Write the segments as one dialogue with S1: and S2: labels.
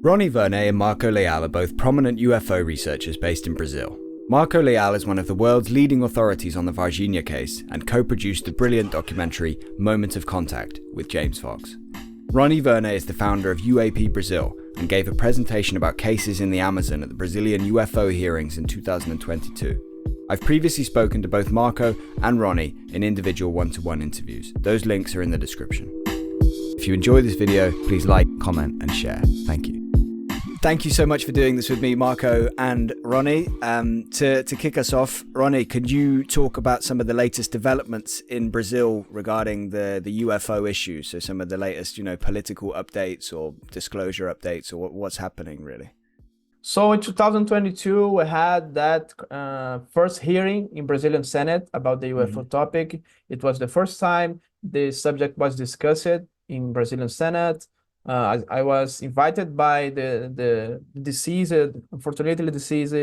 S1: Rony Vernet and Marco Leal are both prominent UFO researchers based in Brazil. Marco Leal is one of the world's leading authorities on the Varginha case and co-produced the brilliant documentary Moment of Contact with James Fox. Rony Vernet is the founder of UAP Brazil and gave a presentation about cases in the Amazon at the Brazilian UFO hearings in 2022. I've previously spoken to both Marco and Rony in individual one-to-one interviews. Those links are in the description. If you enjoy this video, please like, comment and share. Thank you. Thank you so much for doing this with me, Marco and Rony. To kick us off, Rony, could you talk about some of the latest developments in Brazil regarding the UFO issue? So some of the latest, political updates or disclosure updates, or what's happening really?
S2: So in 2022, we had that first hearing in Brazilian Senate about the UFO topic. It was the first time the subject was discussed in Brazilian Senate. I was invited by the deceased, unfortunately deceased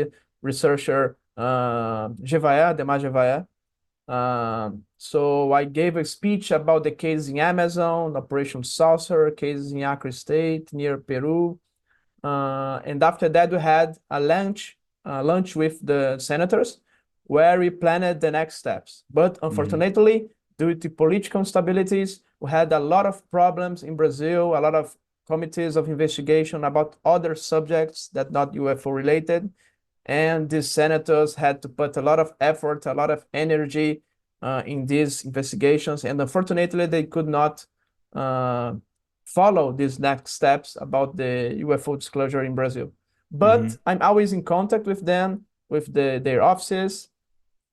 S2: researcher, Demar Gevaert. So I gave a speech about the cases in Amazon, Operation Saucer, cases in Acre State, near Peru. And after that, we had a lunch with the senators where we planned the next steps. But unfortunately, due to political instabilities, we had a lot of problems in Brazil, a lot of committees of investigation about other subjects that not UFO related. And these senators had to put a lot of effort, a lot of energy in these investigations. And unfortunately, they could not follow these next steps about the UFO disclosure in Brazil. But I'm always in contact with them, with their offices,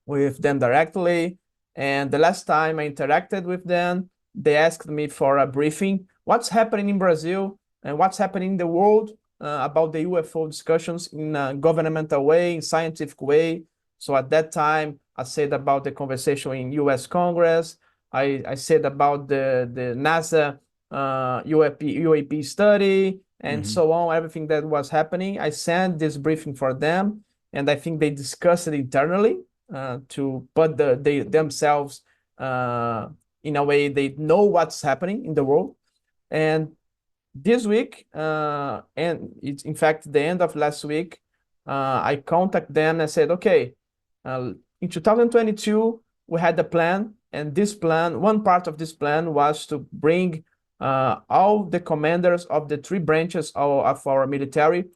S2: with them directly. And the last time I interacted with them, they asked me for a briefing. What's happening in Brazil and what's happening in the world about the UFO discussions in a governmental way, in scientific way. So at that time, I said about the conversation in US Congress. I said about the NASA UAP study and so on, everything that was happening. I sent this briefing for them, and I think they discussed it internally to put themselves in a way they know what's happening in the world. And this week, and it's in fact the end of last week, I contacted them and said, okay, in 2022, we had a plan, and this plan, one part of this plan was to bring all the commanders of the three branches of our military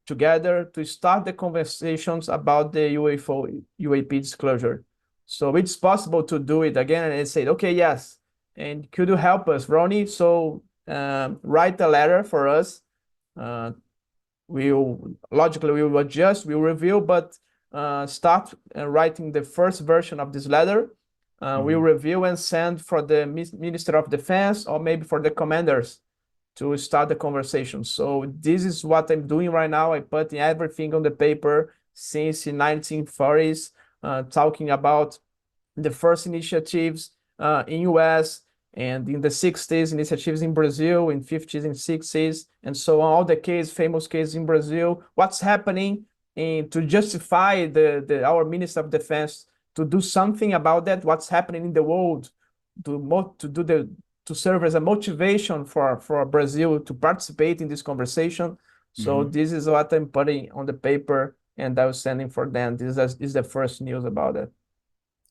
S2: together to start the conversations about the UAP disclosure. So it's possible to do it again. And I said, okay, yes. And could you help us, Rony? So write a letter for us. We will adjust, we'll review, but start writing the first version of this letter. We'll review and send for the Minister of Defense or maybe for the commanders to start the conversation. So this is what I'm doing right now. I put everything on the paper since the 1940s, talking about the first initiatives in US, and in the 60s, initiatives in Brazil, in 50s and 60s, and so on, all the famous cases in Brazil, what's happening to justify our Minister of Defense to do something about that, what's happening in the world, to serve as a motivation for Brazil to participate in this conversation. So this is what I'm putting on the paper, and I was sending for them. This is the first news about it.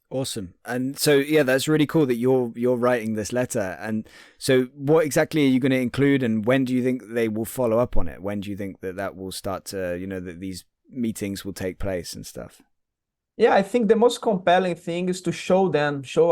S1: Awesome. And so, yeah, that's really cool that you're writing this letter. And so what exactly are you going to include, and when do you think they will follow up on it? When do you think that will start to, that these meetings will take place and stuff?
S2: Yeah, I think the most compelling thing is to show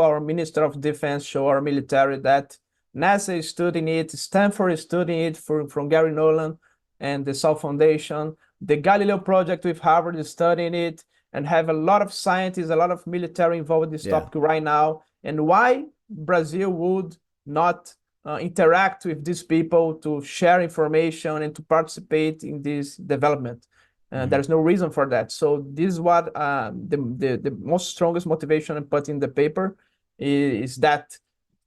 S2: our Minister of Defense, show our military that NASA is studying it, Stanford is studying it from Gary Nolan and the Salk Foundation. The Galileo Project with Harvard is studying it, and have a lot of scientists, a lot of military involved in this topic right now. And why Brazil would not interact with these people to share information and to participate in this development. There's no reason for that. So this is what the most strongest motivation I put in the paper is that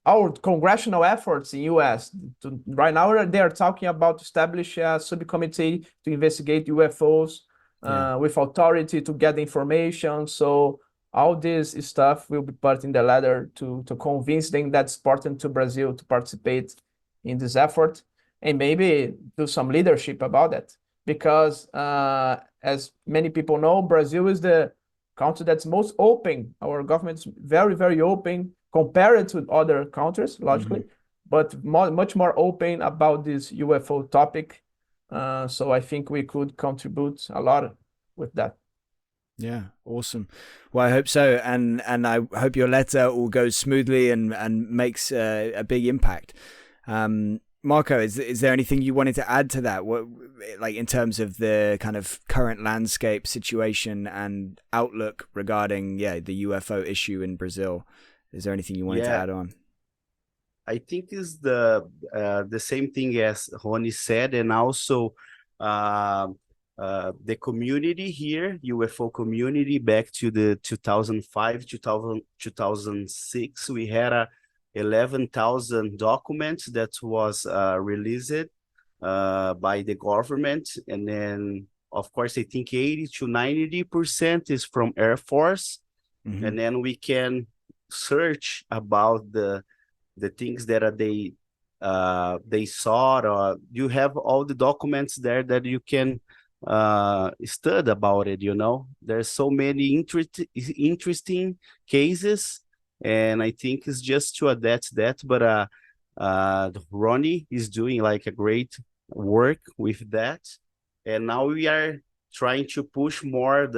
S2: our congressional efforts in US, right now they are talking about establish a subcommittee to investigate UFOs with authority to get information. So all this stuff will be put in the letter to convince them that's important to Brazil to participate in this effort. and maybe do some leadership about that. Because as many people know, Brazil is the country that's most open. Our government's very, very open compared to other countries, logically, but much more open about this UFO topic. So I think we could contribute a lot with that.
S1: Yeah, awesome. Well, I hope so, and I hope your letter all goes smoothly and makes a big impact. Marco, is there anything you wanted to add to that? What, like in terms of the kind of current landscape situation and outlook regarding the UFO issue in Brazil? Is there anything you wanted to add on?
S3: I think is the same thing as Rony said, and also the community here, UFO community, back to the 2005, 2006, we had 11,000 documents that was released by the government. And then, of course, I think 80 to 90% is from Airforce. And then we can search about the things that they saw, or you have all the documents there that you can study about it. There's so many interesting cases, and I think it's just to adapt that. But Rony is doing like a great work with that, and now we are trying to push more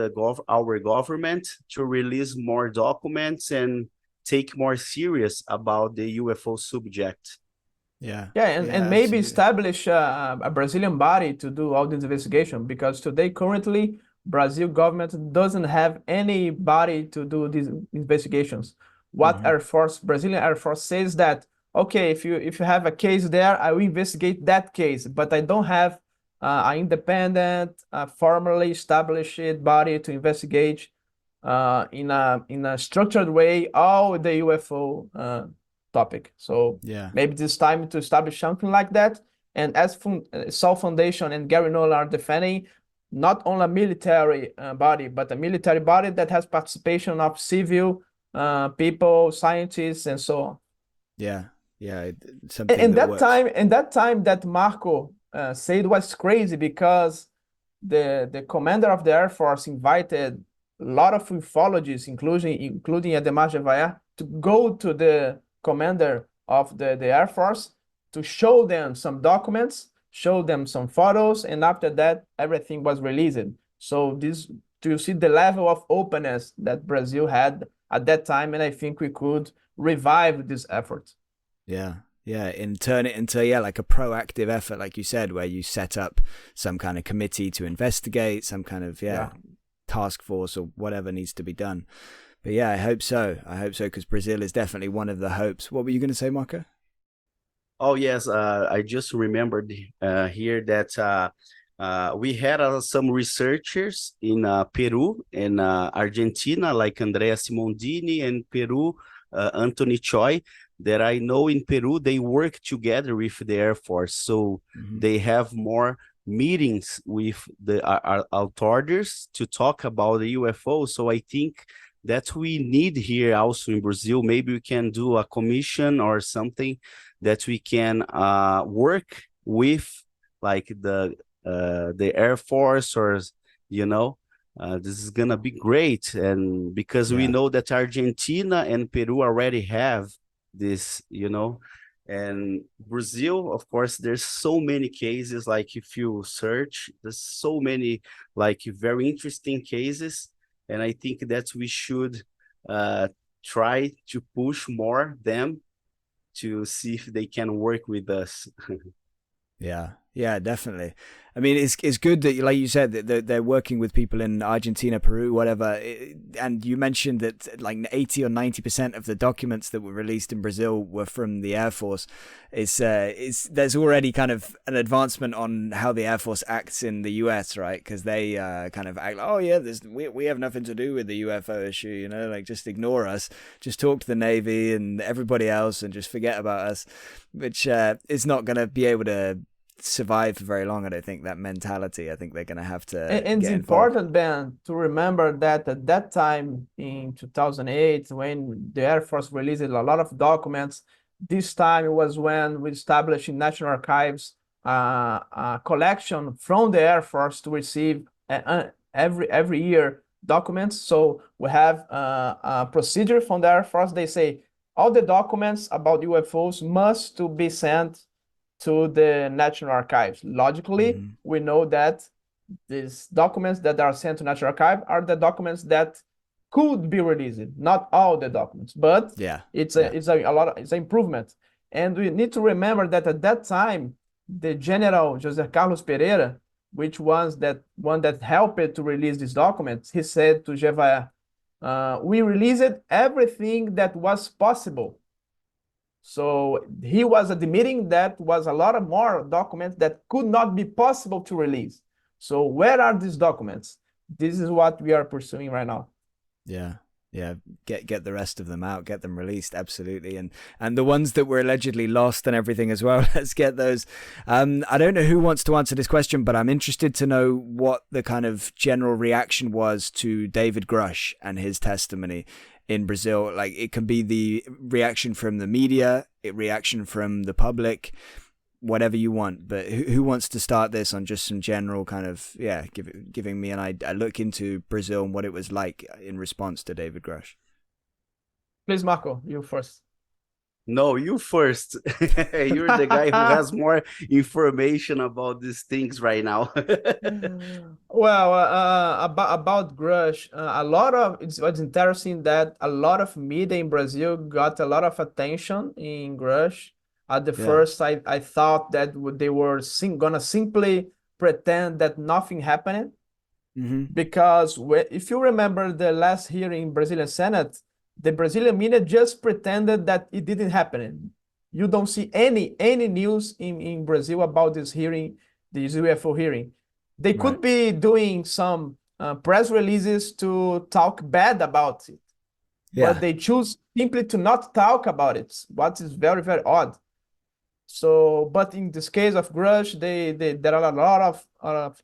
S3: our government to release more documents and take more serious about the UFO subject.
S2: And maybe establish a Brazilian body to do all this investigation, because today, currently, Brazil government doesn't have anybody to do these investigations. What Brazilian Air Force says that, okay, if you have a case there, I will investigate that case, but I don't have an independent, formally established body to investigate in a structured way all the UFO topic. So maybe it's time to establish something like that. And as Sol Foundation and Gary Nolan are defending, not only a military body, but a military body that has participation of civil people, scientists, and so on.
S1: Something
S2: and that time that Marco said was crazy, because the commander of the Air Force invited a lot of ufologists, including Ademar Jevaer, to go to the commander of the Air Force to show them some documents, show them some photos, and after that, everything was released. So you see the level of openness that Brazil had at that time, and I think we could revive this effort.
S1: And turn it into like a proactive effort, like you said, where you set up some kind of committee to investigate, some kind of task force or whatever needs to be done. But I hope so, because Brazil is definitely one of the hopes. What were you going to say, Marco?
S3: Oh yes, I just remembered here that we had some researchers in Peru and Argentina, like Andrea Simondini, and Peru, Anthony Choi, that I know in Peru, they work together with the Air Force. So they have more meetings with the authorities to talk about the UFO. So I think that we need here also in Brazil. Maybe we can do a commission or something that we can work with, like the Air Force, or this is gonna be great. And because we know that Argentina and Peru already have this, and Brazil, of course, there's so many cases. Like if you search, there's so many like very interesting cases, and I think that we should try to push more them to see if they can work with us.
S1: Yeah, definitely. I mean, it's good that, like you said, that they're working with people in Argentina, Peru, whatever. And you mentioned that like 80 or 90% of the documents that were released in Brazil were from the Air Force. There's already kind of an advancement on how the Air Force acts in the US, right? Because they kind of act like, oh yeah, we have nothing to do with the UFO issue, like just ignore us, just talk to the Navy and everybody else and just forget about us, which is not going to be able to survive for very long. I don't think that mentality. I think they're going to have to.
S2: And it's important, Ben, to remember that at that time in 2008, when the Air Force released a lot of documents, this time was when we established in National Archives a collection from the Air Force to receive every year documents. So we have a procedure from the Air Force. They say all the documents about UFOs must to be sent to the National Archives. Logically, we know that these documents that are sent to National Archive are the documents that could be released, not all the documents, but it's an improvement. And we need to remember that at that time, the General José Carlos Pereira, which was that one that helped to release these documents, he said to Jevaer, we released everything that was possible. So he was admitting that was a lot of more documents that could not be possible to release. So where are these documents? This is what we are pursuing right now.
S1: Yeah. Get the rest of them out, get them released, absolutely, and the ones that were allegedly lost and everything as well. Let's get those. I don't know who wants to answer this question, but I'm interested to know what the kind of general reaction was to David Grusch and his testimony in Brazil. Like, it can be the reaction from the media, reaction from the public, whatever you want, but who wants to start this on just some general kind of, giving me a look into Brazil and what it was like in response to David Grusch?
S2: Please, Marco, you first.
S3: No, you first. You're the guy who has more information about these things right now.
S2: Well, about Grusch, it's interesting that a lot of media in Brazil got a lot of attention in Grusch. At the first, I thought that they were gonna simply pretend that nothing happened, because if you remember the last hearing in Brazilian Senate, the Brazilian media just pretended that it didn't happen. You don't see any news in Brazil about this hearing, this UFO hearing. They could be doing some press releases to talk bad about it, but they choose simply to not talk about it, what is very, very odd. So, but in this case of Grusch, there are a lot of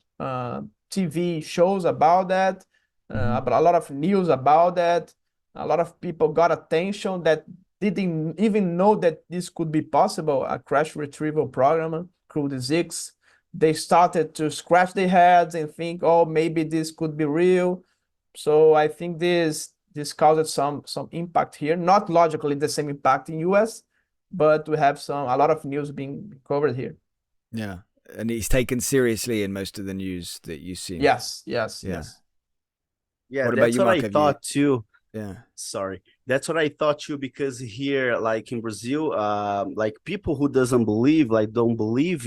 S2: TV shows about that, a lot of news about that. A lot of people got attention that didn't even know that this could be possible. A crash retrieval program, Crew the Six, they started to scratch their heads and think, oh, maybe this could be real. So I think this caused some impact here. Not logically the same impact in US, but we have a lot of news being covered here.
S1: Yeah, and he's taken seriously in most of the news that you see.
S3: Yes.
S1: Yeah,
S3: What that's what I thought too.
S1: Yeah,
S3: sorry, that's what I thought too, because here, like in Brazil, like people who don't believe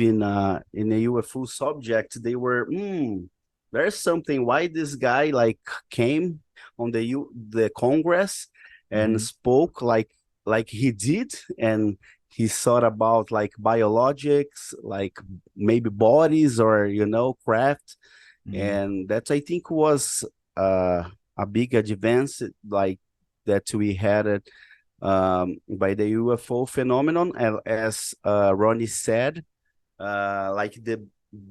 S3: in a UFO subject, they were there's something. Why this guy like came on the Congress and spoke like he did, and he thought about like biologics, like maybe bodies or craft, and that I think was a big advance like that we had by the UFO phenomenon, as Rony said. Like the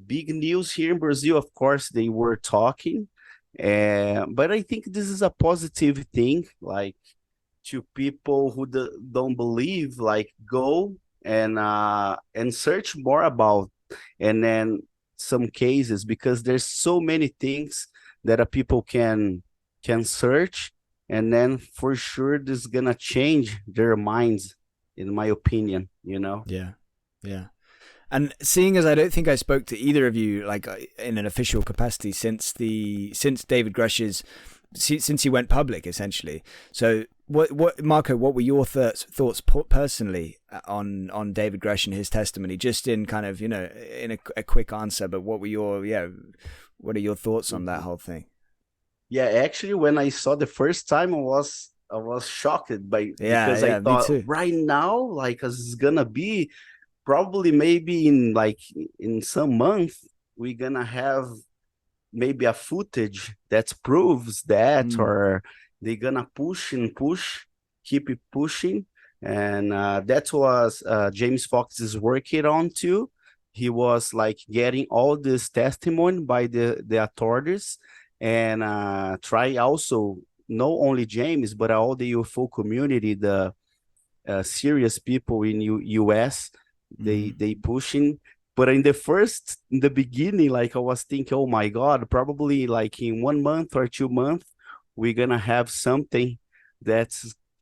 S3: big news here in Brazil, of course, they were talking, but I think this is a positive thing, like to people who don't believe, like go and search more about, and then some cases, because there's so many things that people can search, and then for sure this is gonna change their minds, in my opinion.
S1: Yeah. And seeing as I don't think I spoke to either of you like in an official capacity since David Grusch's, since he went public essentially, so what Marco, what were your thoughts personally on David Grusch and his testimony, just in kind of in a quick answer, but what are your thoughts on that whole thing?
S3: Yeah, actually, when I saw the first time, I was shocked because I thought right now, like, it's gonna be probably maybe in some month we're gonna have maybe a footage that proves that, or they're gonna push, keep it pushing, and that was James Fox is working on too. He was like getting all this testimony by the authorities, and try also not only James but all the UFO community, the serious people in US, they pushing But in the beginning, like I was thinking, oh my God, probably like in 1 month or 2 months, we're gonna have something that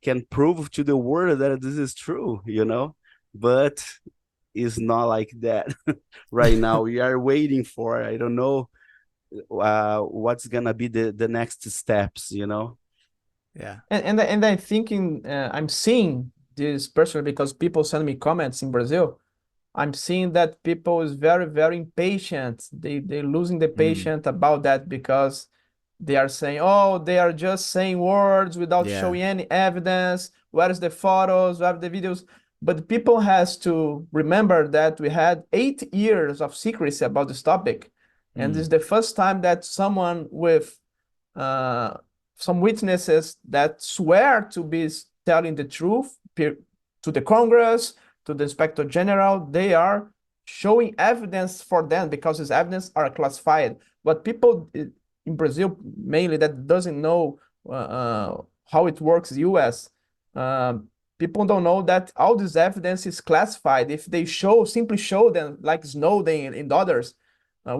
S3: can prove to the world that this is true, But it's not like that right now. We are waiting for, I don't know, what's gonna be the next steps,
S1: Yeah.
S2: And I thinking I'm seeing this personally because people send me comments in Brazil. I'm seeing that people is very, very impatient. They're losing the patience about that because they are saying, oh, they are just saying words without
S1: Yeah.
S2: showing any evidence. Where is the photos? Where are the videos? But people has to remember that we had 8 years of secrecy about this topic. And this is the first time that someone with some witnesses that swear to be telling the truth to the Congress, to the Inspector General, they are showing evidence for them because these evidence are classified. But people in Brazil, mainly that doesn't know how it works in the US, people don't know that all this evidence is classified. If they simply show them, like Snowden and others,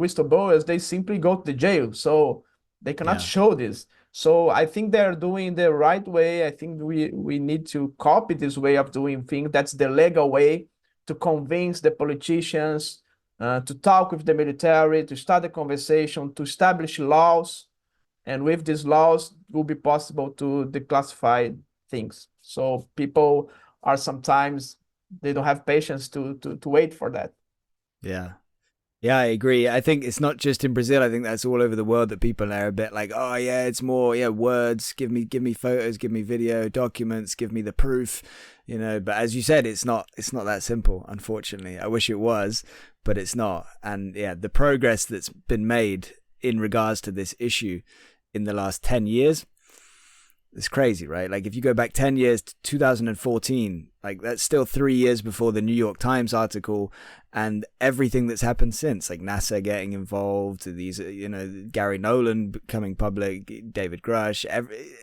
S2: whistleblowers, they simply go to the jail. So they cannot show this. So I think they're doing the right way. I think we need to copy this way of doing things. That's the legal way to convince the politicians, to talk with the military, to start a conversation, to establish laws. And with these laws, it will be possible to declassify things. So people are sometimes, they don't have patience to wait for that.
S1: Yeah. Yeah, I agree. I think it's not just in Brazil. I think that's all over the world that people are a bit like, oh yeah, it's more, words, give me photos, give me video, documents, give me the proof, but as you said, it's not that simple, unfortunately. I wish it was, but it's not. And yeah, the progress that's been made in regards to this issue in the last 10 years, it's crazy, right? Like if you go back 10 years to 2014, like that's still 3 years before the New York Times article and everything that's happened since, like NASA getting involved, these, Gary Nolan becoming public, David Grusch,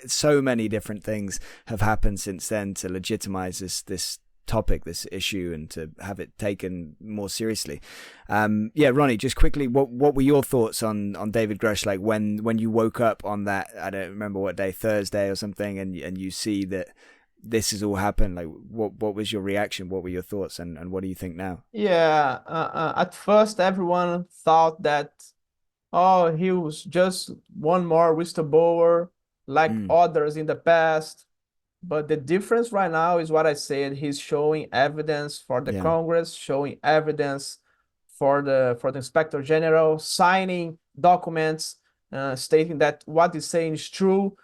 S1: so many different things have happened since then to legitimize this topic, this issue, and to have it taken more seriously. Ronnie, just quickly, what were your thoughts on David Grusch? Like when you woke up on that, I don't remember what day, Thursday or something, and you see that this has all happened. Like what was your reaction? What were your thoughts, and what do you think now?
S2: Yeah, at first everyone thought that, oh, he was just one more whistleblower like others in the past. But the difference right now is what I said. He's showing evidence for the Congress, showing evidence for the Inspector General, signing documents stating that what he's saying is true.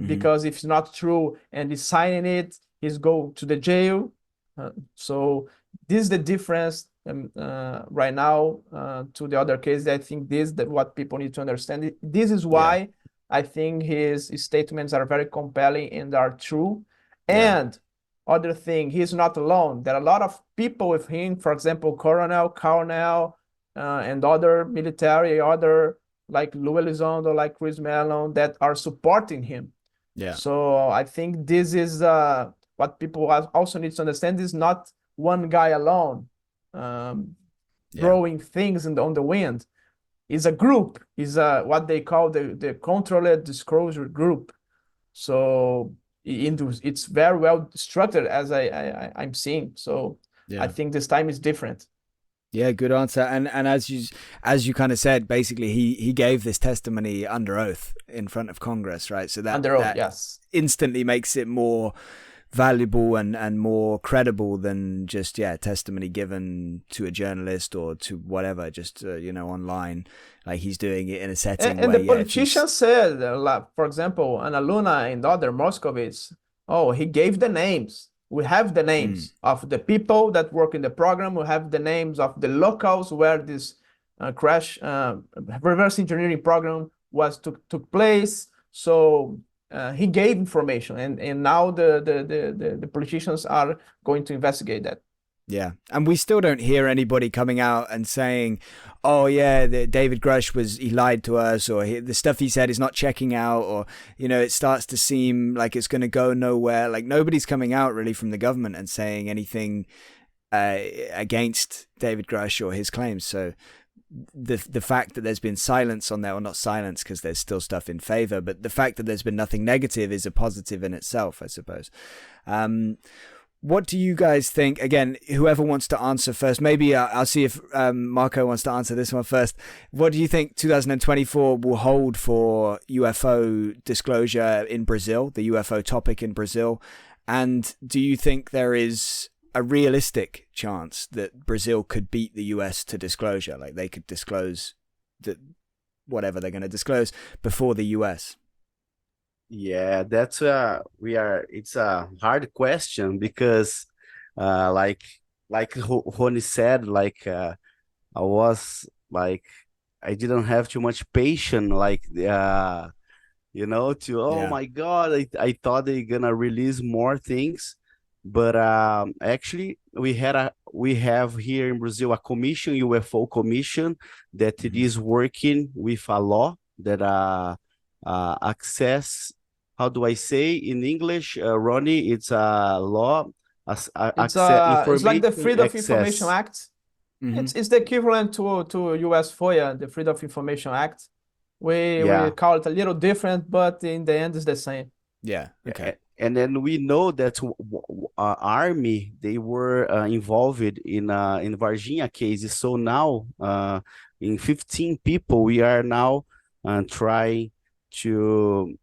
S2: Because if it's not true and he's signing it, he's go to the jail. So this is the difference right now to the other cases. I think this is what people need to understand. This is why I think his statements are very compelling and are true. And other thing, he's not alone. There are a lot of people with him, for example, Colonel, and other military, other like Louis Elizondo, like Chris Mellon, that are supporting him.
S1: Yeah.
S2: So I think this is what people also need to understand. Is not one guy alone throwing things on the wind. Is a group, is what they call the controlled disclosure group. So it's very well structured, as I'm seeing. So I think this time is different.
S1: Yeah, good answer. And as you kind of said, basically he gave this testimony under oath in front of Congress, right? So that
S2: under oath, yes,
S1: instantly makes it more valuable and more credible than just testimony given to a journalist or to whatever, just online. Like he's doing it in a setting
S2: and
S1: where
S2: the politician said, for example, Ana Luna and other Moscowitz, he gave the names. We have the names of the people that work in the program. We have the names of the locals where this crash reverse engineering program took place. So he gave information, and now the politicians are going to investigate that.
S1: Yeah, and we still don't hear anybody coming out and saying, "Oh yeah, David Grusch he lied to us," or the stuff he said is not checking out, or it starts to seem like it's going to go nowhere. Like nobody's coming out really from the government and saying anything against David Grusch or his claims. So the fact that there's been silence on there, or not silence because there's still stuff in favor, but the fact that there's been nothing negative is a positive in itself, I suppose. What do you guys think? Again, whoever wants to answer first, maybe I'll see if Marco wants to answer this one first. What do you think 2024 will hold for UFO disclosure in Brazil, the UFO topic in Brazil? And do you think there is a realistic chance that Brazil could beat the US to disclosure? Like they could disclose that whatever they're going to disclose before the US?
S3: Yeah, that's it's a hard question because like Rony said, like I was like I didn't have too much patience, like to oh my God, I thought they're gonna release more things. But actually, we have here in Brazil a commission, UFO commission, that it is working with a law that access. How do I say in English, Rony? It's a law.
S2: It's like the Freedom of Information Act.
S1: Mm-hmm.
S2: It's the equivalent to US FOIA, the Freedom of Information Act. We call it a little different, but in the end, it's the same.
S1: Yeah. Okay.
S3: And then we know that Army, they were involved in Varginha cases. So now in 15 people, we are now trying to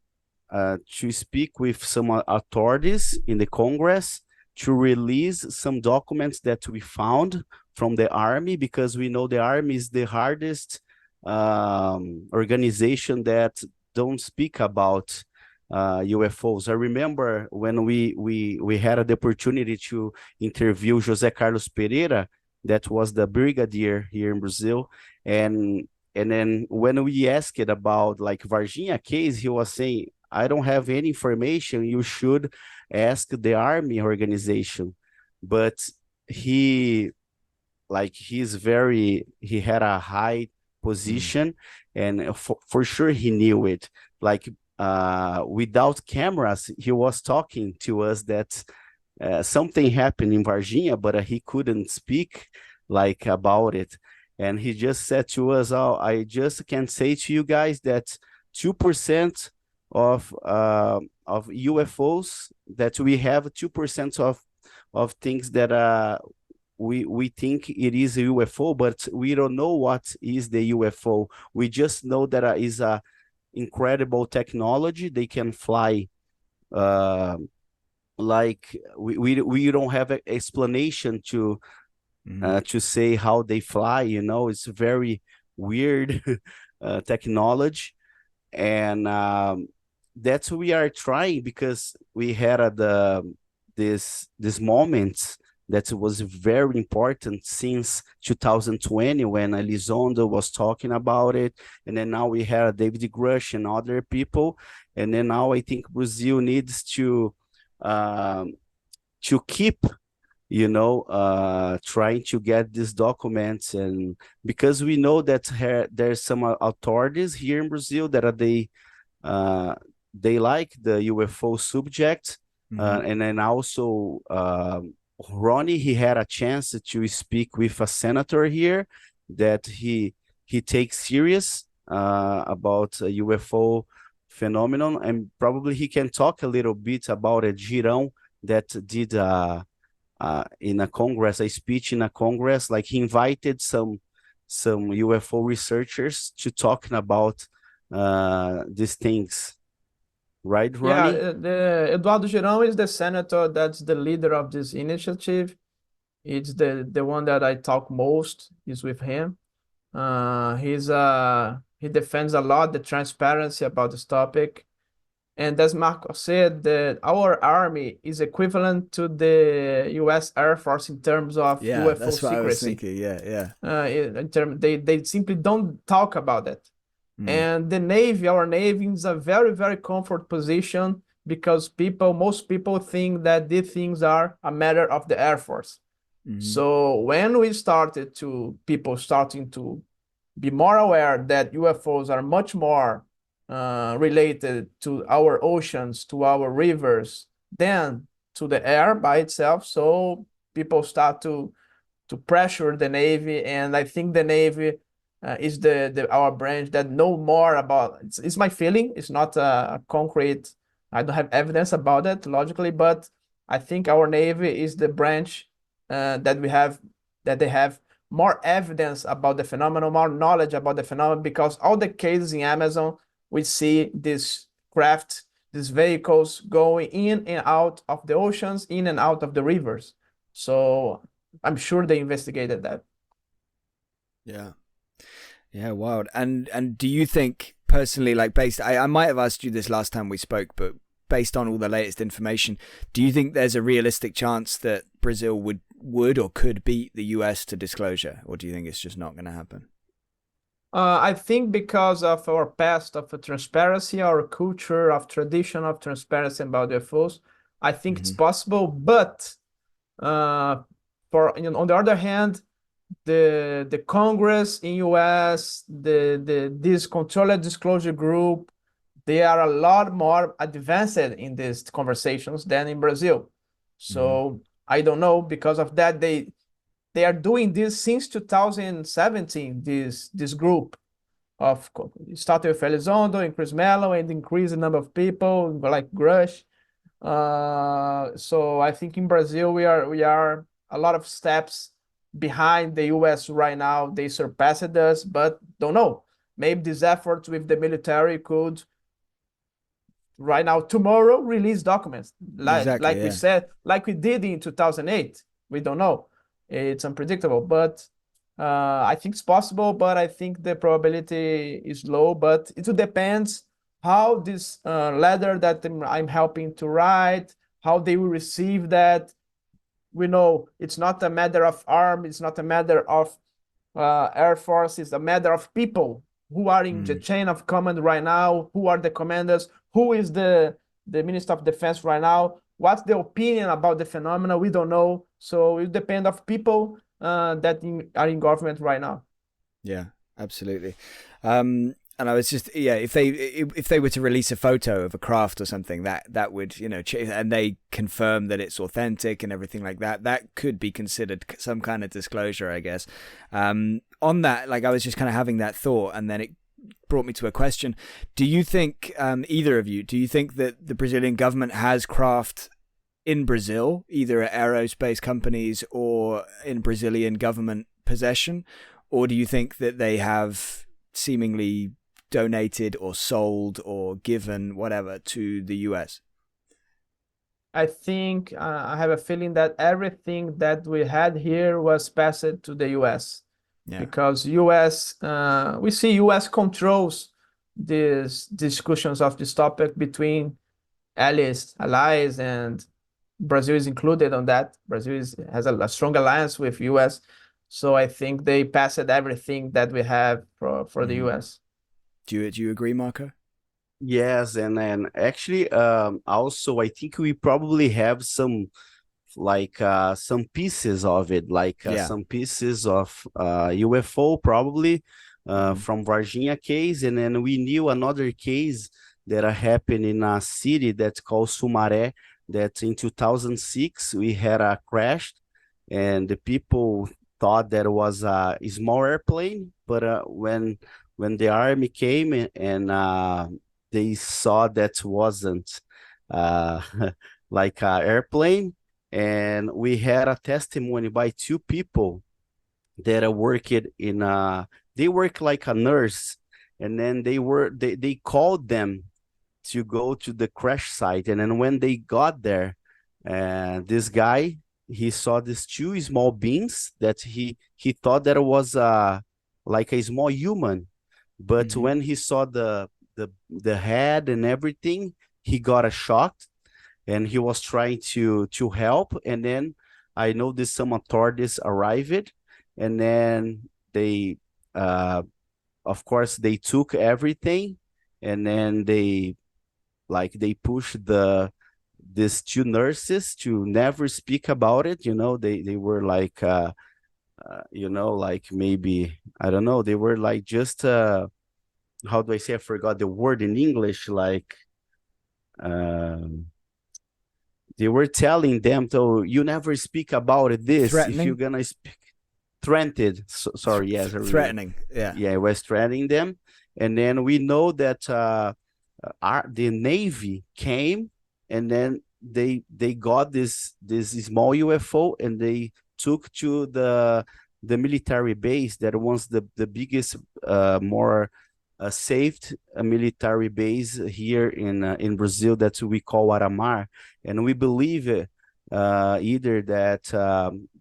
S3: speak with some authorities in the Congress to release some documents that we found from the Army, because we know the Army is the hardest organization that don't speak about UFOs. I remember when we had the opportunity to interview José Carlos Perreira, that was the brigadier here in Brazil, and then when we asked about like Varginha case, he was saying, I don't have any information. You should ask the Army organization. But he had a high position, and for sure he knew it. Like without cameras, he was talking to us that something happened in Varginha, but he couldn't speak like about it. And he just said to us, "Oh, I just can say to you guys that 2% of UFOs, that we have 2% of things that we think it is a UFO, but we don't know what is the UFO. We just know that is a incredible technology. They can fly like we don't have an explanation to say how they fly. It's very weird technology, and that's what we are trying, because we had this moment that was very important since 2020 when Elizondo was talking about it, and then now we have David Grusch and other people, and then now I think Brazil needs to keep trying to get these documents, and because we know that there's some authorities here in Brazil that they like the UFO subject, and then also Rony, he had a chance to speak with a senator here that he takes serious about a UFO phenomenon, and probably he can talk a little bit about a Girão that did in a Congress, a speech in a Congress, like he invited some UFO researchers to talking about these things. Right, Rony?
S2: Yeah, Eduardo Girão is the senator that's the leader of this initiative. It's the one that I talk most is with him. He defends a lot the transparency about this topic. And as Marco said, that our army is equivalent to the US Air Force in terms of UFO
S1: that's
S2: secrecy.
S1: What I was thinking. Yeah.
S2: They simply don't talk about it. And the Navy, our Navy, is a very, very comfort position, because most people think that these things are a matter of the Air Force. So when people starting to be more aware that UFOs are much more related to our oceans, to our rivers, than to the air by itself, so people start to pressure the Navy, and I think the Navy is our branch that know more about. It's my feeling. It's not a concrete. I don't have evidence about it logically, but I think our Navy is the branch that they have more evidence about the phenomenon, more knowledge about the phenomenon, because all the cases in Amazon, we see this craft, these vehicles going in and out of the oceans, in and out of the rivers. So I'm sure they investigated that.
S1: Yeah. Yeah, wild. And do you think personally, like I might have asked you this last time we spoke, but based on all the latest information, do you think there's a realistic chance that Brazil would or could beat the US to disclosure? Or do you think it's just not going to happen?
S2: I think because of our past of transparency, our culture of tradition of transparency about UFOs, I think it's possible. But on the other hand, the Congress in US, this controlled disclosure group, they are a lot more advanced in these conversations than in Brazil. So I don't know, because of that, they are doing this since 2017, this group of started with Elizondo and Chris Mello and increase the number of people like Grusch. So I think in Brazil we are a lot of steps behind the US right now. They surpassed us, but don't know. Maybe these efforts with the military could right now, tomorrow, release documents we said, like we did in 2008. We don't know. It's unpredictable, but I think it's possible, but I think the probability is low. But it depends how this letter that I'm helping to write, how they will receive that. We know it's not a matter of arm, it's not a matter of Airforce, it's a matter of people who are in the chain of command right now, who are the commanders, who is the Minister of Defense right now, what's the opinion about the phenomena, we don't know. So it depends of people that are in government right now.
S1: Yeah, absolutely. And I was just, if they were to release a photo of a craft or something, that would, and they confirm that it's authentic and everything like that, that could be considered some kind of disclosure, I guess. On that, like, I was just kind of having that thought, and then it brought me to a question. Do you think, either of you, do you think that the Brazilian government has craft in Brazil, either at aerospace companies or in Brazilian government possession? Or do you think that they have seemingly donated or sold or given whatever to the US?
S2: I think I have a feeling that everything that we had here was passed to the US. Yeah. Because US, we see US controls these discussions of this topic between allies, and Brazil is included on that. Brazil has a strong alliance with US. So I think they passed everything that we have for the US.
S1: Do you agree, Marco?
S3: Yes, and actually, also I think we probably have some pieces of it, some pieces of UFO probably from Varginha case, and then we knew another case that happened in a city that's called Sumaré, that in 2006 we had a crash, and the people thought that it was a small airplane, but when the army came and they saw that wasn't like an airplane, and we had a testimony by two people that worked they work like a nurse, and then they called them to go to the crash site, and then when they got there, this guy, he saw these two small beings that he thought that it was like a small human, but when he saw the head and everything, he got a shock, and he was trying to help, and then I noticed some authorities arrived, and then they of course they took everything, and then they pushed these two nurses to never speak about it. They were like like maybe, I don't know, they were like just how do I say, I forgot the word in English, like they were telling them, so you never speak about this.
S1: Threatening?
S3: If you're gonna speak, threatened. Sorry, yes,
S1: threatening. Yeah,
S3: yeah, it was threatening them. And then we know that the Navy came, and then they got this small UFO, and they took to the military base that was the biggest, more saved military base here in Brazil that we call Aramar. And we believe either that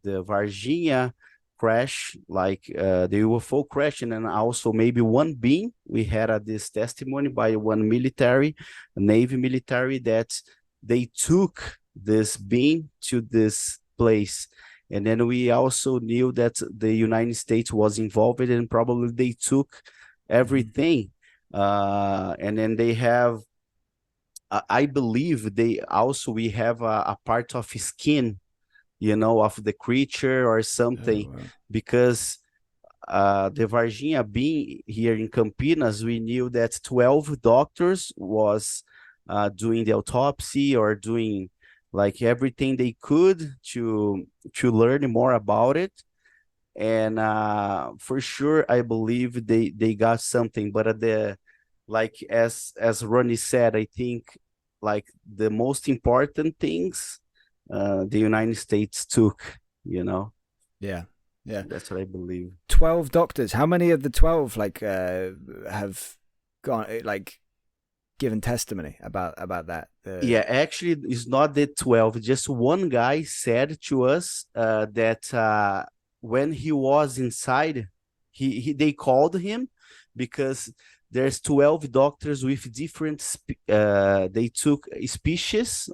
S3: the Varginha crash, like the UFO crash, and then also maybe one beam. We had this testimony by one Navy military, that they took this beam to this place. And then we also knew that the United States was involved, and probably they took everything. And then they have, I believe we have a part of skin, of the creature or something.
S1: Oh, wow.
S3: Because the Varginha being here in Campinas, we knew that 12 doctors was doing the autopsy, or doing like everything they could to learn more about it. And for sure, I believe they got something. But like as Rony said, I think like the most important things the United States took,
S1: Yeah.
S3: That's what I believe.
S1: 12 doctors. How many of the 12 have gone given testimony about that?
S3: Yeah, actually, it's not the 12. Just one guy said to us that when he was inside, they called him, because there's 12 doctors with different they took species.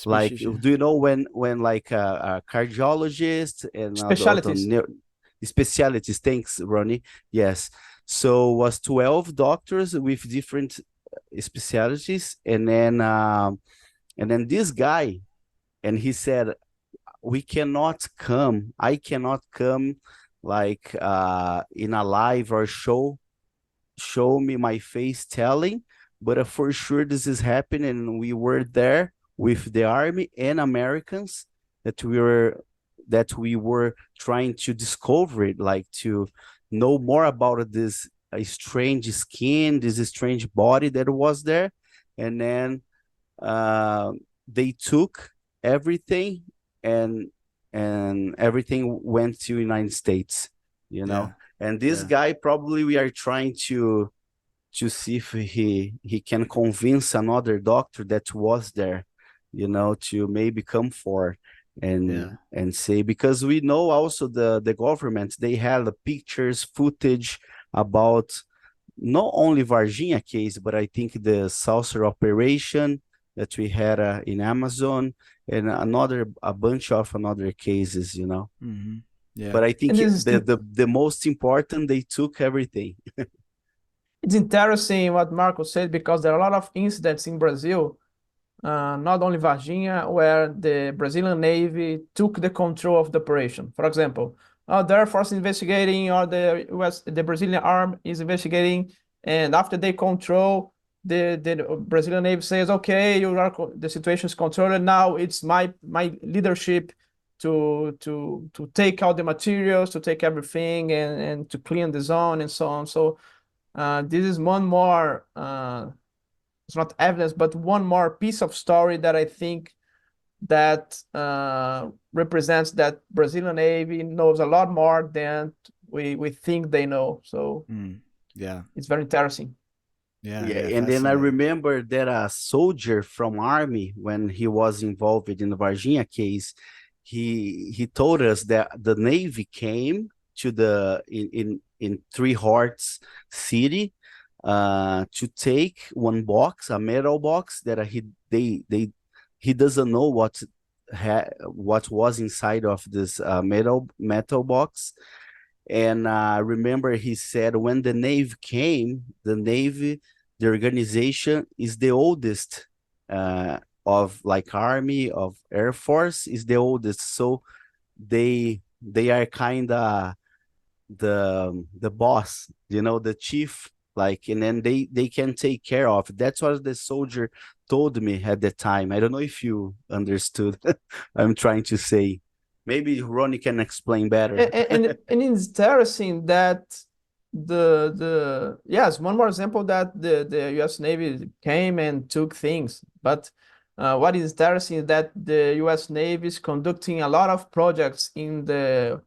S3: Like,
S1: yeah.
S3: do you know when like a cardiologist and
S2: Specialties.
S3: specialties? Thanks, Rony. Yes. So was 12 doctors with different specialties, and then this guy, and he said, I cannot come like in a live or show me my face telling, but for sure this is happening. And we were there with the army and Americans, that we were trying to discover it, like to know more about this strange skin, this strange body that was there. And then they took everything, and everything went to United States,
S1: Yeah.
S3: And this guy, probably we are trying to see if he can convince another doctor that was there, to maybe come forward and say, because we know also the government, they had pictures, footage about not only Varginha case, but I think the saucer operation that we had in Amazon, and a bunch of another cases,
S1: Mm-hmm. Yeah.
S3: But I think
S2: And this is
S3: the most important, they took everything.
S2: It's interesting what Marco said, because there are a lot of incidents in Brazil, not only Varginha, where the Brazilian Navy took the control of the operation. For example, the Airforce investigating, or the Brazilian arm is investigating, and after they control, the Brazilian Navy says, okay, the situation is controlled. Now it's my leadership to take out the materials, to take everything, and to clean the zone and so on. So this is one more, it's not evidence, but one more piece of story that I think that represents that Brazilian Navy knows a lot more than we think they know. So
S1: yeah,
S2: it's very interesting.
S3: Yeah, and then I remember that a soldier from army, when he was involved in the Varginha case, he told us that the Navy came to in Three Hearts City to take one box, a metal box that he doesn't know what was inside of this metal box. And remember, he said when the Navy came, the organization is the oldest of like Army, of Air Force is the oldest. So they are kind of the boss, the chief like, and then they can take care of. That's what the soldier told me at the time. I don't know if you understood. I'm trying to say. Maybe Rony can explain better.
S2: And it's interesting that yes, one more example that the U.S. Navy came and took things, but what is interesting is that the U.S. Navy is conducting a lot of projects in the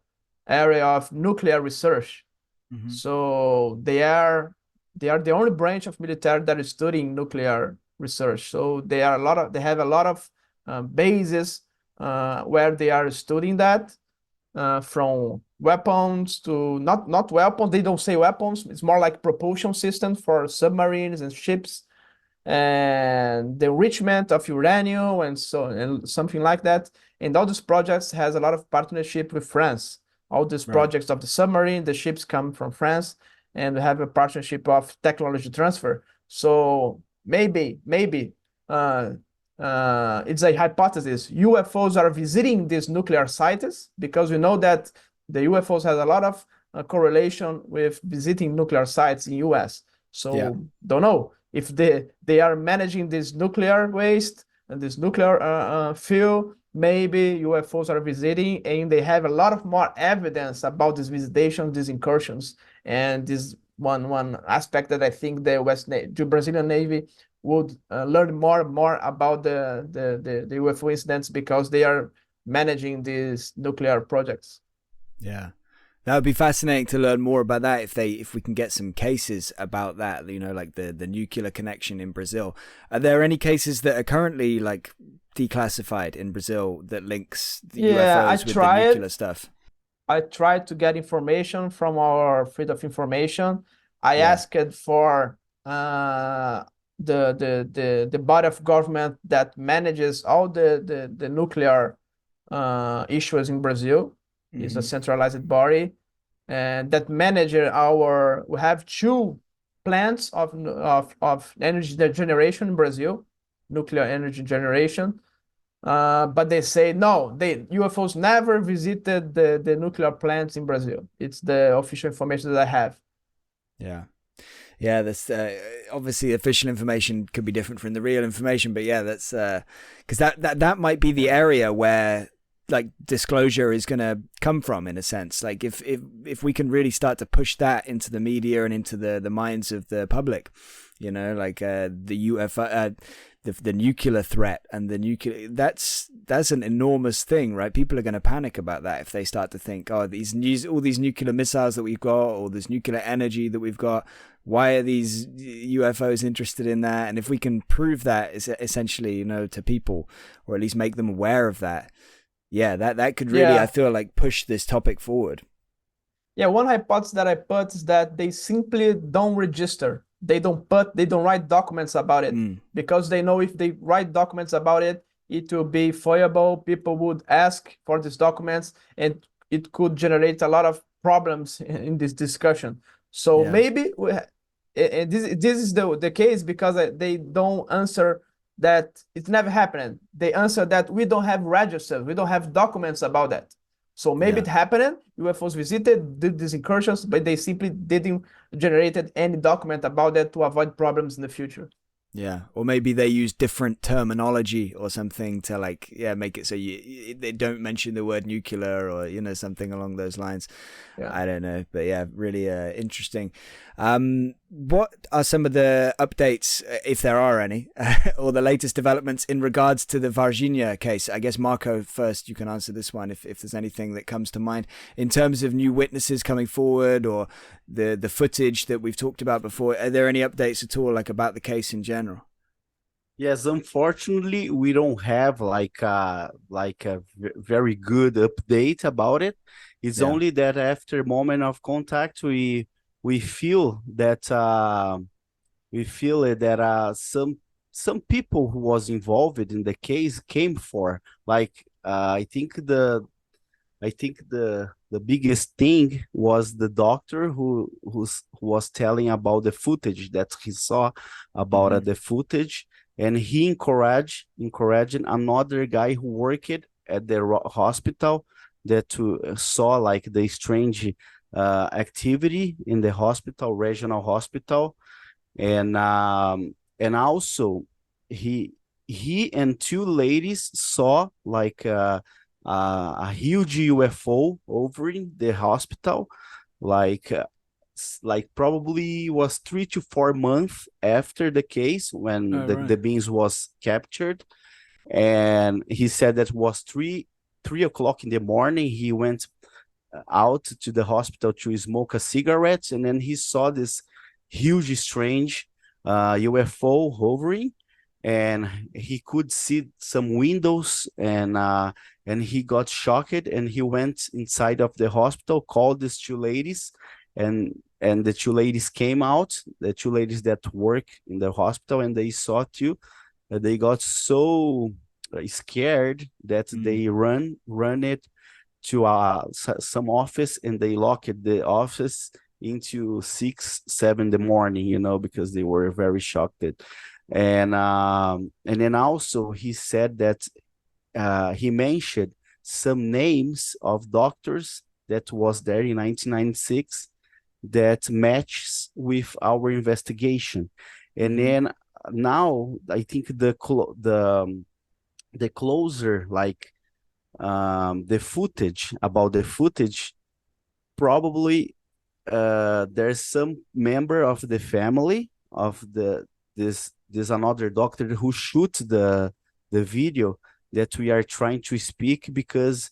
S2: area of nuclear research.
S1: Mhm.
S2: So they are the only branch of military that is studying nuclear research. So they have a lot of bases where they are studying that, from weapons to not weapons. They don't say weapons. It's more like propulsion systems for submarines and ships, and the enrichment of uranium and something like that. And all these projects has a lot of partnership with France. All these
S1: Right.
S2: projects of the submarine, the ships come from France, and we have a partnership of technology transfer. So maybe it's a hypothesis. UFOs are visiting these nuclear sites because we know that the UFOs has a lot of correlation with visiting nuclear sites in US. So
S1: Yeah.
S2: don't know if they are managing this nuclear waste and this nuclear fuel. Maybe UFOs are visiting, and they have a lot of more evidence about this visitation, these incursions, and this one aspect that I think the Brazilian Navy would learn more about the UFO incidents because they are managing these nuclear projects.
S1: Yeah. That would be fascinating to learn more about that if we can get some cases about that, like the nuclear connection in Brazil. Are there any cases that are currently like declassified in Brazil that links the UFOs with the nuclear stuff?
S2: I tried to get information from our Freedom of Information. I
S1: Yeah.
S2: asked for the body of government that manages all the nuclear issues in Brazil. It's a centralized body, and that manager we have 2 plants of energy generation in Brazil, nuclear energy generation. But they say no, UFOs never visited the nuclear plants in Brazil. It's the official information that I have.
S1: Yeah. Yeah, that's obviously official information could be different from the real information, but yeah, that's because that might be the area where like disclosure is going to come from, in a sense. Like if we can really start to push that into the media and into the minds of the public, like the UFO, the nuclear threat and the nuclear, that's an enormous thing, right? People are going to panic about that if they start to think, oh, all these nuclear missiles that we've got, or this nuclear energy that we've got, why are these UFOs interested in that? And if we can prove that essentially, to people, or at least make them aware of that, yeah, that could really, I feel like, push this topic forward.
S2: Yeah, one hypothesis that I put is that they simply don't register. They don't write documents about it, because they know if they write documents about it, it will be foilable. People would ask for these documents, and it could generate a lot of problems in this discussion. So maybe this is the case because they don't answer that it never happened. They answer that we don't have registers, we don't have documents about that. So maybe it happened, UFOs visited, did these incursions, but they simply didn't generate any document about that to avoid problems in the future.
S1: Yeah, or maybe they use different terminology or something to make it so they don't mention the word nuclear, or something along those lines. Yeah. I don't know, but yeah, really interesting. What are some of the updates, if there are any, or the latest developments in regards to the Varginha case? I guess Marco, first you can answer this one if there's anything that comes to mind in terms of new witnesses coming forward, or the footage that we've talked about before. Are there any updates at all, like about the case in general?
S3: Yes, unfortunately, we don't have like a very good update about it. It's only that after moment of contact, we feel that some people who was involved in the case came for, like I think the biggest thing was the doctor who was telling about the footage that he saw about the footage, and he encouraging another guy who worked at the hospital that saw like the strange activity in the hospital, regional hospital, and also he and two ladies saw like a huge UFO over in the hospital, like probably was 3 to 4 months after the case when the beings was captured. And he said that was 3 o'clock in the morning. He went out to the hospital to smoke a cigarette, and then he saw this huge, strange UFO hovering, and he could see some windows, and he got shocked, and he went inside of the hospital, called these two ladies, and the two ladies came out, the two ladies that work in the hospital, and they saw too. They got so scared that they run it to some office, and they locked the office into 6, 7 in the morning, because they were very shocked. And then also he said that he mentioned some names of doctors that was there in 1996 that matches with our investigation. And then now I think the closer, like the footage, probably there's some member of the family of this another doctor who shoot the video that we are trying to speak, because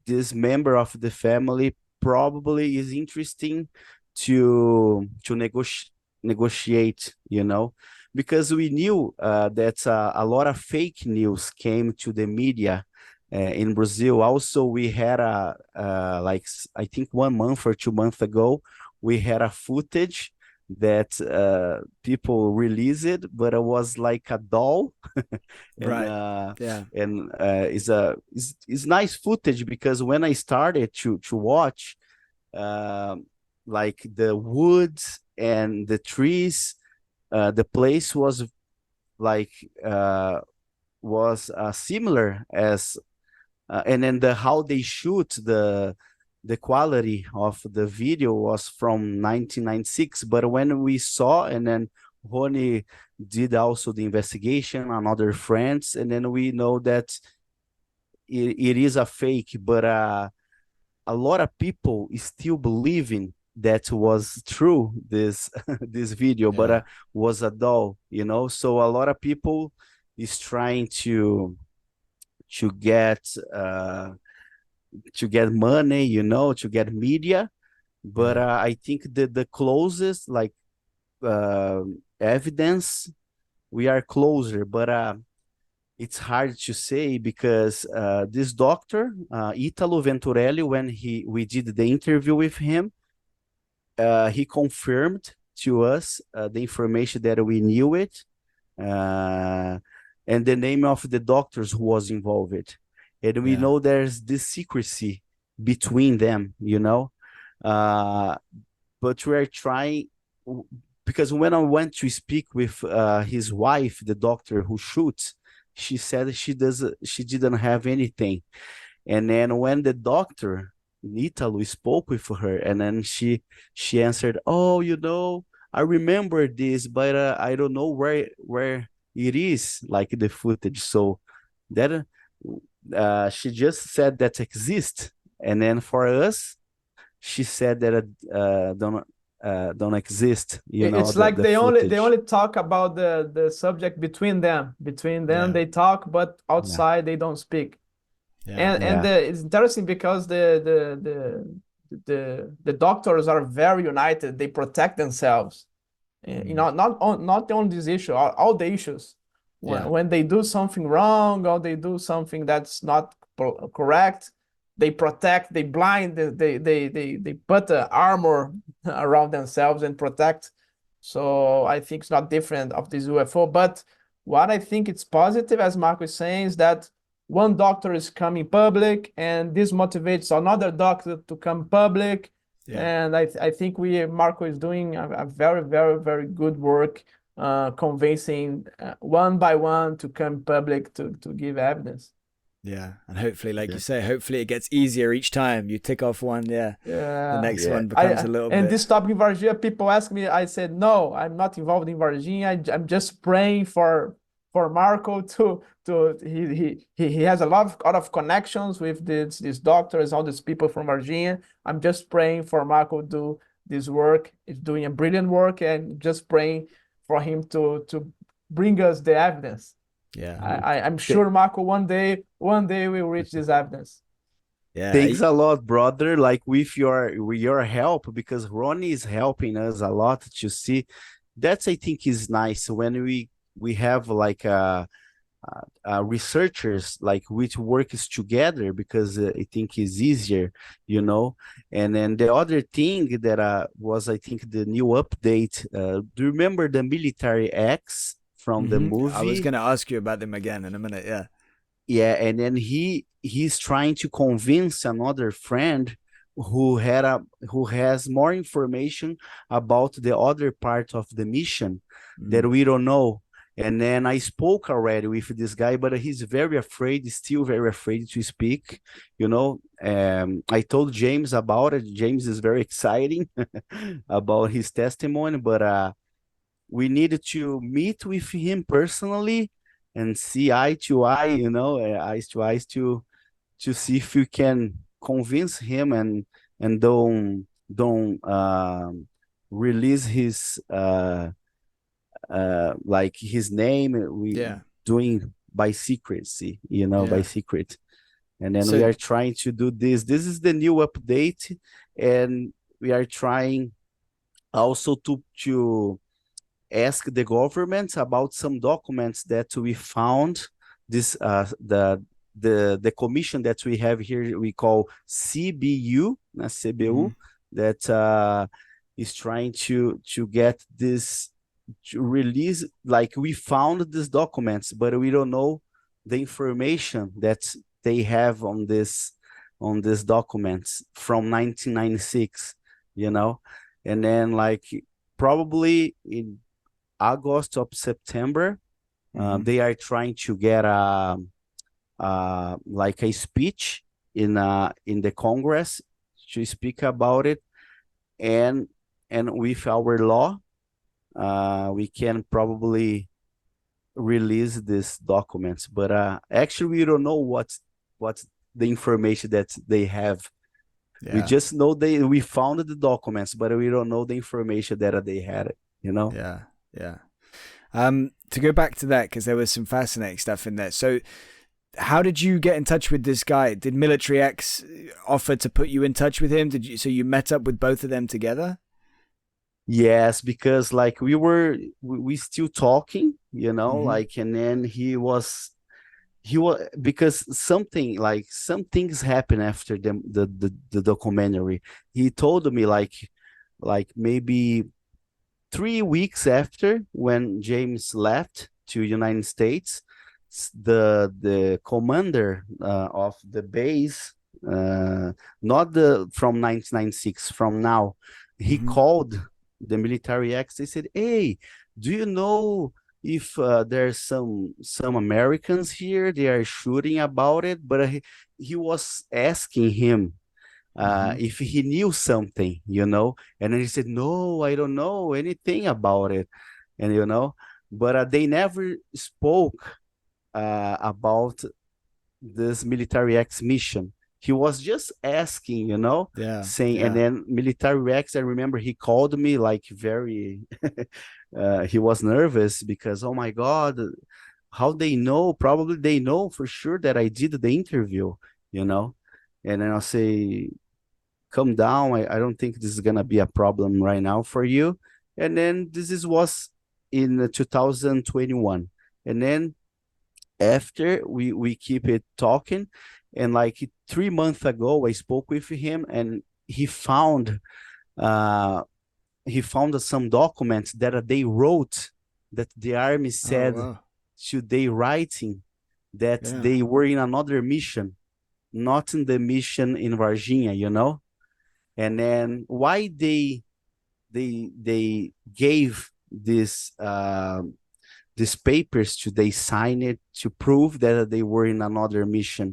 S3: this member of the family probably is interesting to negotiate, because we knew that a lot of fake news came to the media in Brazil. Also, we had like I think 1 month or 2 months ago, we had a footage that people released it, but it was like a doll. And, and it's nice footage, because when I started to watch, like the woods and the trees, the place was like similar as and then how they shoot the quality of the video was from 1996. But when we saw, and then Rony did also the investigation on other friends, and then we know that it is a fake, but a lot of people still believing that was true, this this video, but was a doll, so a lot of people is trying to get money, to get media. But I think that the closest, like evidence, we are closer, but it's hard to say, because this doctor, Italo Venturelli, when we did the interview with him, he confirmed to us the information that we knew it, and the name of the doctors who was involved. And we know there's this secrecy between them, but we're trying, because when I went to speak with his wife, the doctor who shoots, she said she didn't have anything. And then when the doctor, Italo, spoke with her, and then she answered, "Oh, I remember this, but I don't know where it is, like the footage." So that she just said that exists, and then for us, she said that don't exist.
S2: It's like they only talk about the subject between them. They talk, but outside they don't speak. It's interesting because the doctors are very united. They protect themselves. Not on this issue, all the issues. When they do something wrong, or they do something that's not correct, they protect, they blind, they put the armor around themselves and protect. So I think it's not different of this UFO. But what I think it's positive, as Marco is saying, is that one doctor is coming public, and this motivates another doctor to come public. And I think Marco is doing a very, very, very good work, convincing one by one to come public to give evidence.
S1: Yeah, and hopefully, like
S3: Yeah.
S1: you say, hopefully it gets easier each time you tick off one. Yeah, the
S2: Yeah.
S1: next
S3: Yeah.
S1: one becomes a little
S2: And
S1: bit.
S2: this topic in Varginha, people ask me, I said, no, I'm not involved in Varginha. I'm just praying for Marco he has a lot of connections with these doctors, all these people from Varginha. I'm just praying for Marco do this work. He's doing a brilliant work, and just praying for him to bring us the evidence.
S1: Yeah,
S2: I'm sure Marco one day will reach this evidence.
S1: yeah,
S3: Thanks a lot, brother. Like with your help, because Rony is helping us a lot to see. That's I think is nice when we have like researchers like which works together, because I think is easier, you know. And then the other thing that was I think the new update. Do you remember the military X from the
S1: I was
S3: movie?
S1: going to ask you about them again in a minute. Yeah.
S3: Yeah, and then he's trying to convince another friend who has more information about the other part of the mission that we don't know. And then I spoke already with this guy, but he's very afraid, still very afraid to speak. You know, I told James about it. James is very exciting about his testimony, but we needed to meet with him personally and see eye to eye, you know, eyes to eyes to see if we can convince him and don't release his like his name. We
S1: Yeah.
S3: doing by secrecy, you know, by
S1: Yeah.
S3: secret. And then
S1: So
S3: we are trying to do this. This is the new update, and we are trying also to ask the government about some documents that we found. This the commission that we have here we call CBU, CBU, that is trying to get this to release. Like we found these documents, but we don't know the information that they have on this documents from 1996, you know. And then like probably in August or September, they are trying to get like a speech in the Congress to speak about it, and with our law, we can probably release these documents. But actually, we don't know what's the information that they have.
S1: yeah.
S3: We just know we found the documents, but we don't know the information that they had. You know.
S1: Yeah. Yeah. To go back to that, because there was some fascinating stuff in there. So how did you get in touch with this guy? Did Military X offer to put you in touch with him? So you met up with both of them together?
S3: Yes, because like we still talking, you know, like, and then he was because some things happen after the documentary. He told me like maybe 3 weeks after, when James left to United States, the commander of the base, not the from 1996, from now, he called the military X. They said, "Hey, do you know if there's some Americans here? They are shooting about it." But he was asking him if he knew something, you know. And then he said, "No, I don't know anything about it." And you know, but they never spoke about this military X mission. He was just asking, you know, saying. And then military X, I remember he called me like very he was nervous because, oh my God, how they know? Probably they know for sure that I did the interview, you know. And then I'll say, calm down. I don't think this is gonna be a problem right now for you. And then was in 2021. And then after we keep it talking, and like 3 months ago I spoke with him, and he found some documents that they wrote, that the army said to they writing that they were in another mission, not in the mission in Varginha, you know. And then why they gave this these papers they sign it to prove that they were in another mission,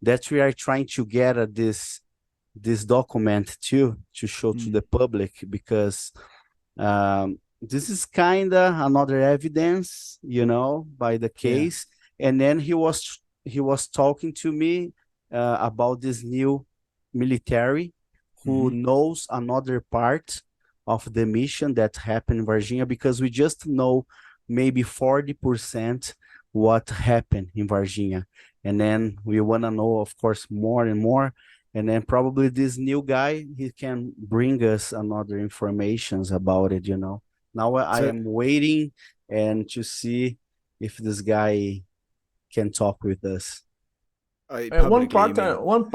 S3: that we are trying to get this document too, to show to the public, because this is kind of another evidence, by the case. And then he was talking to me about this new military who knows another part of the mission that happened in Varginha, because we just know maybe 40% what happened in Varginha. And then we want to know, of course, more and more. And then probably this new guy, he can bring us another informations about it, Now I am waiting and to see if this guy can talk with us.
S2: One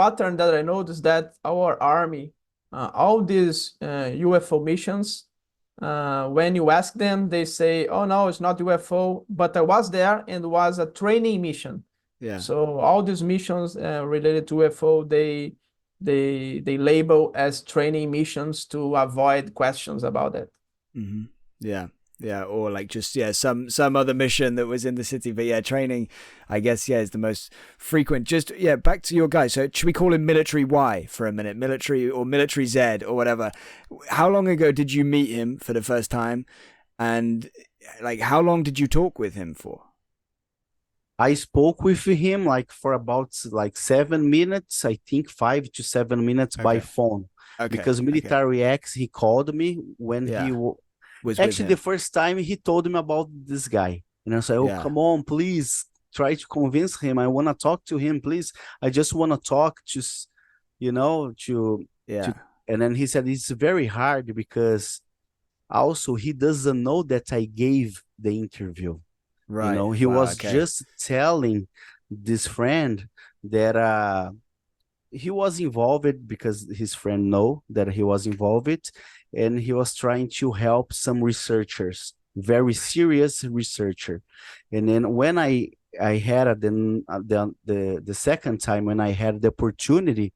S2: pattern that I noticed, that our army, all these UFO missions, when you ask them, they say, "Oh no, it's not UFO, but I was there and it was a training mission."
S1: Yeah.
S2: So all these missions related to UFO, they label as training missions to avoid questions about it.
S1: Yeah, or like just some other mission that was in the city, but training, I guess, is the most frequent. Just back to your guy. So should we call him Military Y for a minute, Military or Military Z or whatever? How long ago did you meet him for the first time, and like how long did you talk with him for?
S3: I spoke with him for about 7 minutes, I think 5 to 7 minutes by phone. Because Military X, he called me when he was actually the first time he told me about this guy. And I said, come on, please try to convince him. I want to talk to him, please. I just want to talk and then he said, it's very hard because also he doesn't know that I gave the interview. Right. He was just telling this friend that he was involved because his friend know that he was involved, and he was trying to help some researchers, very serious researcher. And then when I had the second time when I had the opportunity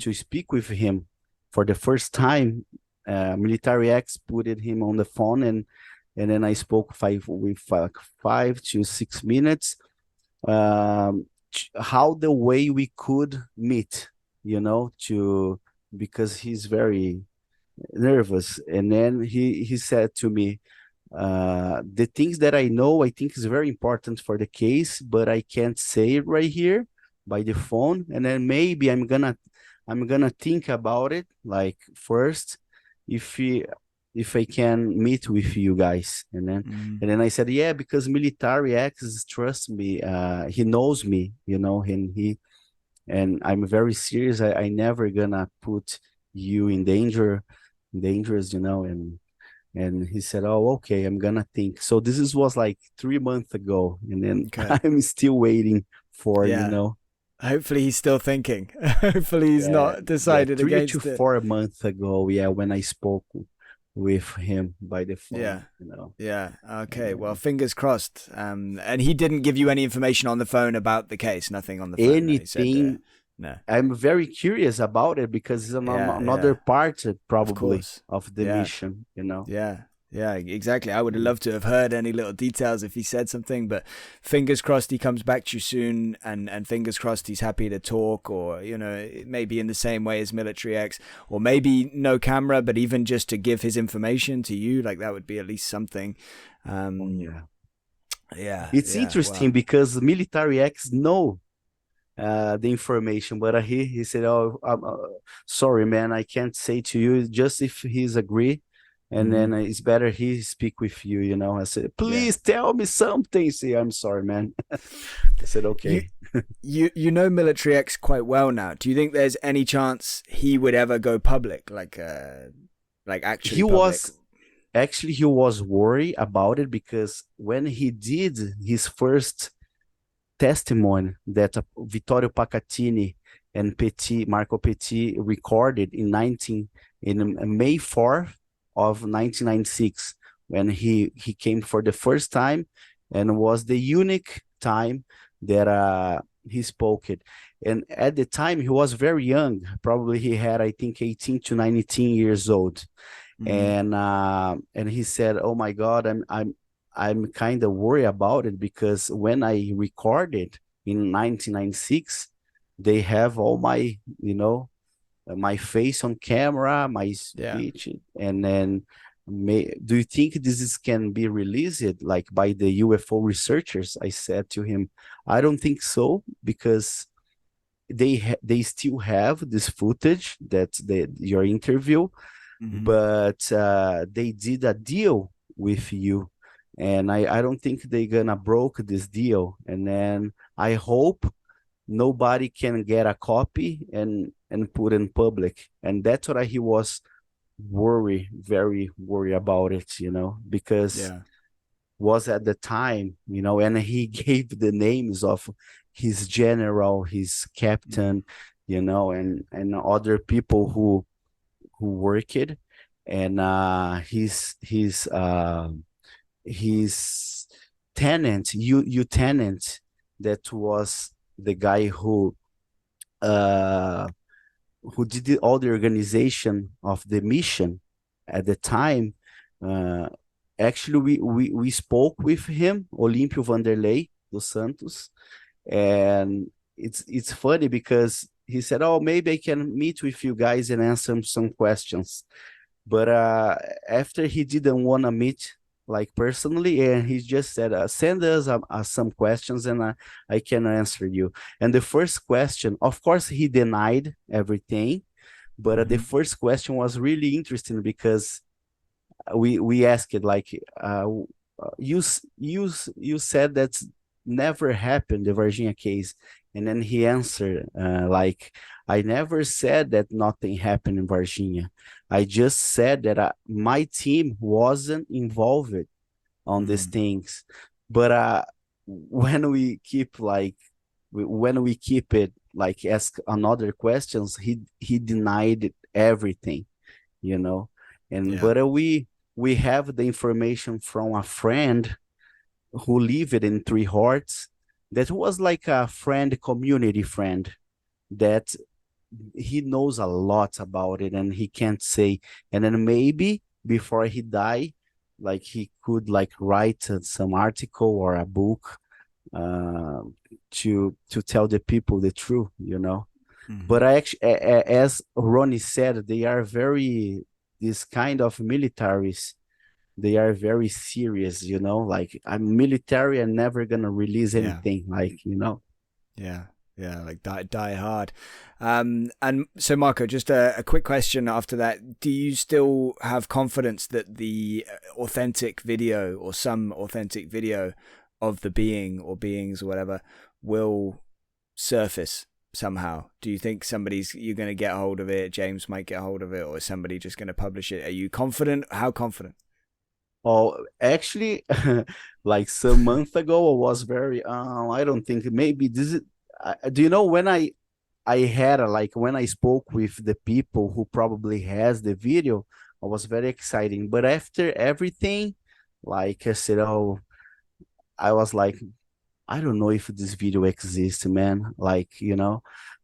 S3: to speak with him for the first time, Military X put him on the phone, and then I spoke 5 to 6 minutes. How the way we could meet, because he's very nervous. And then he said to me, the things that I know, I think is very important for the case, but I can't say it right here by the phone. And then maybe I'm gonna think about it first, if I can meet with you guys. And then I said, because Military X trust me, he knows me, and I'm very serious. I never gonna put you in dangerous, and he said, oh, okay, I'm gonna think. So this was 3 months ago, and then I'm still waiting for,
S1: Hopefully he's still thinking. Hopefully he's not decided against it.
S3: 3 to 4 months ago, when I spoke with him by the phone.
S1: Okay, well, fingers crossed. And he didn't give you any information on the phone about the case? Nothing on the phone?
S3: Anything? No. I'm very curious about it because it's another part probably of the mission,
S1: Yeah, exactly. I would have loved to have heard any little details if he said something, but fingers crossed he comes back to you soon, and fingers crossed he's happy to talk, or, maybe in the same way as Military X, or maybe no camera, but even just to give his information to you, that would be at least something.
S3: It's interesting because Military X know the information, but he said, oh, sorry, man, I can't say to you, just if he's agree. And then it's better he speak with you, I said, please tell me something. See, I'm sorry, man. I said, okay.
S1: You know Military X quite well now. Do you think there's any chance he would ever go public? Actually
S3: he was worried about it, because when he did his first testimony that Vittorio Pacatini and Marco Petit recorded in May 4th of 1996, when he came for the first time, and was the unique time that he spoke it. And at the time he was very young, probably he had, I think, 18 to 19 years old. And he said, oh my God, I'm kind of worried about it because when I recorded in 1996, they have all my, my face on camera, my speech, and then do you think can be released like by the UFO researchers? I said to him, I don't think so, because they still have this footage, that your interview, but they did a deal with you, and I don't think they're gonna broke this deal, and then I hope nobody can get a copy and put in public. And that's what he was very worried about it, because was at the time, and he gave the names of his general, his captain, and other people who worked, and his tenant, lieutenant, that was the guy who did all the organization of the mission at the time. Actually, we spoke with him, Olímpio Vanderlei dos Santos, and it's funny because he said, "Oh, maybe I can meet with you guys and answer some questions," but after he didn't want to meet like personally, and he just said, send us some questions and I can answer you. And the first question, of course, he denied everything, but the first question was really interesting because we asked it like, you said that's never happened, the Varginha case. And then he answered like, I never said that nothing happened in Varginha. I just said that my team wasn't involved on these things. But when we keep it like ask another questions, he denied everything, And but we have the information from a friend who lived in Three Horts, that was like a community friend, that he knows a lot about it and he can't say. And then maybe before he died, like he could like write some article or a book to tell the people the truth, But I actually, as Rony said, they are this kind of militaries, they are very serious, like I'm military and never gonna release anything,
S1: like die hard. And so Marco, just a quick question after that. Do you still have confidence that the authentic video or some authentic video of the being or beings or whatever will surface somehow? Do you think you're going to get a hold of it, James might get a hold of it, or is somebody just going to publish it? Are you confident? How confident?
S3: Oh, actually, like some month ago, I was very, I don't think maybe this is, do you know when I had when I spoke with the people who probably has the video, I was very exciting. But after everything, like I said, I was like, I don't know if this video exists, man.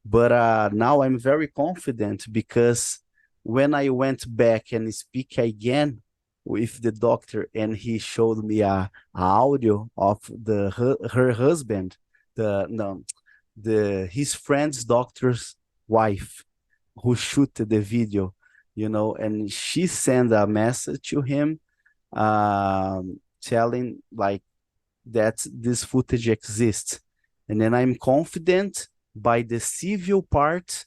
S3: But now I'm very confident because when I went back and speak again with the doctor, and he showed me a audio of her husband, his friend's doctor's wife, who shoot the video, and she sent a message to him, telling like that this footage exists. And then I'm confident by the civil part,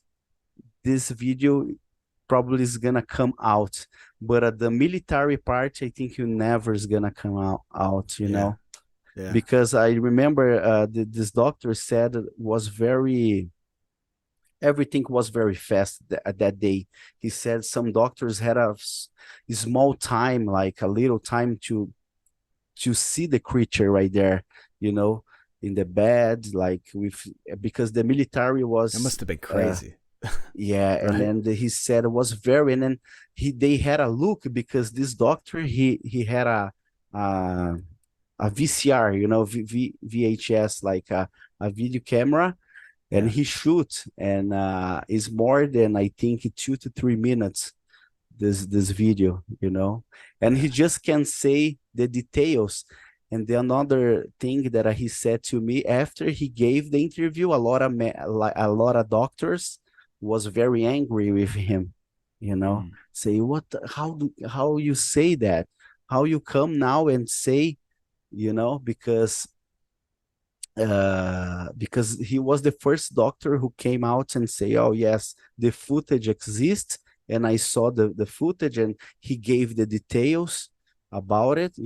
S3: this video probably is gonna come out, but the military part, I think you never is gonna come out, know.
S1: Yeah.
S3: Because I remember this doctor said everything was very fast that day. He said some doctors had a small time, like a little time to see the creature right there, in the bed, because the military was.
S1: It must have been crazy.
S3: Yeah, right? And then he said it was and then they had a look, because this doctor he had a VCR, VHS, like a video camera, and he shoot, and it's more than I think 2 to 3 minutes. This video, and he just can say the details, And the another thing that he said to me after he gave the interview, a lot of doctors was very angry with him, say, how you say that? How you come now and say, because he was the first doctor who came out and say, oh yes, the footage exists, and I saw the footage, and he gave the details about it,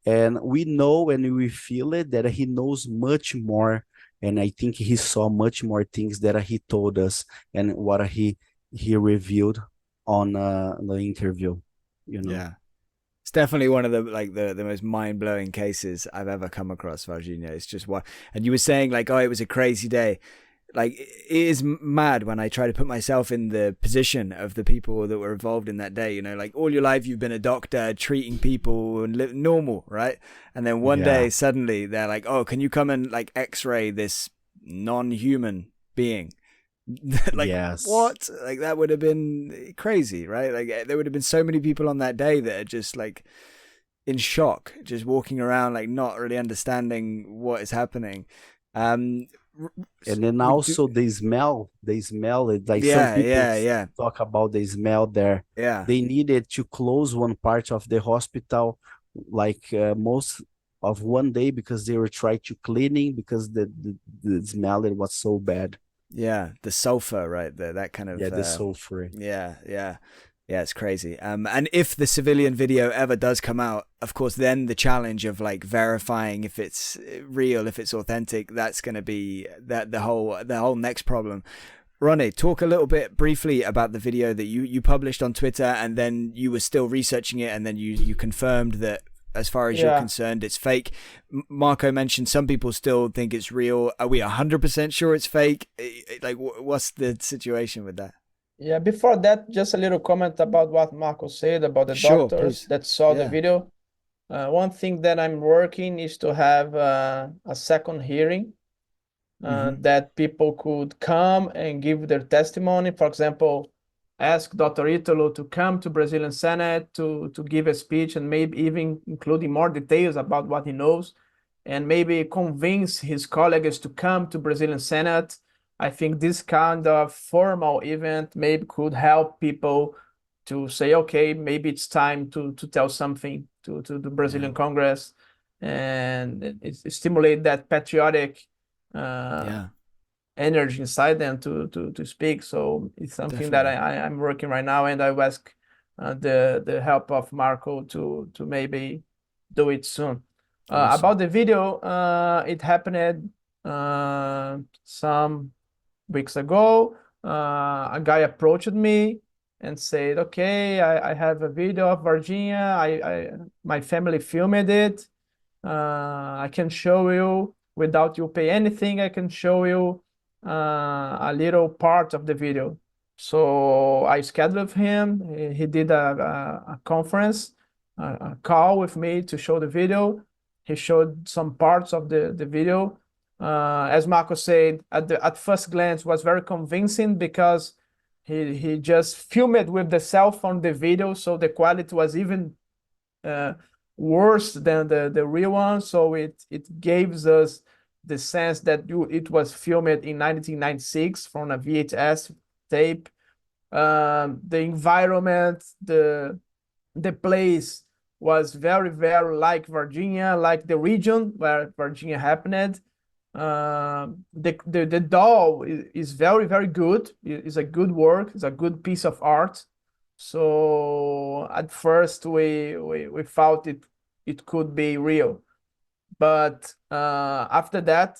S3: and we know and we feel it that he knows much more, and I think he saw much more things that he told us and what he revealed on the interview,
S1: Yeah. It's definitely one of the most mind-blowing cases I've ever come across, Varginha. It's just what, and you were saying like, oh, it was a crazy day. Like, it is mad when I try to put myself in the position of the people that were involved in that day. Like all your life you've been a doctor treating people and normal, right? And then one day suddenly they're like, oh, can you come and like X-ray this non-human being? Like,
S3: yes.
S1: What? Like, that would have been crazy, right? Like, there would have been so many people on that day that are just like in shock, just walking around like not really understanding what is happening.
S3: And then also the smell it, like some people talk about the smell there. They needed to close one part of the hospital like most of one day because they were trying to cleaning because the smell, it was so bad.
S1: Yeah, the sulfur, right there, that kind of
S3: the sulfur.
S1: Yeah, it's crazy. And if the civilian video ever does come out, of course, then the challenge of like verifying if it's real, if it's authentic, that's going to be the whole next problem. Rony, talk a little bit briefly about the video that you published on Twitter, and then you were still researching it, and then you confirmed that, as far as you're concerned, it's fake. Marco mentioned some people still think it's real. Are we 100% sure it's fake? Like, what's the situation with that?
S2: Yeah, before that, just a little comment about what Marco said about the doctors that saw the video. One thing that I'm working is to have a second hearing that people could come and give their testimony. For example, ask Dr. Italo to come to Brazilian Senate to give a speech and maybe even including more details about what he knows, and maybe convince his colleagues to come to Brazilian Senate. I think this kind of formal event maybe could help people to say, okay, maybe it's time to tell something to the Brazilian Congress, and it stimulate that patriotic energy inside them to speak. So it's something that I'm working right now, and I ask the help of Marco to maybe do it soon. Awesome. About the video, it happened some weeks ago. A guy approached me and said, okay, I have a video of Varginha. My family filmed it. I can show you without you pay anything. I can show you a little part of the video. So I scheduled him. He did a conference, a call with me to show the video. He showed some parts of the video. As Marco said, at first glance was very convincing because he just filmed with the cell phone the video, so the quality was even worse than the real one. So it gives us the sense that it was filmed in 1996 from a VHS tape. The environment, the place was very, very like Varginha, like the region where Varginha happened. The doll is very, very good. It's a good work. It's a good piece of art. So at first we thought it could be real, but after that,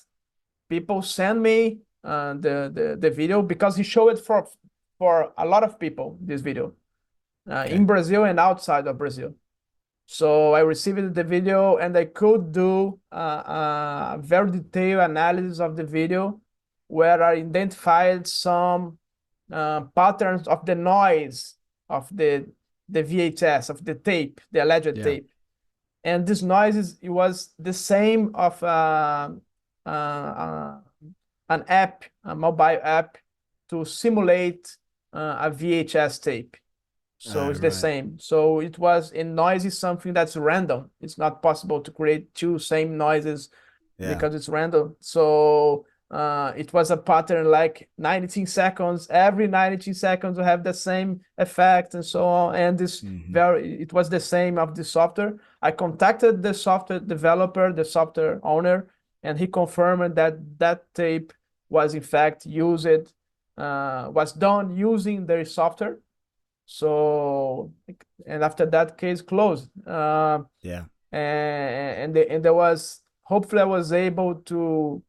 S2: people send me the video because he showed it for a lot of people. This video in Brazil and outside of Brazil. So I received the video and I could do a very detailed analysis of the video where I identified some patterns of the noise of the VHS, of the tape, the alleged tape. And this noise it was the same of an app, a mobile app to simulate a VHS tape. So it's the same. So it was, and noise is something that's random. It's not possible to create two same noises because it's random. So it was a pattern like 19 seconds. Every 19 seconds we have the same effect and so on. And this it was the same of the software. I contacted the software developer, the software owner, and he confirmed that that tape was in fact used, was done using their software. So, and after that, case closed. And there was, hopefully I was able to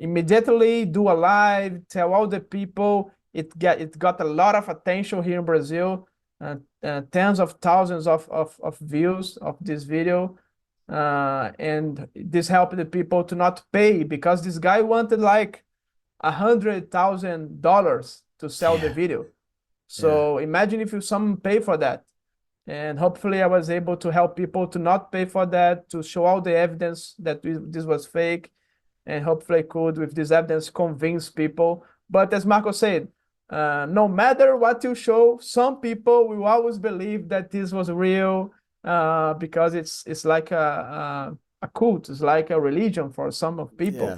S2: immediately do a live, tell all the people. It got a lot of attention here in Brazil, tens of thousands of views of this video. And this helped the people to not pay, because this guy wanted like $100,000 to sell the video. So imagine if someone pay for that. And hopefully I was able to help people to not pay for that, to show all the evidence that this was fake. And hopefully I could, with this evidence, convince people. But as Marco said, no matter what you show, some people will always believe that this was real, because it's like a cult. It's like a religion for some of people.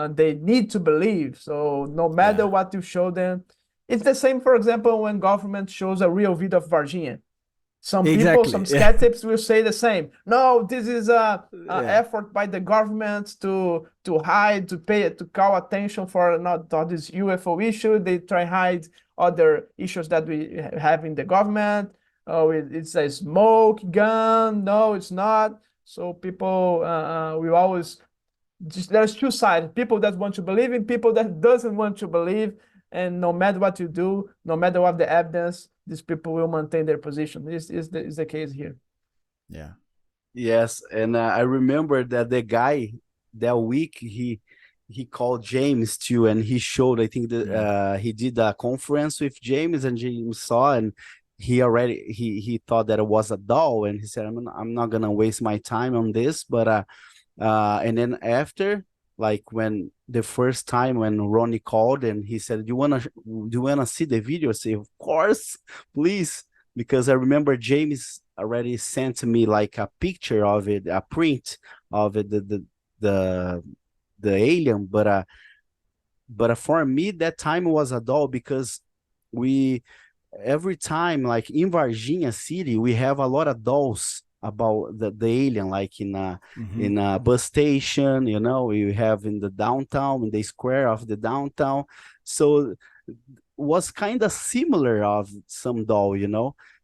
S2: They need to believe. So no matter what you show them, it's the same, for example, when government shows a real video of Varginha. Some people, some skeptics will say the same. No, this is a effort by the government to hide, to call attention for not this UFO issue. They try hide other issues that we have in the government. Oh, it's a smoke gun. No, it's not. So people will always, there's two sides. People that want to believe and people that doesn't want to believe. And no matter what you do, no matter what the evidence, these people will maintain their position. This is the case here.
S3: Yeah. Yes, and I remember that the guy that week he called James too, and he showed. I think that he did a conference with James, and James saw, and he thought that it was a doll, and he said, "I'm not gonna waste my time on this." But and then after, like when the first time when Rony called and he said, do you wanna see the video? I say, of course, please, because I remember James already sent me like a picture of it, a print of it, the alien, but for me that time was a doll, because every time, like in Varginha city, we have a lot of dolls about the alien, like in a bus station, we have in the downtown, in the square of the downtown. So was kind of similar of some doll,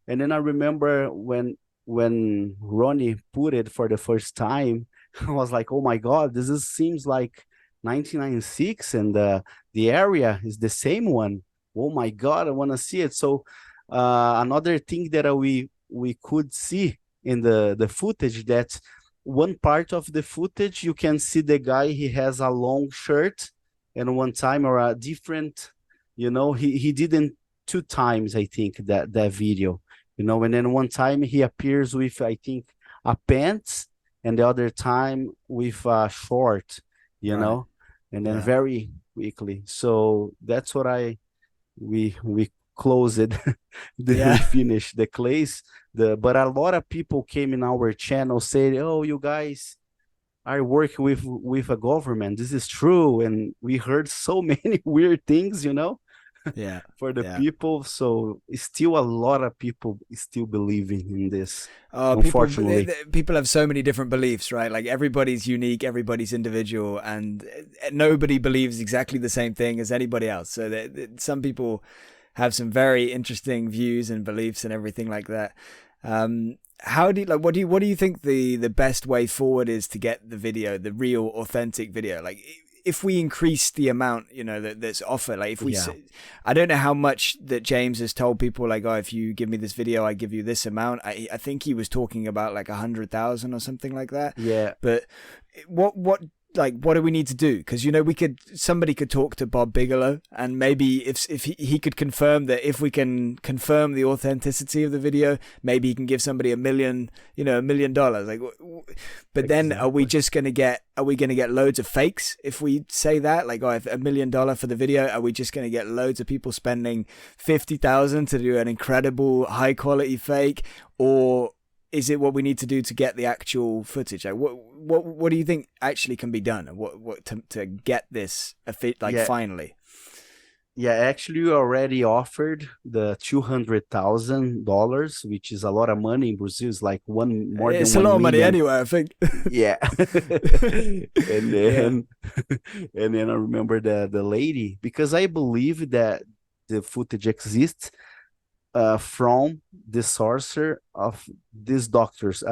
S3: And then I remember when Rony put it for the first time, I was like, oh my God, seems like 1996, and the area is the same one. Oh my God, I want to see it. So another thing that we could see in the footage, that one part of the footage you can see the guy, he has a long shirt, and one time, or a different, he didn't two times, I think, that video, and then one time he appears with, I think, a pants, and the other time with a short, and then very quickly. So that's what we closed it. We finished the case. But a lot of people came in our channel saying, oh, you guys are working with a government. This is true. And we heard so many weird things, for the people. So still a lot of people still believing in this. Unfortunately,
S1: people have so many different beliefs, right? Like everybody's unique, everybody's individual, and nobody believes exactly the same thing as anybody else. So some people have some very interesting views and beliefs and everything like that. What do you think the best way forward is to get the video, the real authentic video? Like if we increase the amount, that's offered, like if we, I don't know how much that James has told people, like, oh, if you give me this video, I give you this amount. I think he was talking about like 100,000 or something like that.
S3: Yeah.
S1: But what like, what do we need to do? Because, you know, somebody could talk to Bob Bigelow, and maybe if he could confirm that, if we can confirm the authenticity of the video, maybe he can give somebody $1 million. Like, but then are we going to get loads of fakes if we say that? Like, if $1 million for the video, are we just going to get loads of people spending $50,000 to do an incredible high quality fake? Or is it what we need to do to get the actual footage? Like, what do you think actually can be done? What to get this finally?
S3: Yeah, actually, we already offered the $200,000, which is a lot of money in Brazil. It's like more than 1 million.
S1: It's a lot of money anywhere, I think.
S3: Yeah. And then I remember the lady, because I believe that the footage exists from the sorcerer of this doctor's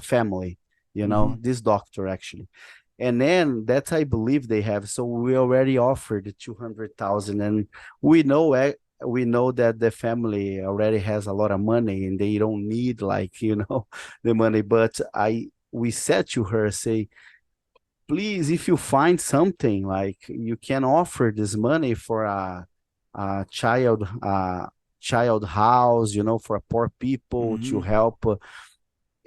S3: family, you know, this doctor actually. And then that I believe they have. So we already offered 200,000, and we know that the family already has a lot of money and they don't need, like, you know, the money. But we said to her, say, please, if you find something, like, you can offer this money for a child house, you know, for poor people, to help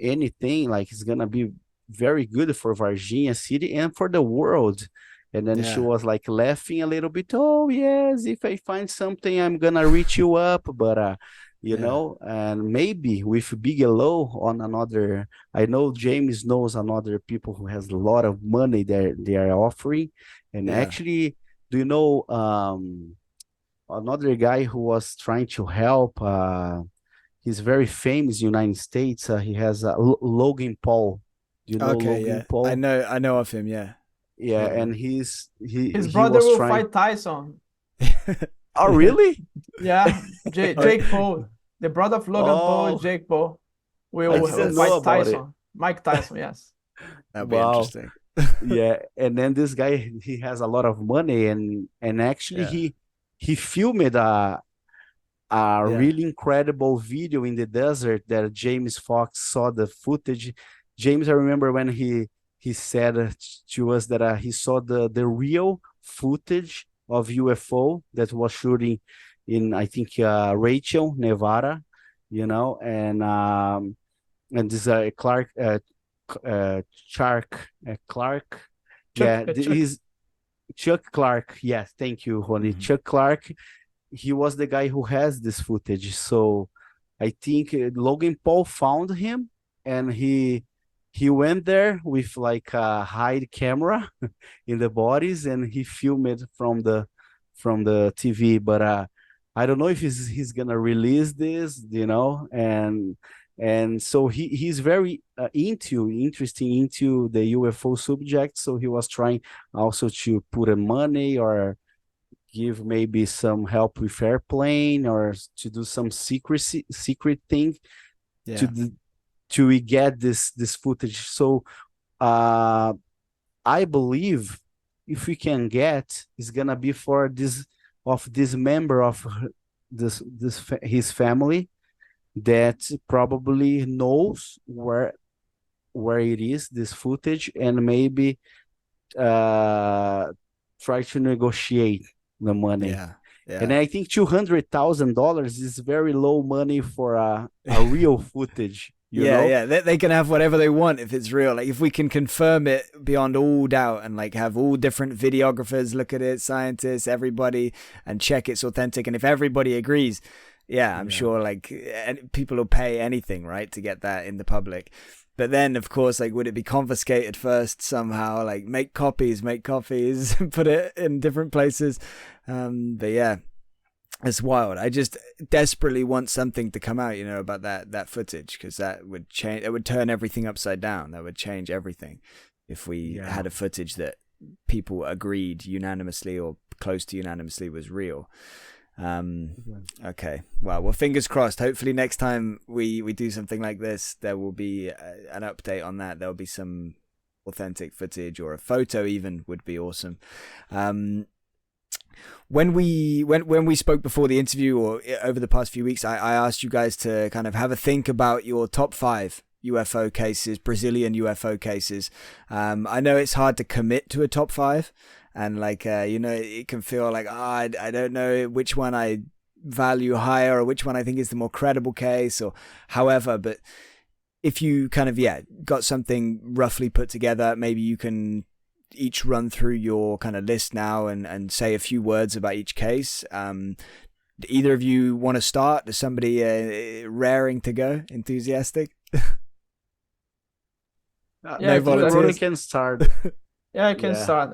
S3: anything. Like, it's gonna be very good for Varginha city and for the world. And then she was like laughing a little bit. Oh yes, if I find something, I'm gonna reach you up. But you know, and maybe with Bigelow on another, I know James knows another people who has a lot of money they are offering. And actually, do you know another guy who was trying to help? He's very famous in the United States. He has Logan Paul. You know, Logan Paul?
S1: I know of him. Yeah.
S3: And
S2: his brother will fight Tyson.
S3: Oh, really?
S2: Yeah, Jake Paul, the brother of Logan Paul, Jake Paul, will fight Tyson. Mike Tyson, yes.
S1: That'd be interesting.
S3: Yeah, and then this guy, he has a lot of money, and actually he filmed a really incredible video in the desert that James Fox saw the footage. James, I remember when he said to us that he saw the real footage of UFO that was shooting in, I think, Rachel, Nevada, you know, and this Clark. He's Chuck Clark. Yes, thank you, Rony. Chuck Clark. He was the guy who has this footage. So I think Logan Paul found him, and he went there with like a hide camera in the bodies, and he filmed from the TV. But I don't know if he's gonna release this, you know, and so he's very interesting into the UFO subject. So he was trying also to put in money or give maybe some help with airplane, or to do some secret thing to get this footage. So I believe if we can get, it's gonna be for this member of his family that probably knows where it is, this footage, and maybe try to negotiate the money. And I think $200,000 is very low money for a real footage. You know?
S1: They can have whatever they want if it's real. Like, if we can confirm it beyond all doubt, and like have all different videographers look at it, scientists, everybody, and check it's authentic, and if everybody agrees, I'm sure like people will pay anything, right, to get that in the public. But then, of course, like, would it be confiscated first somehow? Like, make copies, put it in different places. But yeah, it's wild. I just desperately want something to come out, you know, about that footage, because that would change. It would turn everything upside down. That would change everything if we had a footage that people agreed unanimously or close to unanimously was real. Okay, well, fingers crossed. Hopefully next time we do something like this, there will be an update on that. There'll be some authentic footage, or a photo even would be awesome. When we spoke before the interview, or over the past few weeks, I asked you guys to kind of have a think about your top 5 UFO cases, Brazilian UFO cases. I know it's hard to commit to a top 5, and like it can feel like I don't know which one I value higher or which one I think is the more credible case or however. But if you kind of got something roughly put together, maybe you can each run through your kind of list now and say a few words about each case. Either of you want to start? Is somebody raring to go, enthusiastic?
S3: No volunteers. Can start.
S2: I can start.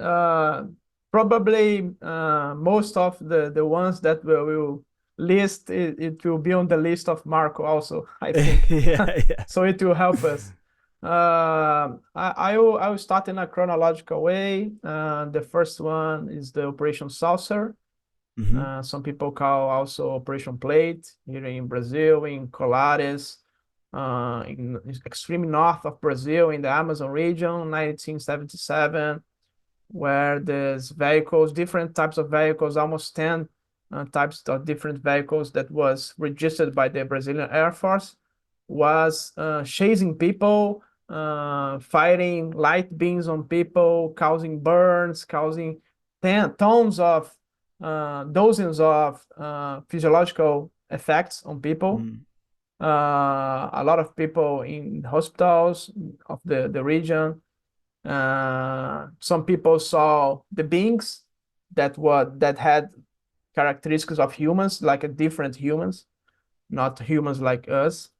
S2: Probably most of the ones that we will list, it will be on the list of Marco also, I think. So it will help us. I will start in a chronological way. The first one is the Operation Saucer. Some people call also Operation Plate here in Brazil, in Colares, in extreme north of Brazil, in the Amazon region, 1977, where there's vehicles, different types of vehicles, almost 10 types of different vehicles that was registered by the Brazilian Airforce, was chasing people, firing light beams on people, causing burns, causing tons of dozens of physiological effects on people. A lot of people in hospitals of the region. Some people saw the beings that had characteristics of humans, like different humans, not humans like us,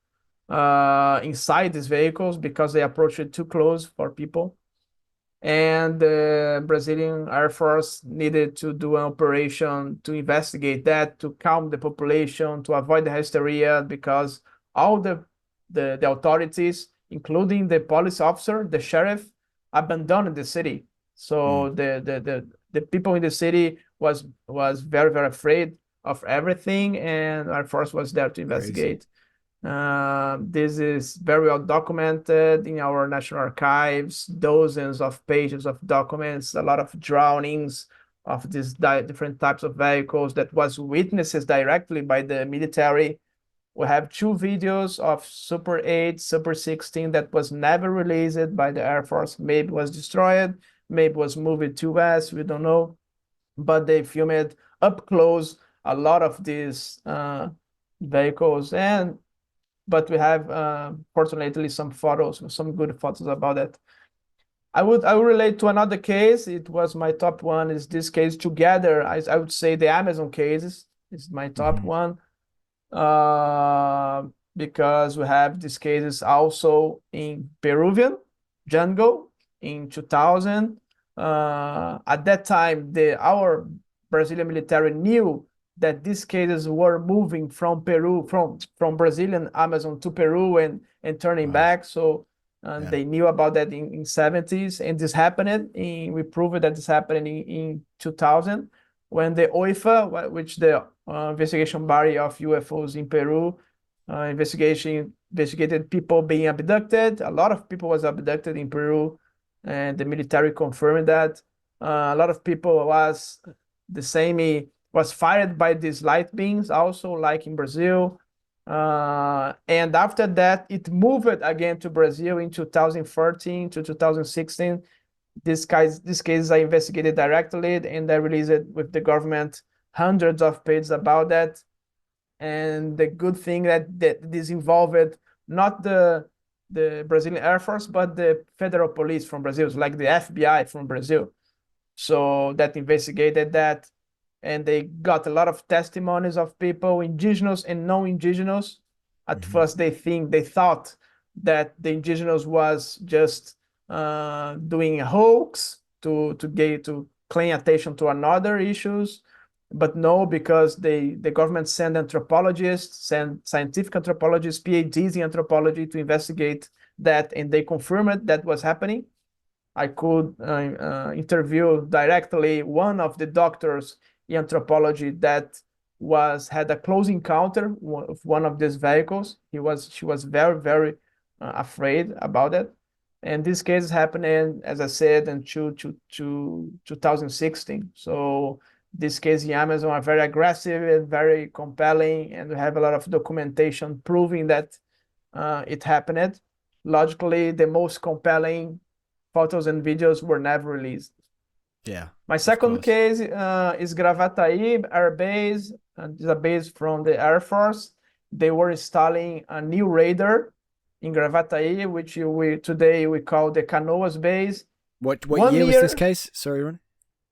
S2: inside these vehicles because they approached it too close for people. And the Brazilian Air Force needed to do an operation to investigate that, to calm the population, to avoid the hysteria, because all the authorities, including the police officer, the sheriff, abandoned the city. So the people in the city was very, very afraid of everything, and Air Force was there to investigate. This is very well documented in our national archives, dozens of pages of documents, a lot of drawings of these different types of vehicles that was witnessed directly by the military. We have 2 videos of Super 8, Super 16 that was never released by the Air Force. Maybe was destroyed, maybe was moved to West, we don't know. But they filmed up close a lot of these vehicles, but we have fortunately some photos, some good photos about it. I will relate to another case. It was my top one. Is this case together? I would say the Amazon cases is my top one, because we have these cases also in Peruvian jungle in 2000. At that time, our Brazilian military knew that these cases were moving from Peru, from Brazilian Amazon to Peru and turning back. So they knew about that in 70s, and this happened. We proved that this happened in 2000 when the OIFA, which the investigation body of UFOs in Peru, investigated people being abducted. A lot of people was abducted in Peru, and the military confirmed that. A lot of people was fired by these light beams also, like in Brazil. And after that, it moved again to Brazil in 2014 to 2016. These cases are investigated directly, and I released it with the government hundreds of pages about that. And the good thing that this involved not the Brazilian Air Force, but the federal police from Brazil, like the FBI from Brazil. So that investigated that. And they got a lot of testimonies of people, indigenous and non-indigenous. At first, they thought that the indigenous was just doing a hoax to claim attention to another issues, but no, because the government sent anthropologists, sent scientific anthropologists, PhDs in anthropology to investigate that, and they confirmed that was happening. I could interview directly one of the doctors in anthropology that had a close encounter with one of these vehicles. She was very, very afraid about it. And this case happened, as I said, in 2016. So this case in Amazon are very aggressive and very compelling, and we have a lot of documentation proving that it happened. logically, the most compelling photos and videos were never released.
S1: Yeah.
S2: My second case is Gravataí Air Base. It's a base from the Air Force. They were installing a new radar in Gravataí, which today we call the Canoas base.
S1: What year was this case? Sorry, Ron.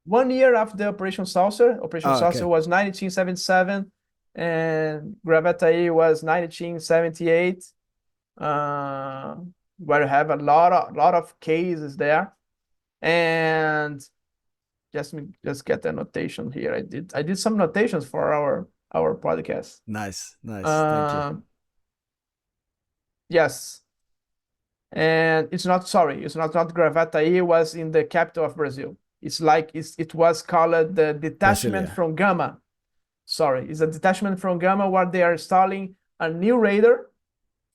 S2: 1 year after Operation Saucer. Operation Saucer
S1: okay.
S2: was 1977, and Gravataí was 1978. Where you have a lot of cases there, and just get the notation here. I did some notations for our podcast.
S1: Nice. Thank you.
S2: Yes, and it's not Gravataí. It was in the capital of Brazil. It was called the detachment
S1: Brasilia.
S2: from Gama. Sorry, it's a detachment from Gama where they are installing a new radar.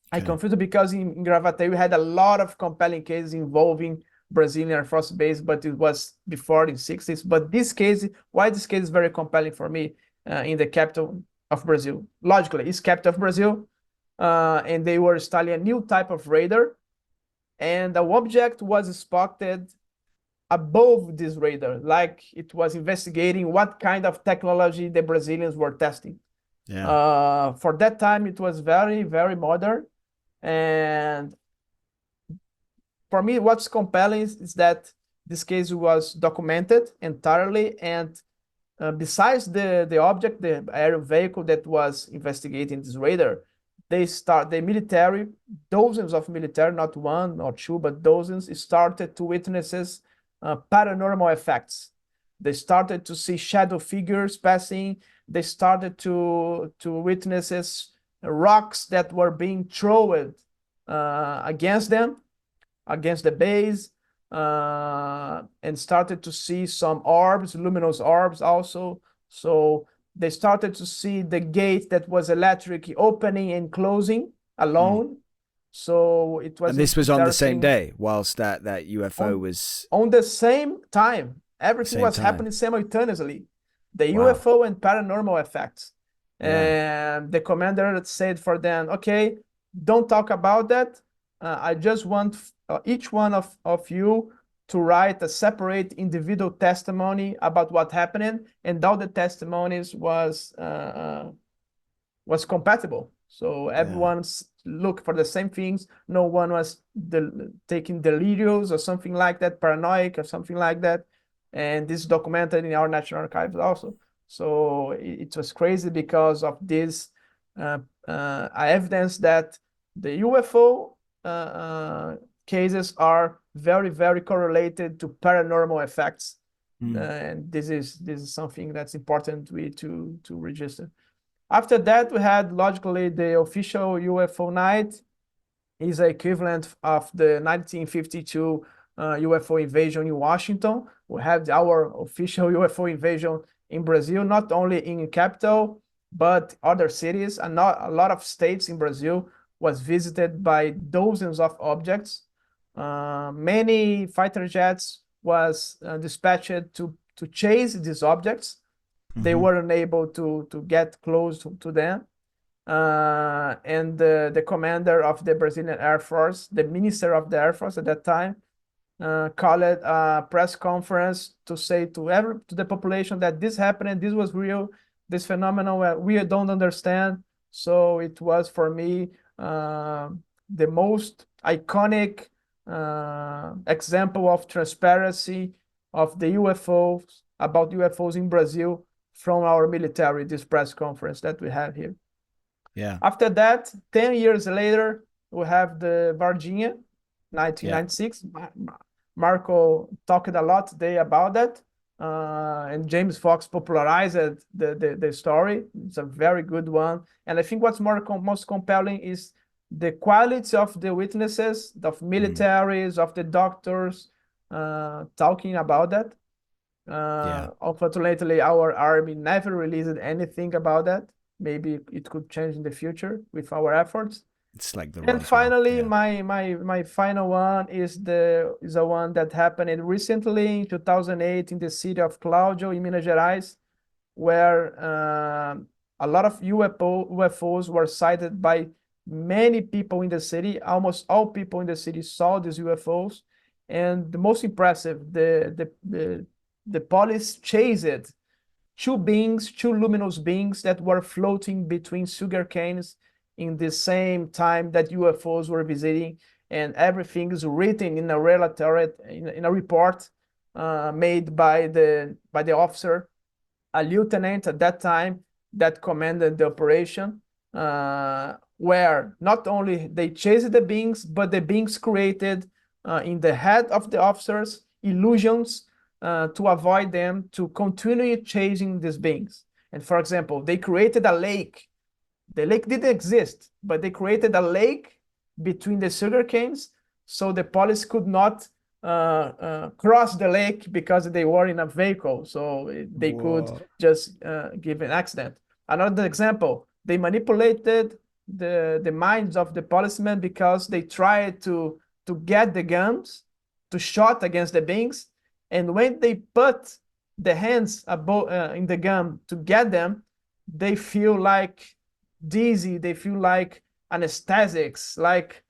S2: I confused because in Gravataí we had a lot of compelling cases involving Brazilian Air Force Base, but it was before the 60s. But this case, why this case is very compelling for me in the capital of Brazil? Logically, it's capital of Brazil, and they were installing a new type of radar, and the object was spotted above this radar, like it was investigating what kind of technology the Brazilians were testing.
S1: Yeah.
S2: For that time, it was very, very modern. And for me, what's compelling is that this case was documented entirely. And besides the object, the aerial vehicle that was investigating this radar, the military, dozens of military, not one or two, but dozens, started to witness paranormal effects. They started to see shadow figures passing. They started to witness rocks that were being thrown against them, against the base, and started to see some orbs, luminous orbs also. So they started to see the gate that was electric opening and closing alone. So it was.
S1: And this was on the same day, whilst that UFO was
S2: on the same time. Everything was happening simultaneously. The UFO and paranormal effects. And the commander said for them, okay, don't talk about that. I just want each one of you to write a separate individual testimony about what happened, and all the testimonies was compatible. So everyone's look for the same things. No one was taking deliriums or something like that, paranoid or something like that. And this is documented in our National Archives also. So it was crazy because of this evidence that the UFO cases are very, very correlated to paranormal effects. And this is something that's important to register. After that, we had logically the official UFO night is the equivalent of the 1952 UFO invasion in Washington. We had our official UFO invasion in Brazil, not only in capital, but other cities, and not a lot of states in Brazil was visited by dozens of objects. Many fighter jets was dispatched to chase these objects. They weren't able to get close to them. And the commander of the Brazilian Air Force, the minister of the Air Force at that time, called a press conference to say to the population that this happened, this was real, this phenomenon we don't understand. So it was for me the most iconic example of transparency of the UFOs, about UFOs in Brazil from our military, this press conference that we have here.
S1: Yeah.
S2: After that, 10 years later, we have the Varginha, 1996. Marco talked a lot today about that. And James Fox popularized the story. It's a very good one. And I think what's most compelling is the quality of the witnesses, of militaries, of the doctors talking about that. Unfortunately, our army never released anything about that. Maybe it could change in the future with our efforts.
S1: It's like the
S2: and finally, my final one is the one that happened recently in 2008 in the city of Cláudio in Minas Gerais, where a lot of UFOs were sighted by many people in the city, almost all people in the city saw these UFOs. And the most impressive, the police chased two luminous beings that were floating between sugar canes in the same time that UFOs were visiting, and everything is written in a relatory, in a report made by the officer, a lieutenant at that time that commanded the operation, where not only they chased the beings, but the beings created in the head of the officers illusions to avoid them to continue chasing these beings. And for example, they created a lake. The lake didn't exist, but they created a lake between the sugar canes, so the police could not cross the lake because they were in a vehicle, so they could just give an accident. Another example, they manipulated the minds of the policemen because they tried to get the guns to shot against the beings, and when they put the hands above in the gun to get them, they feel like dizzy, they feel like anesthetics, like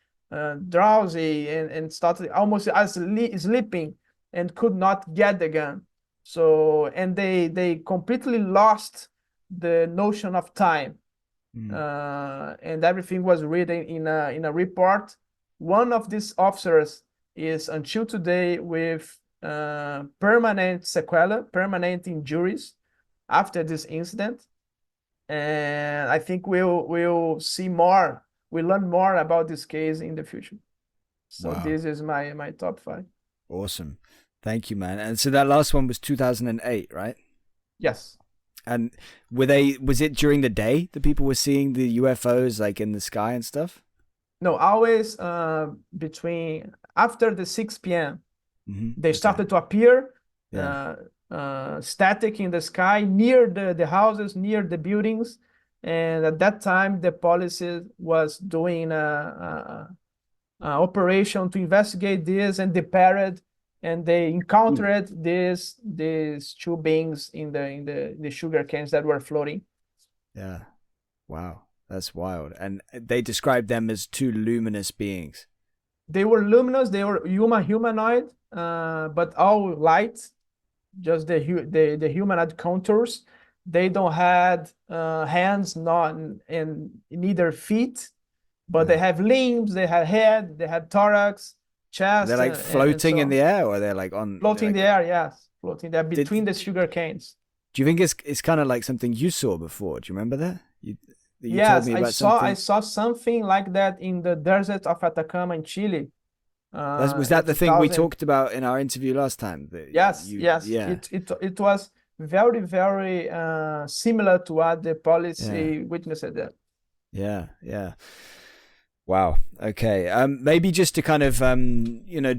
S2: drowsy, and started almost as sleeping and could not get the gun. So, and they completely lost the notion of time. And everything was written in a report. One of these officers is until today with permanent sequela, permanent injuries after this incident. And I think we'll see more, we'll learn more about this case in the future. So this is my top 5.
S1: Awesome. Thank you, man. And so that last one was 2008, right?
S2: Yes.
S1: And was it during the day that people were seeing the UFOs like in the sky and stuff?
S2: No, always between after the 6 p.m. They started to appear static in the sky near the houses, near the buildings. And at that time, the police was doing an operation to investigate this, and they paired, and they encountered these two beings in the sugar canes that were floating.
S1: Yeah. Wow. That's wild. And they described them as two luminous beings.
S2: They were luminous. They were humanoid, but all light. Just the humanoid contours. They don't had hands, and neither feet, but they have limbs. They have head. They have thorax, chest.
S1: They're like floating in the air, or they're like
S2: floating in the air. Yes, floating there between the sugar canes.
S1: Do you think it's kind of like something you saw before? Do you remember that?
S2: Yes, I saw something like that in the desert of Atacama in Chile.
S1: Was that the thing we talked about in our interview last time?
S2: Yes. It was very, very similar to what the police witnessed there.
S1: Yeah. Wow. Okay. Maybe just to kind of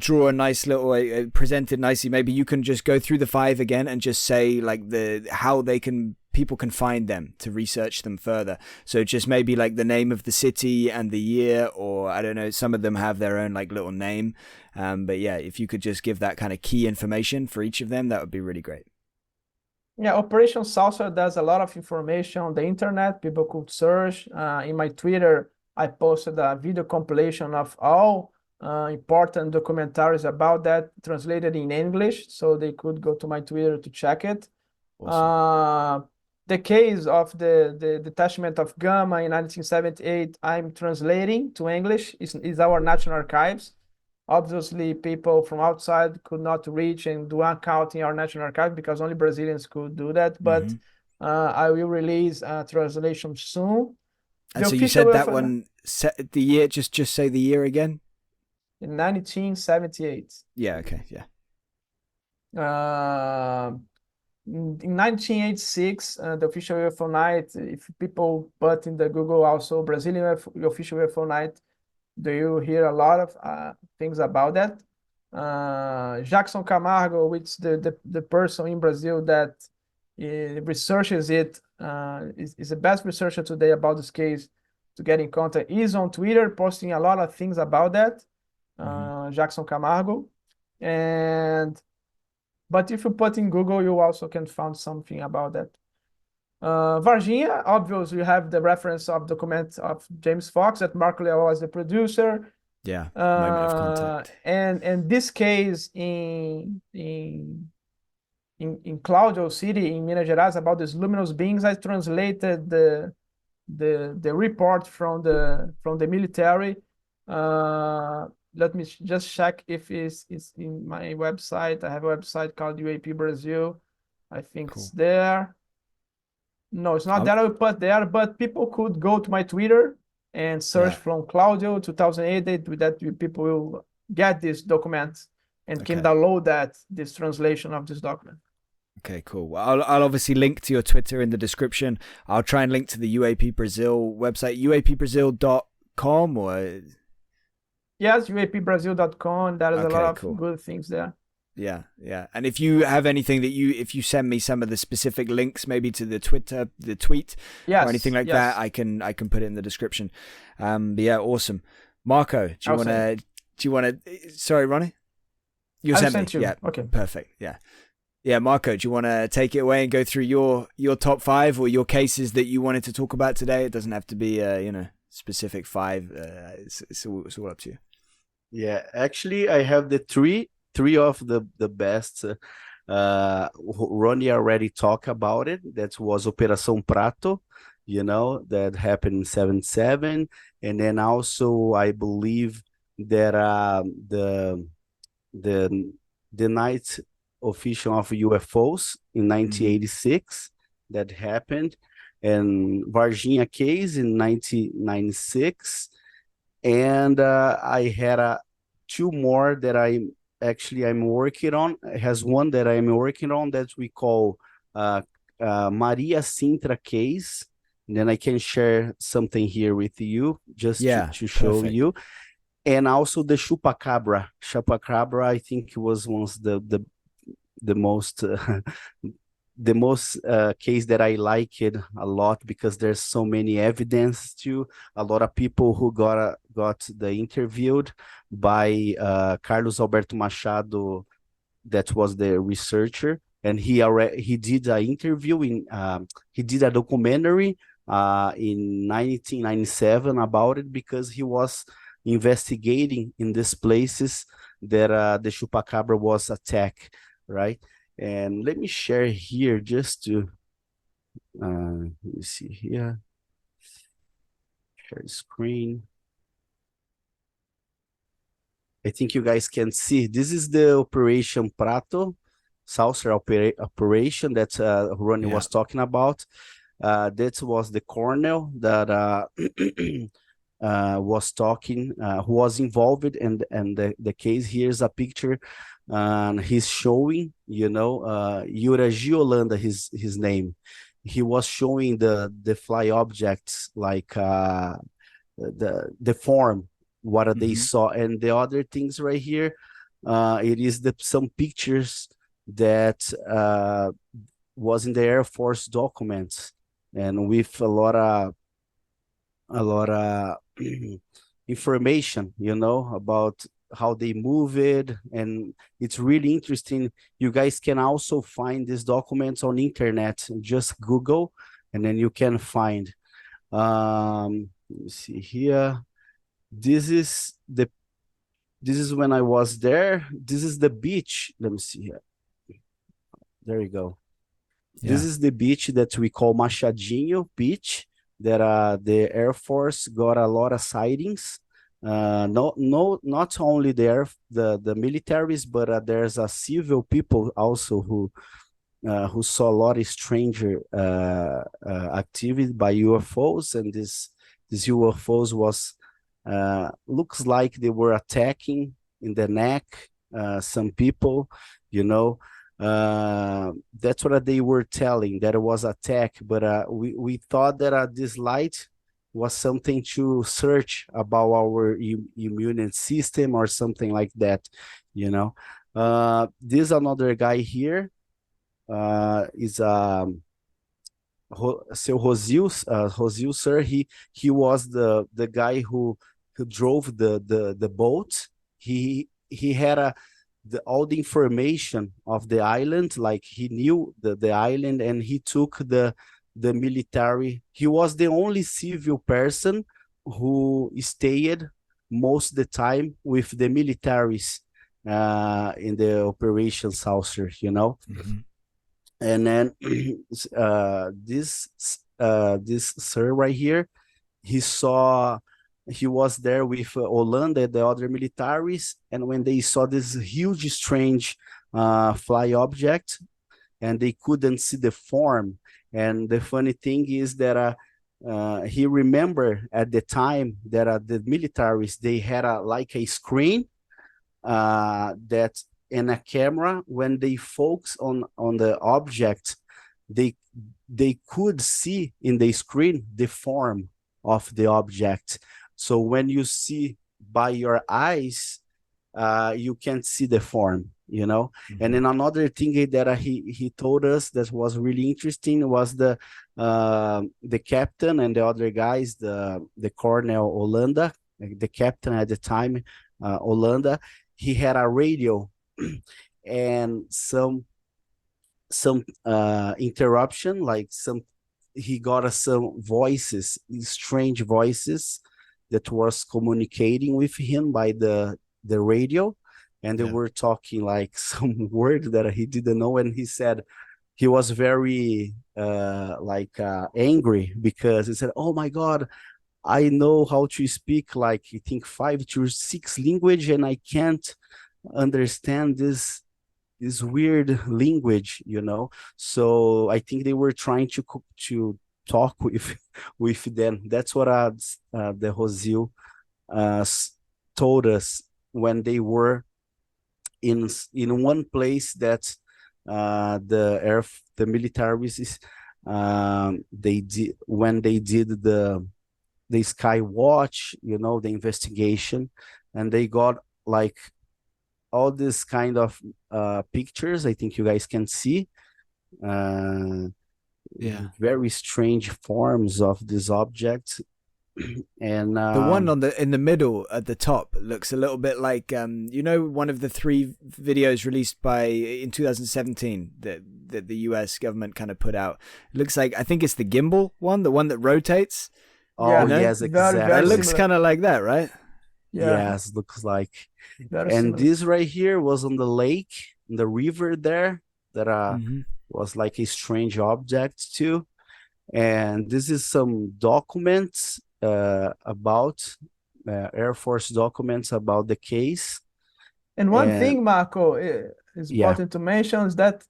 S1: draw a nice little present it nicely. Maybe you can just go through the 5 again and just say like how people can find them to research them further. So just maybe like the name of the city and the year, or I don't know, some of them have their own like little name. But yeah, if you could just give that kind of key information for each of them, that would be really great.
S2: Yeah, Operation Saucer does a lot of information on the internet. People could search. In my Twitter, I posted a video compilation of all important documentaries about that, translated in English, so they could go to my Twitter to check it. Awesome. The case of the detachment of Gamma in 1978, I'm translating to English, is our national archives. Obviously, people from outside could not reach and do a count in our national archive because only Brazilians could do that. But I will release a translation soon.
S1: And so you said that one, the year, just say the year again?
S2: In 1978.
S1: Yeah, okay, yeah.
S2: In 1986, the official UFO night, if people put in the Google also Brazilian official UFO night, do you hear a lot of things about that? Jackson Camargo, which is the person in Brazil that researches it, is the best researcher today about this case to get in contact. He's on Twitter posting a lot of things about that, Jackson Camargo. But if you put in Google, you also can find something about that. Varginha, obviously, you have the reference of document of James Fox that Marco Leal was the producer.
S1: Yeah, moment of contact.
S2: And this case in Cláudio City in Minas Gerais about these luminous beings, I translated the report from the military. Let me just check if it's in my website. I have a website called UAP Brazil. I think
S1: Cool.
S2: it's there. No, it's not there. I will put there, but people could go to my Twitter and search from Cláudio 2008. That people will get this document and can download this translation of this document.
S1: Okay, cool. Well, I'll obviously link to your Twitter in the description. I'll try and link to the UAP Brazil website, uapbrazil.com or...
S2: Yes, uapbrazil.com. There is a lot of good things there.
S1: Yeah. And if you have anything if you send me some of the specific links, maybe to the Twitter, the tweet, or anything like that, I can put it in the description. But yeah, awesome. Marco, do you want to, sorry, Ronnie? You sent me. Yeah. Okay. Perfect. Yeah. Yeah, Marco, do you want to take it away and go through your top 5 or your cases that you wanted to talk about today? It doesn't have to be, specific 5. It's all up to you.
S3: Yeah, actually, I have the three of the best. Rony already talked about it. That was Operação Prato, that happened in 1977. And then also, I believe that the night official of UFOs in 1986 that happened, and Varginha case in 1996, and I had 2 more that I'm working on. It has one that I'm working on that we call Maria Cintra case, and then I can share something here with you just to show you. And also the Chupacabra. I think it was once the most the most case that I liked a lot, because there's so many evidence to a lot of people who got the interviewed by Carlos Alberto Machado, that was the researcher, and he did an interview he did a documentary in 1997 about it, because he was investigating in these places that the Chupacabra was attacked, right? And let me share here just to let me see here, share the screen. I think you guys can see this is the Operation Prato, saucer operation that Rony was talking about. That was the colonel that was talking, who was involved in the case. Here's a picture, and he's showing, Yuraji Holanda, his name. He was showing the fly objects, like the form, what they saw, and the other things right here. It is some pictures that was in the Airforce documents, and with a lot of information, about how they move it, and it's really interesting. You guys can also find these documents on internet. Just Google, and then you can find. Let me see here. This is when I was there. This is the beach. Let me see here. There you go. Yeah. This is the beach that we call Machadinho Beach, that the Air Force got a lot of sightings. Not only the militaries, but there's a civil people also who saw a lot of stranger activity by UFOs, and this UFOs was looks like they were attacking in the neck some people, that's what they were telling, that it was attack, but we thought that this light was something to search about our immune system or something like that, This another guy here is Seu Rosil, sir. He was the guy who drove the boat. He had all the information of the island, like he knew the island, and he took the the military. He was the only civil person who stayed most of the time with the militaries in the Operation Saucer, you know. And then this sir right here, he was there with Hollanda, the other militaries, and when they saw this huge, strange fly object, and they couldn't see the form. And the funny thing is that he remembered at the time that the militaries, they had like a screen that in a camera, when they focus on the object, they could see in the screen the form of the object. So when you see by your eyes, you can't see the form, you know. And then another thing that he told us that was really interesting was the captain and the other guys, the Colonel Hollanda, the captain at the time, Hollanda, he had a radio and some interruption, like he got some voices, strange voices that was communicating with him by the radio, and they were talking like some word that he didn't know, and he said he was very angry because he said, "Oh my God, I know how to speak like I think 5 to 6 language, and I can't understand this weird language, you know." So I think they were trying to talk with them. That's what the Rosil told us when they were in one place that the militaries they did when they did the Sky Watch, you know, the investigation, and they got like all this kind of pictures. I think you guys can see very strange forms of these objects. And
S1: the one in the middle at the top looks a little bit like you know, one of the 3 videos released in 2017 that the US government kind of put out. It looks like, I think it's the gimbal one, the one that rotates.
S3: Oh, you know? Yes, exactly.
S1: It looks kind of like that, right?
S3: Yes, looks like.
S2: Very
S3: and
S2: similar.
S3: This right here was on the lake, in the river there, that was like a strange object too. And this is some documents about Airforce documents about the case.
S2: And one thing, Marco, is important to mention is that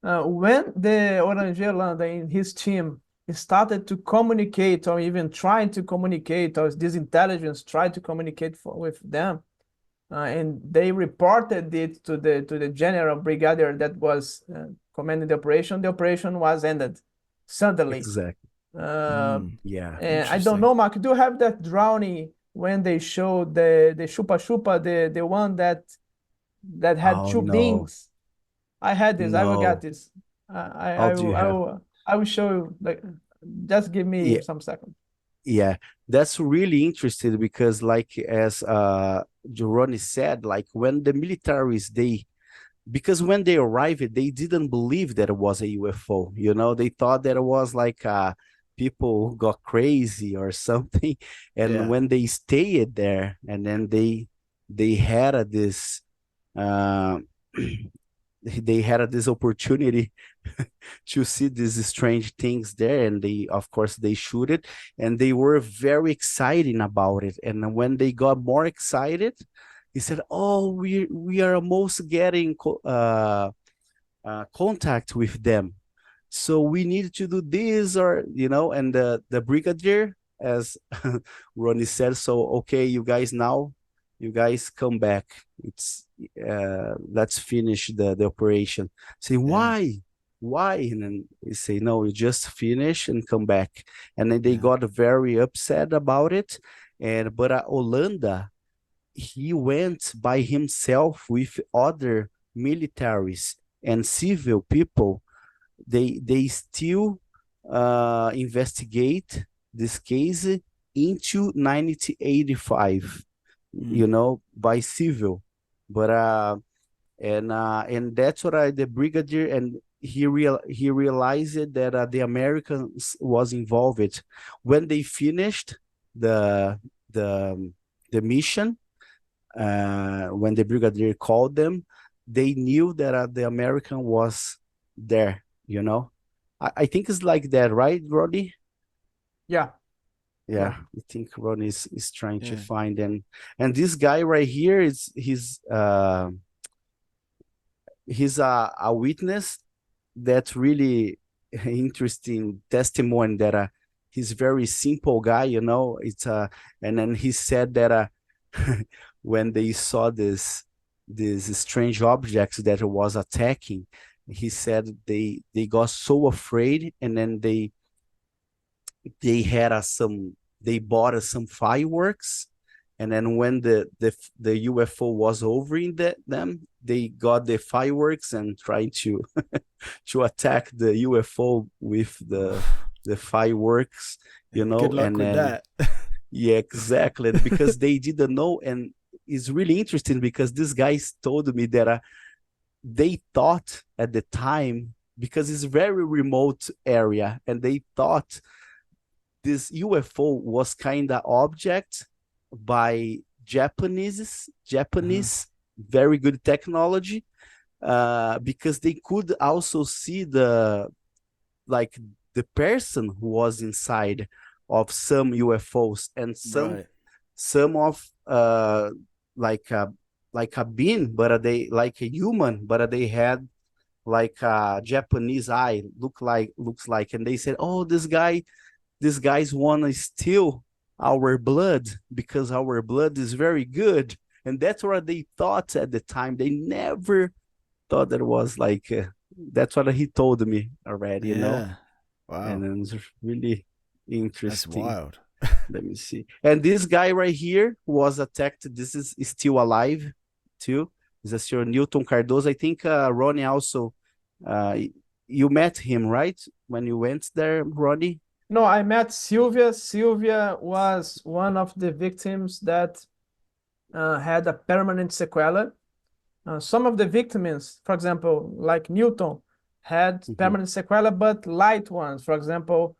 S2: when the Orange Irlanda and his team started to communicate, or even trying to communicate, or this intelligence tried to communicate with them, and they reported it to the general brigadier that was commanding the operation was ended suddenly.
S3: Exactly.
S2: And I don't know, Mark, do you have that drawing when they showed the Chupa Chupa, the one that had 2 beings? I had this. I will get this. I will show you. Like, just give me some seconds.
S3: Yeah, that's really interesting because, like as Rony said, like when the militaries because when they arrived, they didn't believe that it was a UFO. You know, they thought that it was like people got crazy or something. And when they stayed there, and then they had this they had this opportunity to see these strange things there, and of course they shoot it, and they were very excited about it. And when they got more excited, he said, "Oh, we are almost getting contact with them, so we need to do this," or you know. And the brigadier, as Rony said, "So okay, you guys come back. Let's finish the operation." Say, why? And then they say, "No, you just finish and come back." And then they got very upset about it. But Hollanda, he went by himself with other militaries and civil people. They still investigate this case into 1985. You know, by civil. But and that's what the brigadier, and he realized that the Americans was involved when they finished the the the mission. When the brigadier called them, they knew that the American was there. You know, I think it's like that, right, Roddy?
S2: Yeah.
S3: Yeah,
S2: Yeah.
S3: I think Ron is trying to
S1: Yeah.
S3: find, and this guy right here is he's a witness that really interesting testimony that he's very simple guy, you know. It's and then he said that when they saw this strange objects that was attacking, he said they got so afraid, and then they had they bought some fireworks, and then when the UFO was over in them, they got the fireworks and tried to to attack the UFO with the fireworks, you know.
S1: Good luck
S3: And
S1: with
S3: then
S1: that.
S3: yeah, exactly, because they didn't know. And it's really interesting because these guys told me that they thought at the time, because it's a very remote area, and they thought this UFO was kind of object by Japanese very good technology, because they could also see like the person who was inside of some UFOs, and
S1: Right.
S3: some of like a being, but they like a human, but they had like a Japanese eye, looks like, and they said, oh, these guys want to steal our blood because our blood is very good. And that's what they thought at the time. They never thought that was like, that's what he told me already, you know?
S1: Yeah. Wow.
S3: And it was really
S1: That's
S3: interesting.
S1: wild.
S3: Let me see. And this guy right here was attacked. This is still alive too. This is Sir Newton Cardoso. I think Ronnie also, you met him, right? When you went there, Ronnie?
S2: No, I met Sylvia. Sylvia was one of the victims that had a permanent sequela. Some of the victims, for example, like Newton, had permanent sequela, but light ones. For example,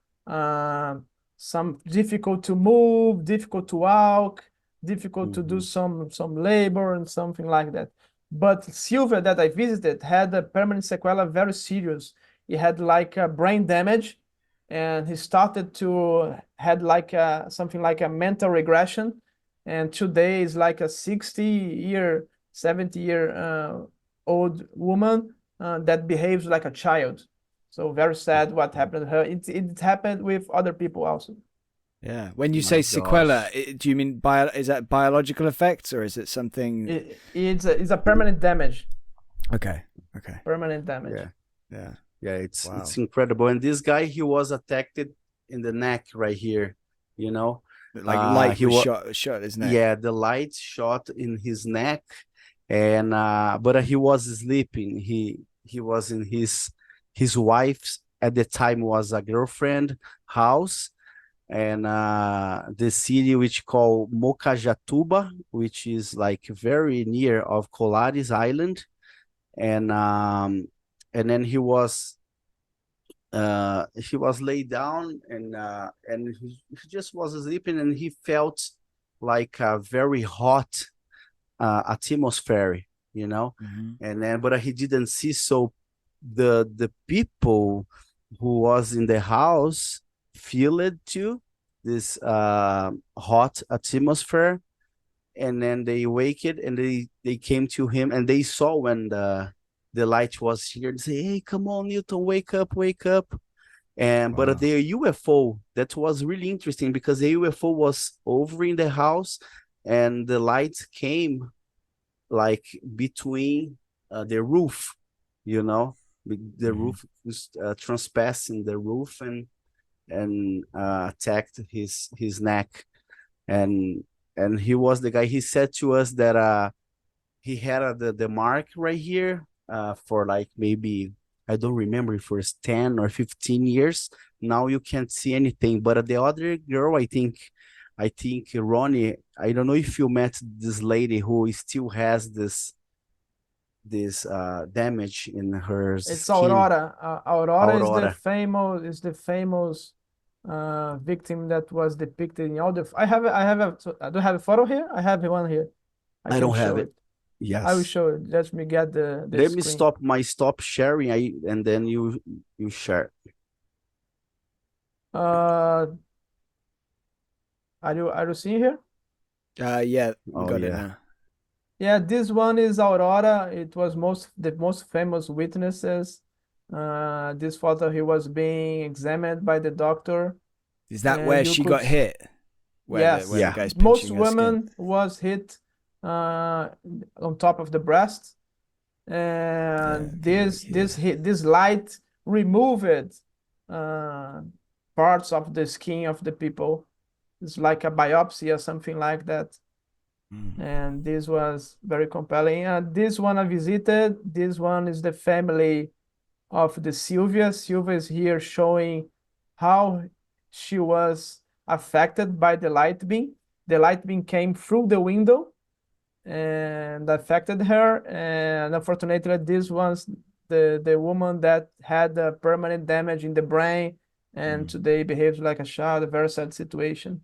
S2: some difficult to move, difficult to walk, difficult to do some labor and something like that. But Sylvia that I visited had a permanent sequela very serious. He had like a brain damage, and he started to had like something like a mental regression, and today is like a 60-year 70-year old woman that behaves like a child. So very sad what happened to her. It happened with other people also.
S1: Yeah. When you
S3: My
S1: say
S3: gosh.
S1: sequela, do you mean is that biological effects, or is it something?
S2: It's a permanent damage.
S1: Okay. Okay.
S2: Permanent damage.
S3: Yeah.
S1: Yeah.
S3: Yeah, it's
S1: Wow.
S3: incredible. And this guy, he was attacked in the neck right here, you know.
S1: Like light
S3: he
S1: was
S3: wa-
S1: shot his neck.
S3: Yeah, the light shot in his neck, and but he was sleeping. He was in his wife's, at the time, was a girlfriend house, and the city which called Mocajatuba, which is like very near of Colares Island, and then he was laid down, and he just was sleeping, and he felt like a very hot atmosphere, you know. And then, but he didn't see, so the people who was in the house feel it too, this hot atmosphere, and then they wake it, and they came to him, and they saw when the light was here, and say, hey, come on, Newton, wake up, wake up. And
S1: Wow.
S3: but the UFO, that was really interesting, because the UFO was over in the house, and the light came like between the roof, you know. The roof was trespassing the roof, and attacked his neck, and he was the guy. He said to us that he had the mark right here for like, maybe, I don't remember if it was 10 or 15 years. Now you can't see anything. But the other girl, I think Ronnie, I don't know if you met this lady who still has this damage in her
S2: It's
S3: skin.
S2: Aurora. Aurora is
S3: Aurora.
S2: the famous victim that was depicted in all the. I don't have a photo here. I have one here. I
S3: I
S2: can
S3: don't have
S2: show
S3: it.
S2: it. I will
S3: Yes.
S2: show it. Let me get the
S3: Let me
S2: screen.
S3: stop sharing, and then you share.
S2: Are you seeing here?
S1: Yeah, we
S3: Oh
S1: got it
S3: yeah.
S1: now.
S2: Yeah, this one is Aurora. It was the most famous witnesses. This photo, he was being examined by the doctor.
S1: Is that
S2: And
S1: where
S2: you
S1: she
S2: could
S1: got hit? Where the
S3: Yeah.
S1: guy's
S2: most
S1: pinching her skin?
S2: women was hit on top of the breast, and
S1: okay, look
S2: this light removed parts of the skin of the people. It's like a biopsy or something like that. And this was very compelling. And this one I visited, this one is the family of the Sylvia. Sylvia is here showing how she was affected by the light beam. The light beam came through the window and affected her. And unfortunately, this was the woman that had a permanent damage in the brain and today behaves like a child, a very sad situation.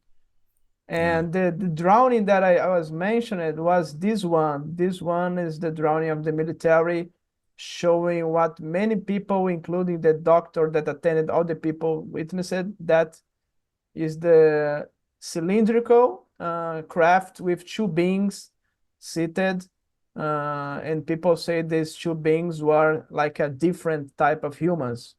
S2: And the drowning that I was mentioning was this one. This one is the drowning of the military, showing what many people, including the doctor that attended all the people, witnessed. That is the cylindrical craft with two beings seated. And people say these two beings were like a different type of humans.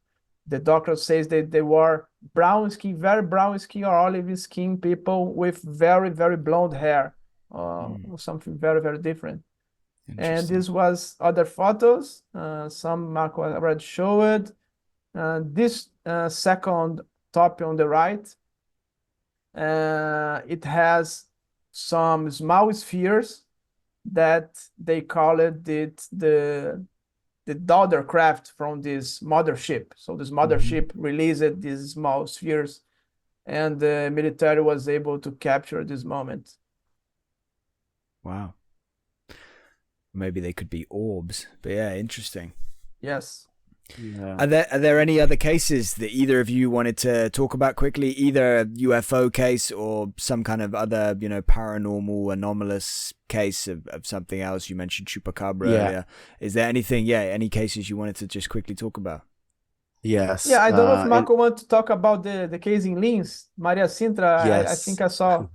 S2: The doctor says that they were brown skin, very brown skin or olive skin people with very, very blonde hair, or something very, very different. And this was other photos. Some Marco already showed. This second top on the right, it has some small spheres that they call it the daughter craft from this mothership. So this mothership released these small spheres, and the military was able to capture this moment.
S1: Wow. Maybe they could be orbs, but yeah, interesting.
S2: Yes.
S3: Yeah.
S1: Are there any other cases that either of you wanted to talk about quickly? Either a UFO case or some kind of other, paranormal, anomalous case of something else? You mentioned Chupacabra earlier. Is there anything, any cases you wanted to just quickly talk about?
S3: Yes.
S2: Yeah, I don't know if Marco wants to talk about the case in Linz, Maria Cintra.
S3: Yes.
S2: I think I saw.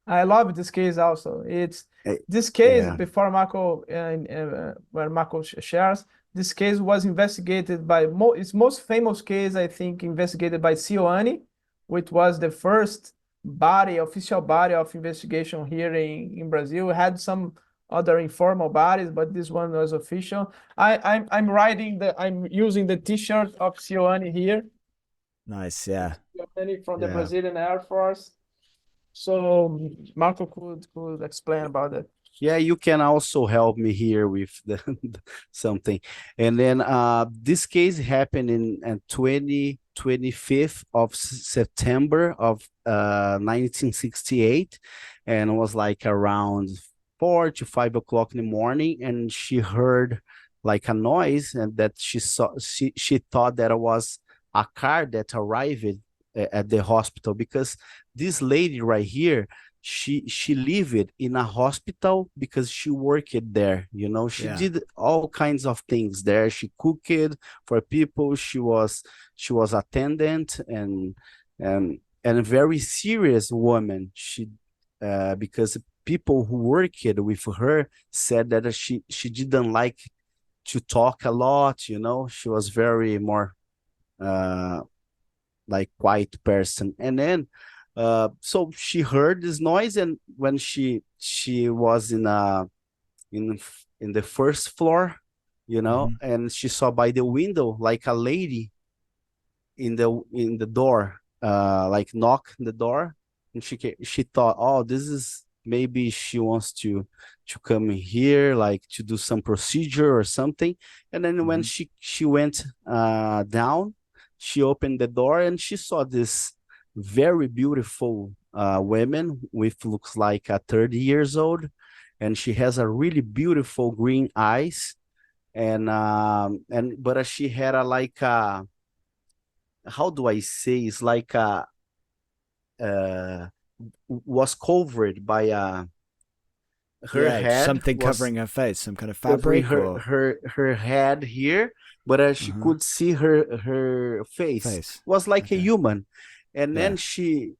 S2: I love this case also. It's this case before Marco, where Marco shares. This case was investigated by its most famous case, I think, investigated by Sioane, which was the first official body of investigation here in Brazil. We had some other informal bodies, but this one was official. I'm using the T-shirt of Sioane here.
S1: Nice, yeah.
S2: Sioane from the Brazilian Airforce. So Marco could explain about it.
S3: Yeah, you can also help me here with something. And then this case happened in 25th of September of 1968, and it was like around 4 to 5 o'clock in the morning, and she heard like a noise, and that she thought that it was a car that arrived at the hospital, because this lady right here, she lived in a hospital because she worked there. She did all kinds of things there. She cooked for people. She was attendant and a very serious woman. She because people who worked with her said that she didn't like to talk a lot. She was very more like quiet person. And then so she heard this noise, and when she was in the first floor, and she saw by the window like a lady in the door, like knock the door, and she thought, oh, this is maybe she wants to come here, like to do some procedure or something. And then when she went down, she opened the door and she saw this very beautiful women with looks like 30 years old, and she has a really beautiful green eyes, and but she had a like a, how do I say, it's like a uh was covered by her
S1: Yeah,
S3: head
S1: something
S3: was
S1: covering her face, some kind of
S3: covering
S1: fabric or
S3: her head here, but she could see her face.
S1: face.
S3: Was like a
S1: Okay.
S3: human. And
S1: Yeah.
S3: then she,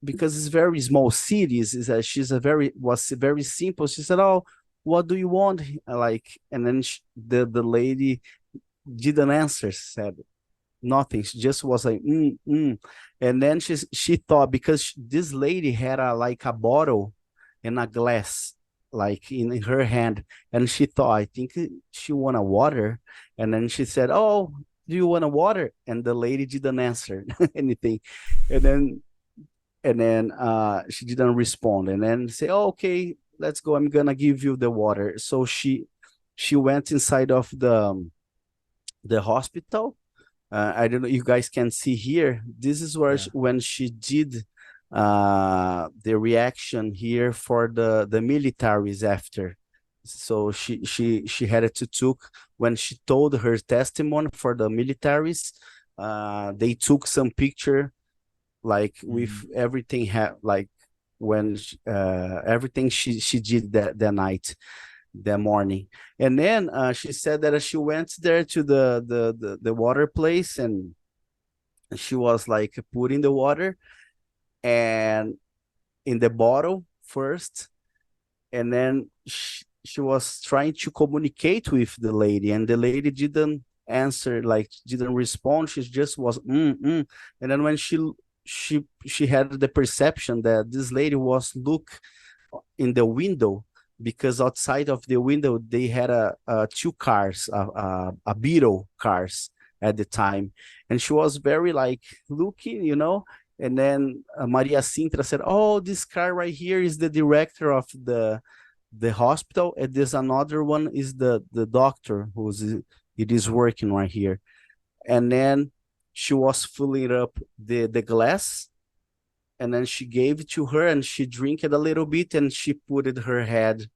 S3: because it's very small cities, is that she's a very was very simple. She said, "Oh, what do you want?" Like, and then the lady didn't answer, said nothing. She just was like, and then she thought, because this lady had a like a bottle and a glass like in her hand, and she thought, I think she want a water. And then she said, "Oh, do you want a water?" And the lady didn't answer anything. And then she didn't respond. And then say, "Oh, okay, let's go, I'm gonna give you the water." So she went inside of the hospital. I don't know, you guys can see here. This is where when she did the reaction here for the militaries after. So she had to took, when she told her testimony for the militaries, they took some picture like with everything like when everything she did that night, that morning. And then she said that she went there to the water place, and she was like putting the water and in the bottle first, and then she was trying to communicate with the lady, and the lady didn't answer, like didn't respond. She just was And then when she had the perception that this lady was look in the window, because outside of the window they had two cars, a Beetle cars at the time, and she was very like looking, And then Maria Cintra said, "Oh, this car right here is the director of the hospital, and there's another one is the doctor who's it is working right here." And then she was filling up the glass, and then she gave it to her, and she drank it a little bit, and she put it her hand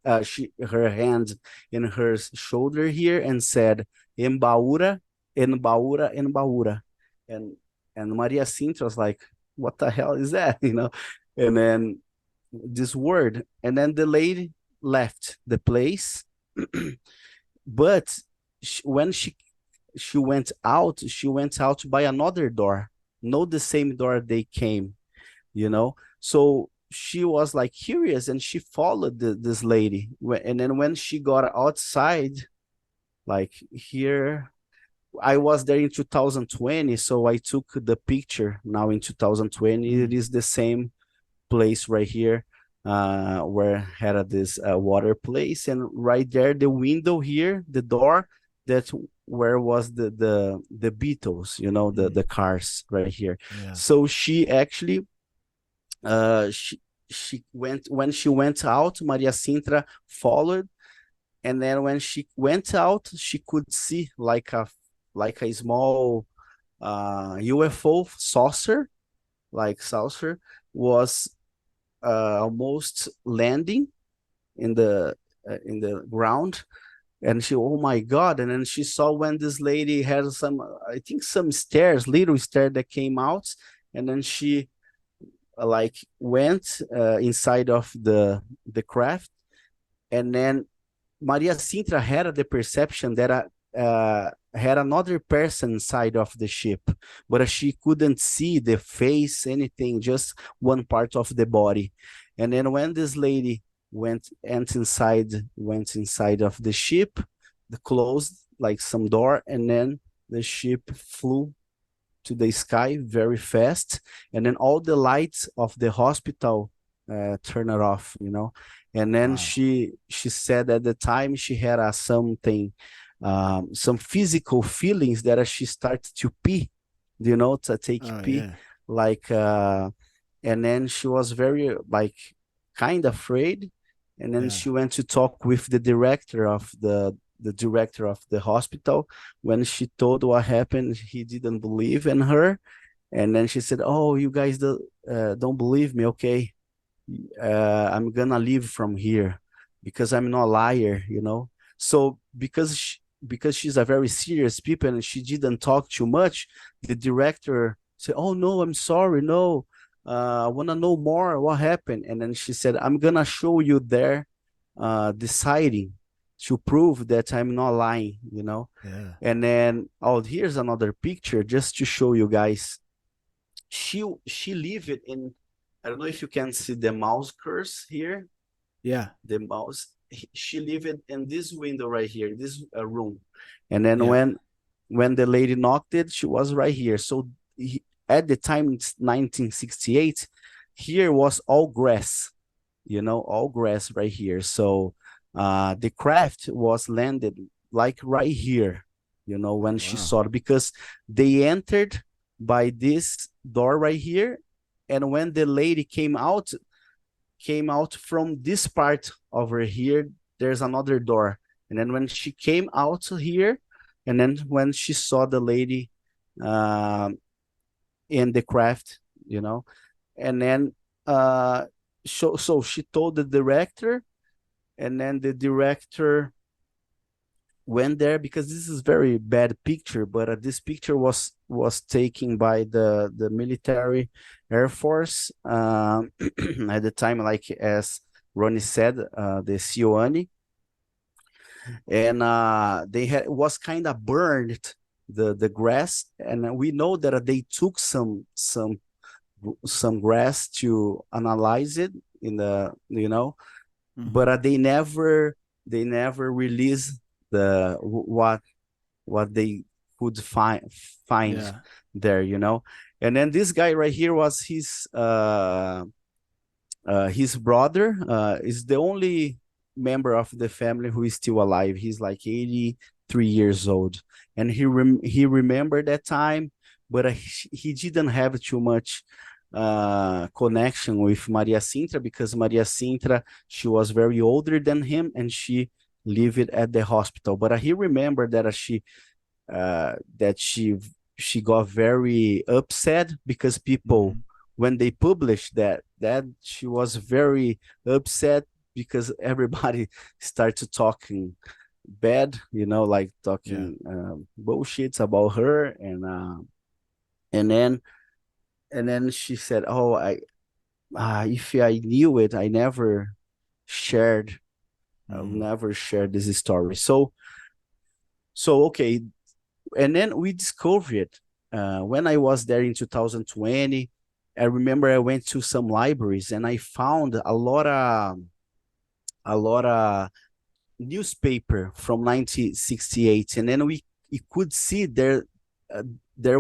S3: in her shoulder here and said, "Embaura, embaura, embaura." And Maria Cinta was like, "What the hell is that?" And then this word, and then the lady left the place. But when she went out by another door, not the same door they came. So she was like curious, and she followed this lady. And then when she got outside, like here, I was there in 2020, so I took the picture now in 2020. It is the same place right here, where had this water place, and right there the window here, the door, that's where was the Beatles, the cars right here. So she actually she went, when she went out, Maria Cintra followed, and then when she went out, she could see like a small UFO saucer, was almost landing in the ground. And she, oh my God. And then she saw when this lady had some, I think some stairs, little stairs that came out, and then she like went inside of the craft. And then Maria Cintra had the perception that had another person inside of the ship, but she couldn't see the face, anything, just one part of the body. And then when this lady went inside of the ship, the closed like some door, and then the ship flew to the sky very fast, and then all the lights of the hospital turned it off, And then she said at the time she had something, some physical feelings that she started to pee, to take pee, like, and then she was very like kind of afraid, and then she went to talk with the director of the hospital. When she told what happened, he didn't believe in her, and then she said, "Oh, you guys don't believe me, okay? I'm gonna leave from here because I'm not a liar." So because because she's a very serious people and she didn't talk too much, the director said, "Oh no, I'm sorry, no, I want to know more what happened." And then she said, "I'm gonna show you there the sighting to prove that I'm not lying, you know."
S1: Yeah.
S3: And then, oh, here's another picture just to show you guys. She lived in, I don't know if you can see the mouse cursor here.
S1: Yeah.
S3: The mouse. She lived in this window right here, this room. And then
S1: Yeah.
S3: when the lady knocked it, she was right here. So at the time, it's 1968, here was all grass, you know, all grass right here. So the craft was landed like right here, you know, when she
S1: Wow.
S3: saw it, because they entered by this door right here. And when the lady came out from this part over here, there's another door. And then when she came out here, and then when she saw the lady in the craft, you know, and then so she told the director, and then the director went there, because this is very bad picture, but this picture was taken by the military Air Force at the time, like as Rony said, the Sioane, and they had was kind of burned the grass, and we know that they took some grass to analyze it in the, you know, but they never released the what they could find
S1: Yeah.
S3: there, you know. And then this guy right here was his brother, is the only member of the family who is still alive. He's like 83 years old, and he remembered that time, but he didn't have too much connection with Maria Cintra, because Maria Cintra, she was very older than him, and she lived at the hospital. But he remembered that she got very upset, because people, when they published that she was very upset, because everybody started talking bad, you know, like talking bullshits about her, and then she said, "Oh, if I knew it, I never shared, I'll never share this story." So okay, and then we discovered when I was there in 2020. I remember I went to some libraries and I found a lot of newspaper from 1968, and then we could see there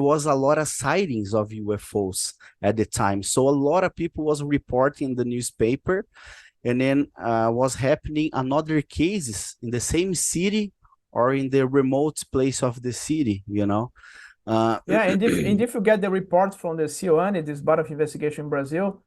S3: was a lot of sightings of UFOs at the time. So a lot of people was reporting the newspaper, and then was happening another cases in the same city or in the remote place of the city, you know.
S2: Yeah, and if you get the report from the Sioane, this Board of Investigation in Brazil,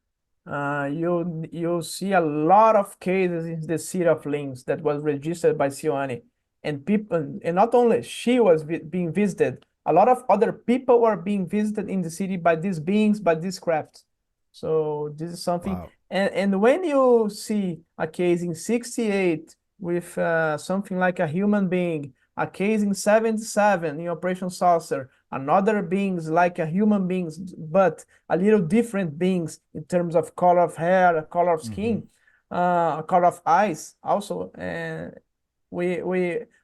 S2: you'll see a lot of cases in the city of Lins that was registered by Sioane, and people, and not only she was being visited, a lot of other people were being visited in the city by these beings, by these crafts. So this is something.
S1: Wow.
S2: And when you see a case in 68 with something like a human being, a case in 77 in Operation Saucer, another beings like a human beings, but a little different beings in terms of color of hair, color of skin, color of eyes also. And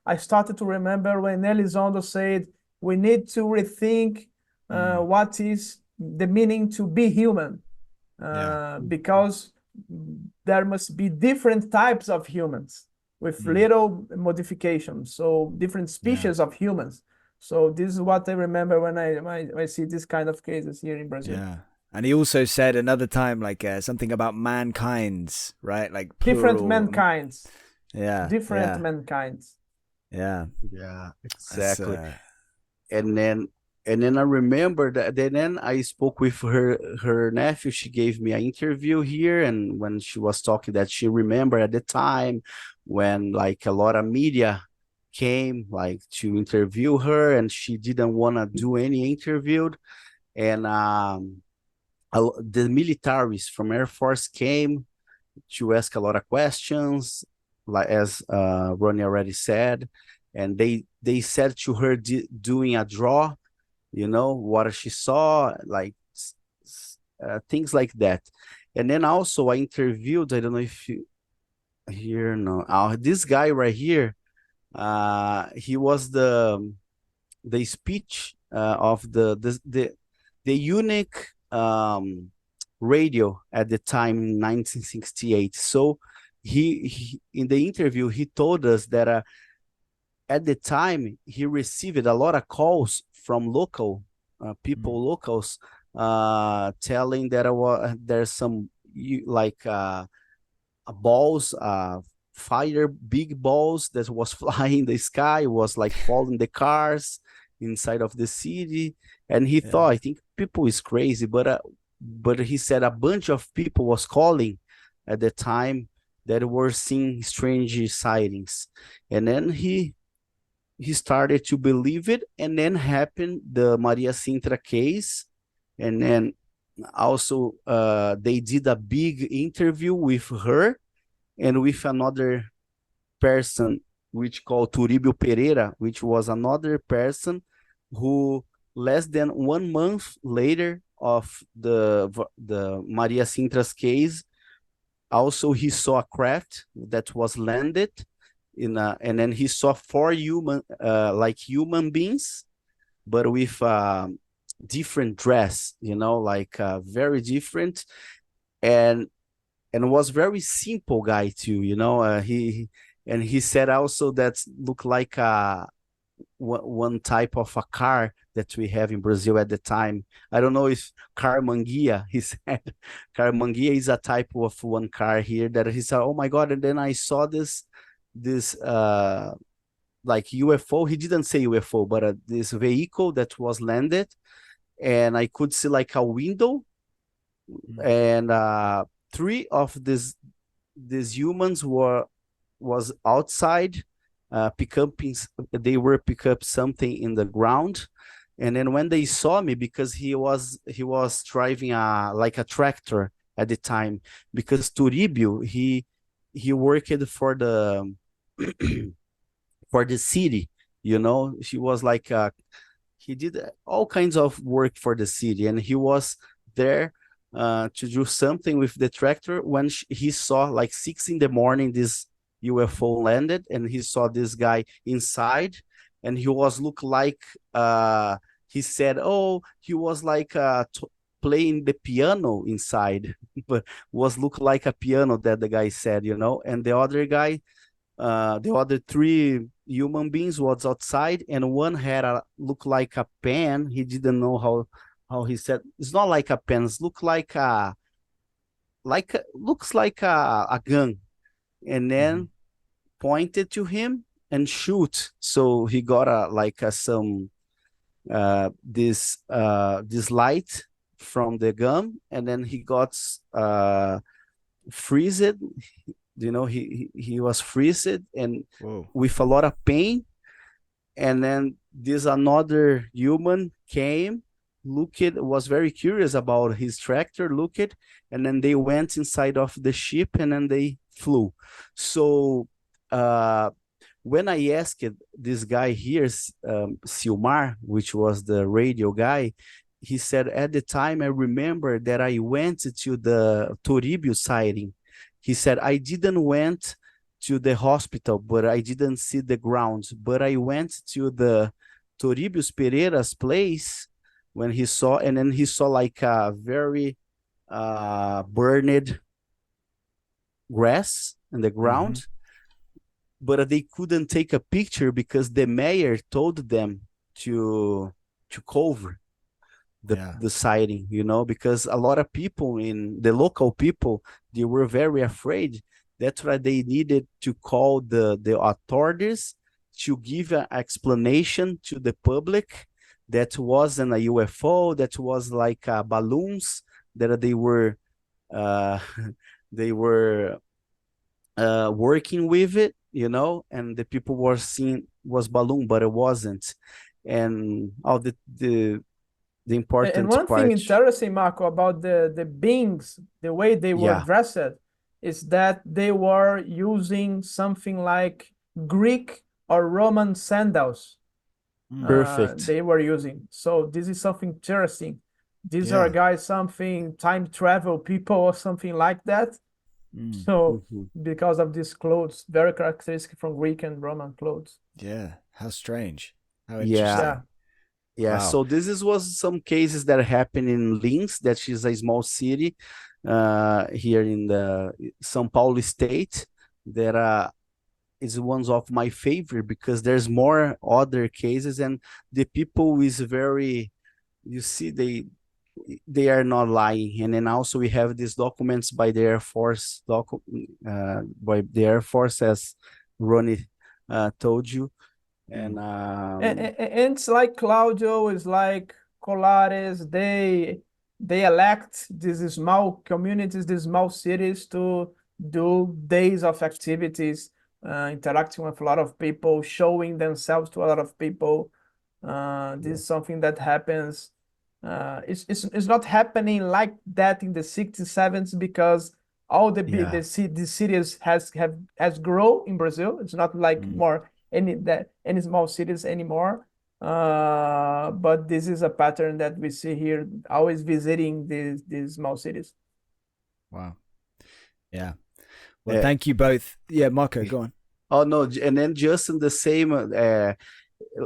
S2: I started to remember when Elizondo said we need to rethink what is the meaning to be human, because there must be different types of humans with little modifications, so different species of humans. So this is what I remember when I see this kind of cases here in Brazil.
S1: Yeah. And he also said another time, like something about mankind's, right? Like plural.
S2: Different mankind's.
S1: Yeah.
S2: Different mankind's.
S1: Yeah.
S3: Yeah, exactly.
S1: That's,
S3: And then I remember that then I spoke with her nephew. She gave me an interview here, and when she was talking, that she remembered at the time when like a lot of media came like to interview her, and she didn't want to do any interview. And the militaries from Air Force came to ask a lot of questions, like as Rony already said. and they said to her doing a draw, you know, what she saw, like things like that. And then also I interviewed, I don't know if you here, no, this guy right here, he was the speech of the unique radio at the time in 1968. So he in the interview he told us that at the time he received a lot of calls from local people, locals, telling that there's some like balls, fire, big balls that was flying in the sky, was like falling the cars inside of the city. And he thought, I think people is crazy, but he said a bunch of people was calling at the time that were seeing strange sightings. And then he started to believe it, and then happened the Maria Cintra case. And then also they did a big interview with her and with another person which called Turibio Perreira, which was another person who less than 1 month later of the Maria Cintra's case, also he saw a craft that was landed in and then he saw 4 human beings, but with different dress, you know, like very different, and was very simple guy too, you know. He said also that looked like one type of a car that we have in Brazil at the time. I don't know if car manguia, he said. Car manguia is a type of one car here that he said, oh my God. And then I saw this like UFO. He didn't say UFO, but this vehicle that was landed, and I could see like a window, and 3 of these humans was outside they were pick up something in the ground. And then when they saw me, because he was driving like a tractor at the time, because Turibio, he worked for the for the city, you know. He was like he did all kinds of work for the city, and he was there to do something with the tractor when he saw like 6 in the morning this UFO landed, and he saw this guy inside, and he was look like he said, oh, he was like playing the piano inside, but was look like a piano, that the guy said, you know. And the other guy, the other 3 human beings was outside, and one had look like a pen. He didn't know how he said, it's not like a pen, it looks like a gun, and then pointed to him and shoot. So he got some this light from the gun, and then he got freezed, you know. He was freezed and with a lot of pain. And then this another human came, looked, was very curious about his tractor, looked, and then they went inside of the ship, and then they flew. So when I asked this guy here, Silmar, which was the radio guy, he said, at the time I remember that I went to the Turibio sighting. He said, I didn't went to the hospital, but I didn't see the ground, but I went to the Turibio Pereira's place when he saw, and then he saw like a very burned grass in the ground, but they couldn't take a picture because the mayor told them to cover the sighting, you know, because a lot of people, in the local people, they were very afraid. That's why they needed to call the authorities to give an explanation to the public that wasn't a UFO, that was like balloons that they were working with it, you know, and the people were seeing was balloon, but it wasn't. And all the important
S2: and one
S3: part.
S2: thing interesting, Marco, about the beings, the way they were dressed, is that they were using something like Greek or Roman sandals
S3: Perfect.
S2: they were using. So this is something interesting. These are
S1: Yeah.
S2: guys, something time travel people or something like that.
S1: Mm.
S2: So
S3: Mhm.
S2: because of these clothes, very characteristic from Greek and Roman clothes.
S1: Yeah. How strange. How
S3: Yeah.
S1: interesting.
S3: Yeah,
S1: Wow.
S3: so was some cases that happened in Linz, that is a small city here in the São Paulo state. That is one of my favorite because there's more other cases, and the people is very, you see, they are not lying. And then also we have these documents by the Air Force, by the Air Force, as Rony told you. And
S2: And it's like Claudio, is like Colares, they elect these small communities, these small cities to do days of activities, interacting with a lot of people, showing themselves to a lot of people. This is something that happens. It's not happening like that in the 60s, 70s because all
S1: Yeah.
S2: the cities has grown in Brazil. It's not like more any small cities anymore. But this is a pattern that we see here, always visiting these small cities.
S1: Wow. Yeah. Well,
S3: uh,
S1: thank you both. Yeah, Marco, go on.
S3: oh no, and then just in the same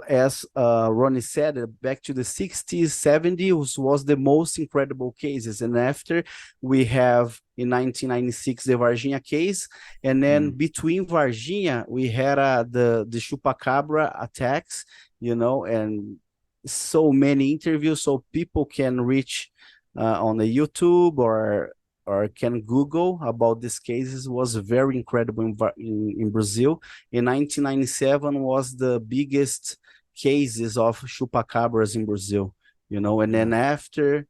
S3: as Ronnie said, back to the 60s, 70s was the most incredible cases. And after we have in 1996 the Varginha case, and then between Varginha we had the Chupacabra attacks, and so many interviews, so people can reach on the YouTube or can Google about these cases. Was very incredible in Brazil. In 1997 was the biggest cases of chupacabras in Brazil, and then after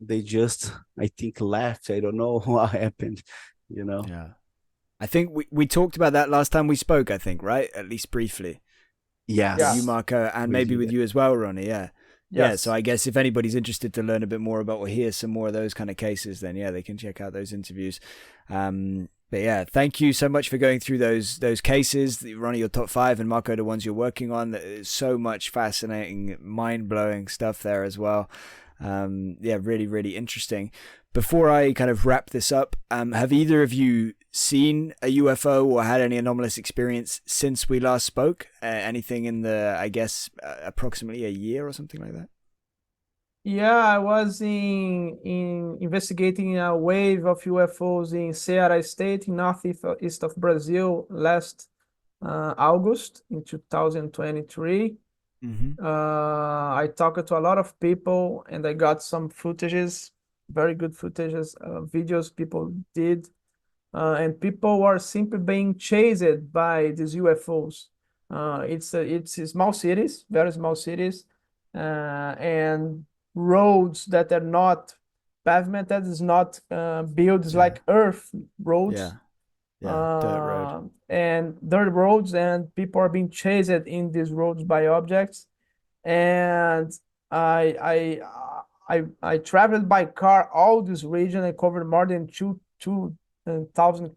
S3: they just, I think, left. I don't know what happened,
S1: Yeah. I think we talked about that last time we spoke, I think, right? At least briefly.
S3: Yes.
S1: With you, Marco, and
S3: We
S1: maybe
S3: did
S1: with
S3: it.
S1: you as well, Ronnie. Yeah. Yeah,
S2: Yes.
S1: so I guess if anybody's interested to learn a bit more about or hear some more of those kind of cases, then yeah, they can check out those interviews. But yeah, thank you so much for going through those cases, Ronnie, your top 5, and Marco, the ones you're working on. There's so much fascinating, mind-blowing stuff there as well. Yeah, really, really interesting. Before I kind of wrap this up, have either of you seen a UFO or had any anomalous experience since we last spoke? Anything in the, I guess, approximately a year or something like that?
S2: Yeah, I was in investigating a wave of UFOs in Ceará State, in northeast of Brazil, last August in 2023. I talked to a lot of people and I got some footages, very good footages, videos people did. And people were simply being chased by these UFOs. It's small cities, very small cities, and roads that are not pavimented, is not built, like earth roads.
S1: Yeah, dirt road.
S2: And dirt roads, and people are being chased in these roads by objects. And I traveled by car all this region. I covered more than 2,000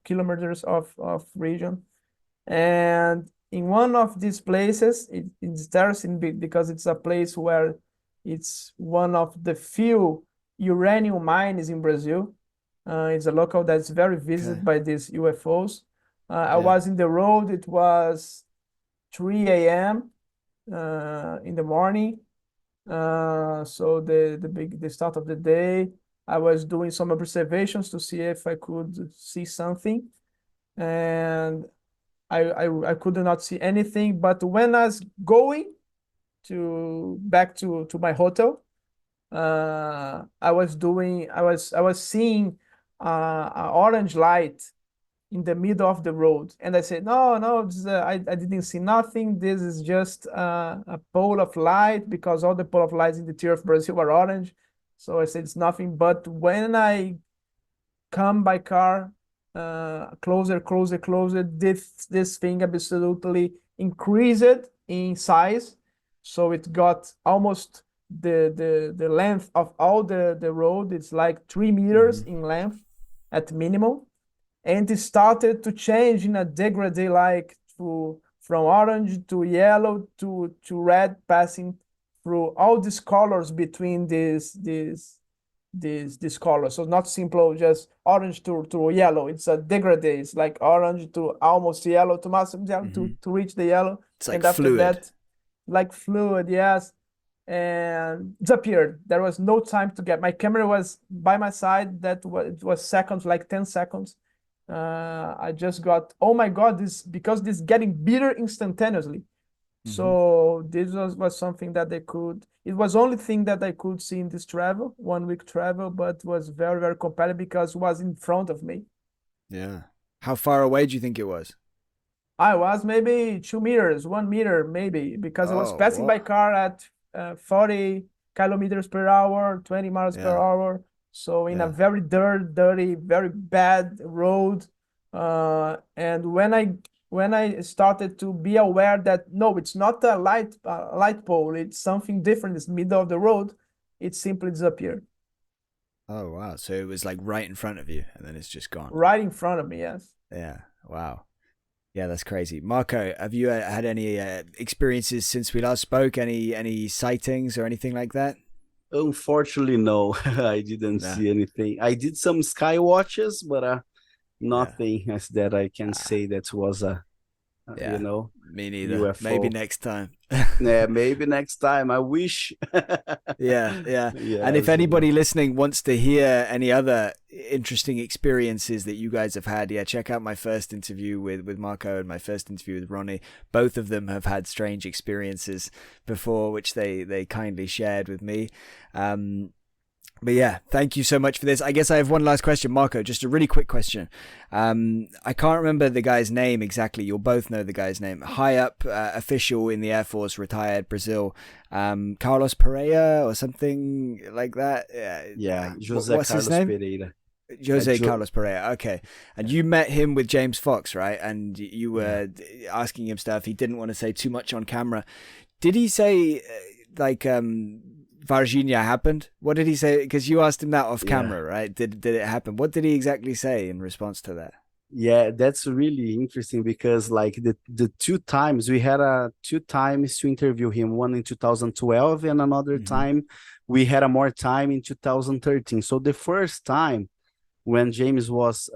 S2: kilometers of region. And in one of these places, it's interesting because it's a place where it's one of the few uranium mines in Brazil. It's a local that's very visited by these UFOs. I was in the road. It was 3 a.m. In the morning. So the start of the day, I was doing some observations to see if I could see something, and I could not see anything. But when I was going back to my hotel, I was seeing an orange light in the middle of the road, and I said, no, I didn't see nothing. This is just a pole of light, because all the pole of lights in the tier of Brazil are orange. So I said it's nothing. But when I come by car, closer, this thing absolutely increased in size. So it got almost the length of all the road. It's like 3 meters in length at minimum. And it started to change in a degrade, like from orange to yellow to red, passing through all these colors between these colors. So not simple, just orange to yellow. It's a degrade. It's like orange to almost yellow to maximum yellow to reach the yellow.
S1: It's like
S2: and after
S1: fluid.
S2: that, like fluid, yes. And disappeared. There was no time to get. My camera was by my side. It was seconds, like 10 seconds. I just got, oh my God, because this getting bitter instantaneously. So this was something that it was only thing that I could see in this travel, 1 week travel, but was very, very compelling because it was in front of me.
S1: Yeah. How far away do you think it was?
S2: I was maybe 2 meters, 1 meter, maybe, because I was passing by car at 40 kilometers per hour, 20 miles per hour. So in a very dirty, very bad road. And when I started to be aware that no, it's not a light pole, it's something different, it's middle of the road, it simply disappeared.
S1: Oh wow! So it was like right in front of you, and then it's just gone.
S2: Right in front of me, yes.
S1: Yeah. Wow. Yeah, that's crazy. Marco, have you had any experiences since we last spoke? Any sightings or anything like that?
S3: Unfortunately, no. I didn't see anything. I did some sky watches, but nothing as that I can say that was you know,
S1: me neither.
S3: UFO.
S1: Maybe next time.
S3: Yeah, maybe next time. I wish.
S1: Yeah. And if anybody listening wants to hear any other interesting experiences that you guys have had, check out my first interview with Marco and my first interview with Rony. Both of them have had strange experiences before, which they kindly shared with me. But yeah, thank you so much for this. I guess I have one last question, Marco, just a really quick question. I can't remember the guy's name exactly. You'll both know the guy's name. High up official in the Airforce, retired Brazil. Carlos Perreira or something like that.
S3: Yeah, Jose
S1: what's
S3: Carlos
S1: his name?
S3: Pereira.
S1: Jose Carlos Perreira. Okay. And you met him with James Fox, right? And you were asking him stuff. He didn't want to say too much on camera. Did he say Varginha happened? What did he say? Because you asked him that off camera, right? Did it happen? What did he exactly say in response to that?
S3: Yeah, that's really interesting because like the two times we had 2 times to interview him, one in 2012 and another time we had more time in 2013. So the first time when James was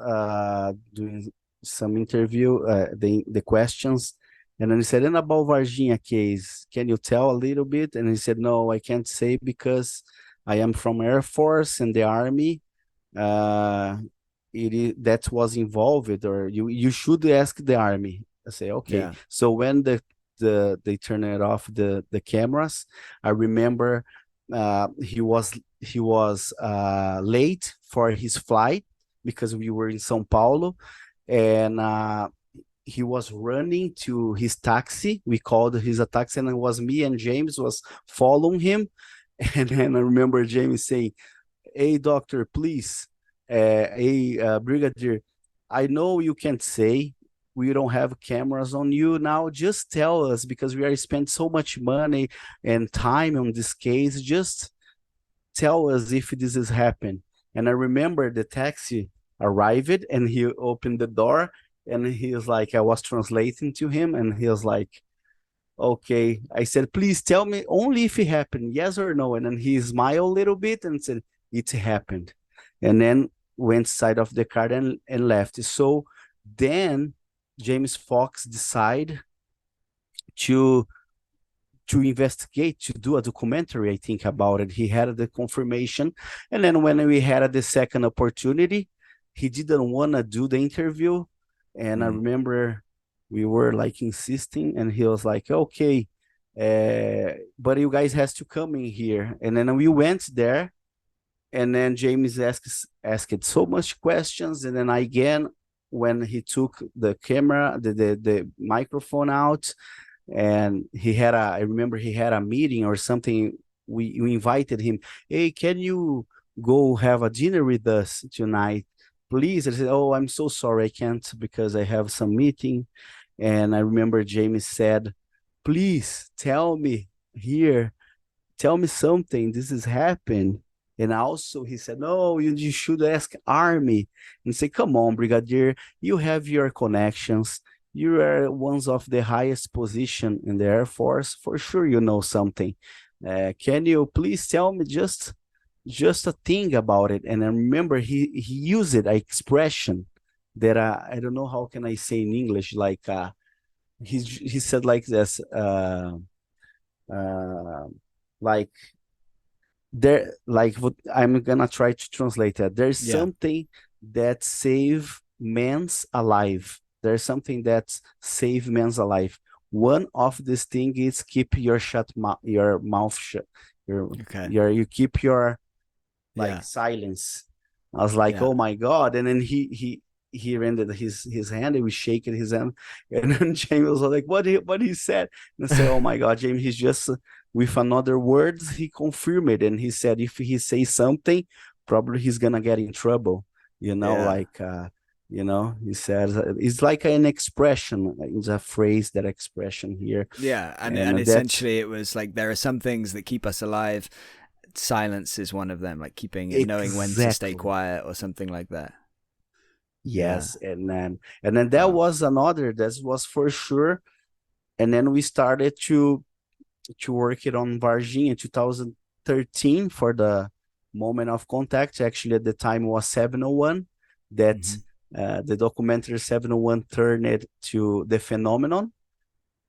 S3: doing some interview, the questions, and then he said, and about Varginha case, can you tell a little bit? And he said, no, I can't say because I am from Air Force and the Army. That was involved, or you should ask the Army. I say, okay. Yeah. So when they turn it off the cameras, I remember he was late for his flight because we were in São Paulo, and he was running to his taxi. We called his a taxi, and it was me and James was following him. And then I remember James saying, hey, doctor, please, brigadier, I know you can't say, we don't have cameras on you now. Just tell us, because we are spending so much money and time on this case. Just tell us if this has happened. And I remember the taxi arrived and he opened the door. And he was like, I was translating to him, and he was like, okay. I said, please tell me only if it happened, yes or no. And then he smiled a little bit and said, it happened. And then went side of the car and left. So then James Fox decided to investigate, to do a documentary, I think, about it. He had the confirmation. And then when we had the second opportunity, he didn't want to do the interview. And I remember we were like insisting, and he was like, okay, but you guys has to come in here. And then we went there, and then James asked so much questions. And then again, when he took the camera, the microphone out, and I remember he had a meeting or something. We invited him, hey, can you go have a dinner with us tonight? Please. I said, oh, I'm so sorry, I can't because I have some meeting. And I remember James said, please tell me here, tell me something, this has happened. And also he said, no, you should ask Army. And say, come on, Brigadier, you have your connections, you are one of the highest position in the Air Force. For sure, you know something. Can you please tell me just a thing about it? And I remember he used an expression that I don't know how can I say in English, like he said like this, like there, like what I'm gonna try to translate that. There's something that save man's alive. There's something that save man's alive. One of these things is keep your your mouth shut. You keep your silence. I was like, oh my God. And then he rendered his hand, he was shaking his hand, and then James was like, what he said? And I said, oh my God, James, he's just with another words, he confirmed it, and he said if he says something, probably he's gonna get in trouble, you know, like you know, he says it's like an expression, it's a phrase, that expression here.
S1: And essentially it was like, there are some things that keep us alive. Silence is one of them, like knowing when to stay quiet or something like that.
S3: Yes. And then that was another, that was for sure. And then we started to work it on Varginha in 2013 for the moment of contact. Actually, at the time it was 701 that the documentary 701 turned it to the phenomenon,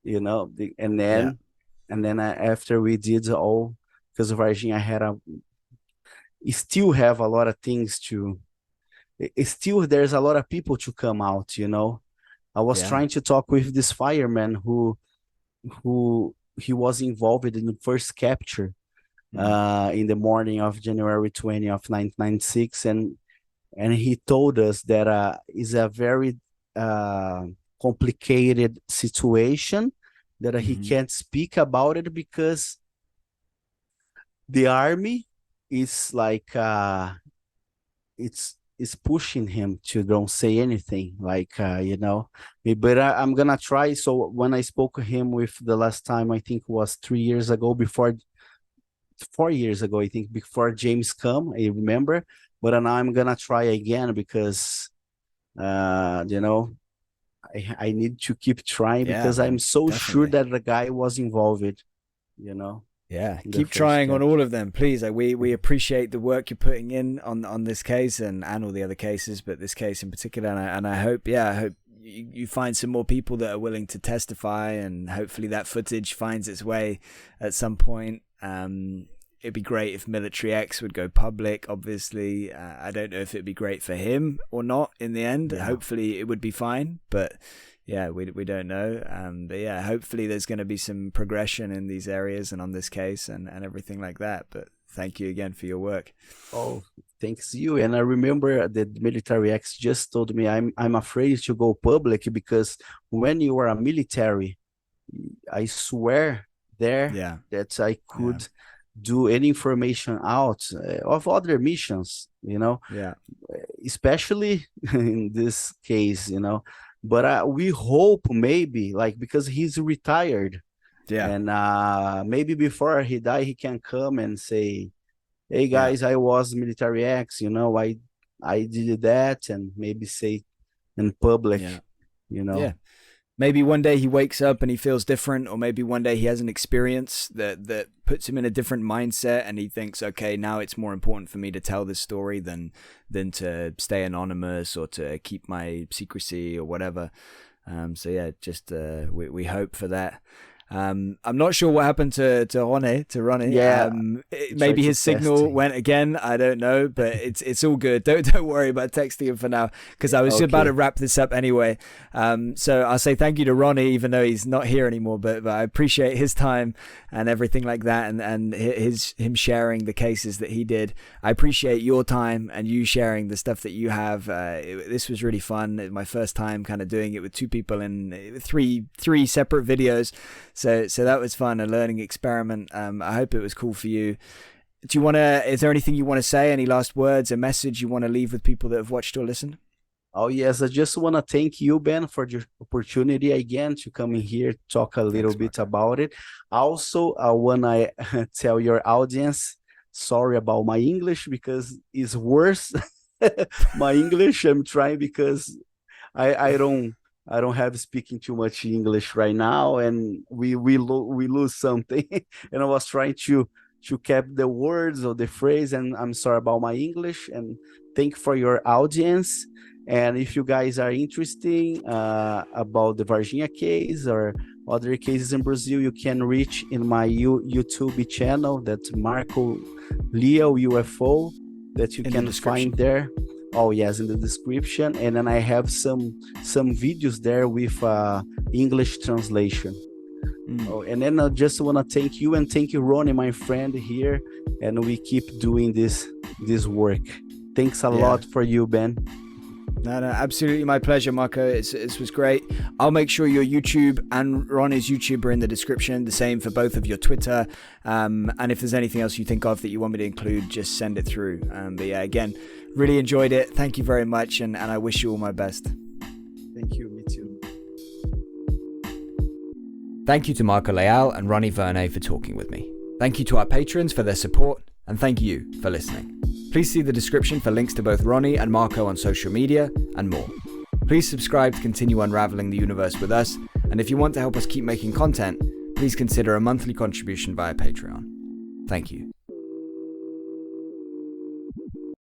S3: you know, and then after we did all, because Varginha had still have a lot of things to, still there's a lot of people to come out, you know. I was trying to talk with this fireman who he was involved in the first capture in the morning of January 20 of 1996, and he told us that is a very complicated situation, that he can't speak about it because the army is like it's pushing him to don't say anything, like you know. But I'm gonna try. So when I spoke to him with the last time, I think it was 3 years ago, 4 years ago, I think, before James come, I remember. But now I'm gonna try again because you know, I need to keep trying, because I'm so sure that the guy was involved, you know.
S1: Keep trying on all of them, please. We appreciate the work you're putting in on this case and all the other cases, but this case in particular. And I hope you find some more people that are willing to testify, and hopefully that footage finds its way at some point. It'd be great if Military X would go public. Obviously, I don't know if it'd be great for him or not in the end. Hopefully it would be fine, but we don't know. But hopefully there's going to be some progression in these areas and on this case and everything like that. But thank you again for your work.
S3: Oh, thanks you. And I remember that Military X just told me I'm afraid to go public, because when you are a military, I swear that I could do any information out of other missions, you know, especially in this case, you know. But we hope maybe, like, because he's retired, and maybe before he die, he can come and say, hey guys, I was Military X, you know, I did that, and maybe say in public, you know.
S1: Maybe one day he wakes up and he feels different, or maybe one day he has an experience that puts him in a different mindset, and he thinks, okay, now it's more important for me to tell this story than to stay anonymous or to keep my secrecy or whatever. We hope for that. I'm not sure what happened to Rony. Maybe his signal went again. I don't know, but it's all good. Don't worry about texting him for now, because I was just about to wrap this up anyway. So I'll say thank you to Rony, even though he's not here anymore. But I appreciate his time and everything like that, and him sharing the cases that he did. I appreciate your time and you sharing the stuff that you have. This was really fun. My first time kind of doing it with two people in three separate videos. So that was fun, a learning experiment. I hope it was cool for you. Is there anything you want to say? Any last words, a message you want to leave with people that have watched or listened?
S3: Oh, yes. I just want to thank you, Ben, for the opportunity again to come in here, talk a little bit about it. Also, I want to tell your audience, sorry about my English, because it's worse. My English, I'm trying, because I don't I don't have speaking too much English right now, and we lose something. And I was trying to cap the words or the phrase, and I'm sorry about my English. And thank you for your audience. And if you guys are interested about the Varginha case or other cases in Brazil, you can reach in my YouTube channel, that's Marco Leal UFO, that you can find there. Oh yes, in the description. And then I have some videos there with English translation. Oh, and then I just want to thank you, and thank you, Rony, my friend here, and we keep doing this work. Thanks a lot for you, Ben.
S1: No, absolutely my pleasure, Marco. It was great. I'll make sure your YouTube and Ronny's YouTube are in the description. The same for both of your Twitter. And if there's anything else you think of that you want me to include, just send it through. But yeah, again, really enjoyed it. Thank you very much, and I wish you all my best.
S3: Thank you. Me too.
S1: Thank you to Marco Leal and Rony Vernet for talking with me. Thank you to our patrons for their support, and thank you for listening. Please see the description for links to both Rony and Marco on social media and more. Please subscribe to continue unraveling the universe with us, and if you want to help us keep making content, please consider a monthly contribution via Patreon. Thank you.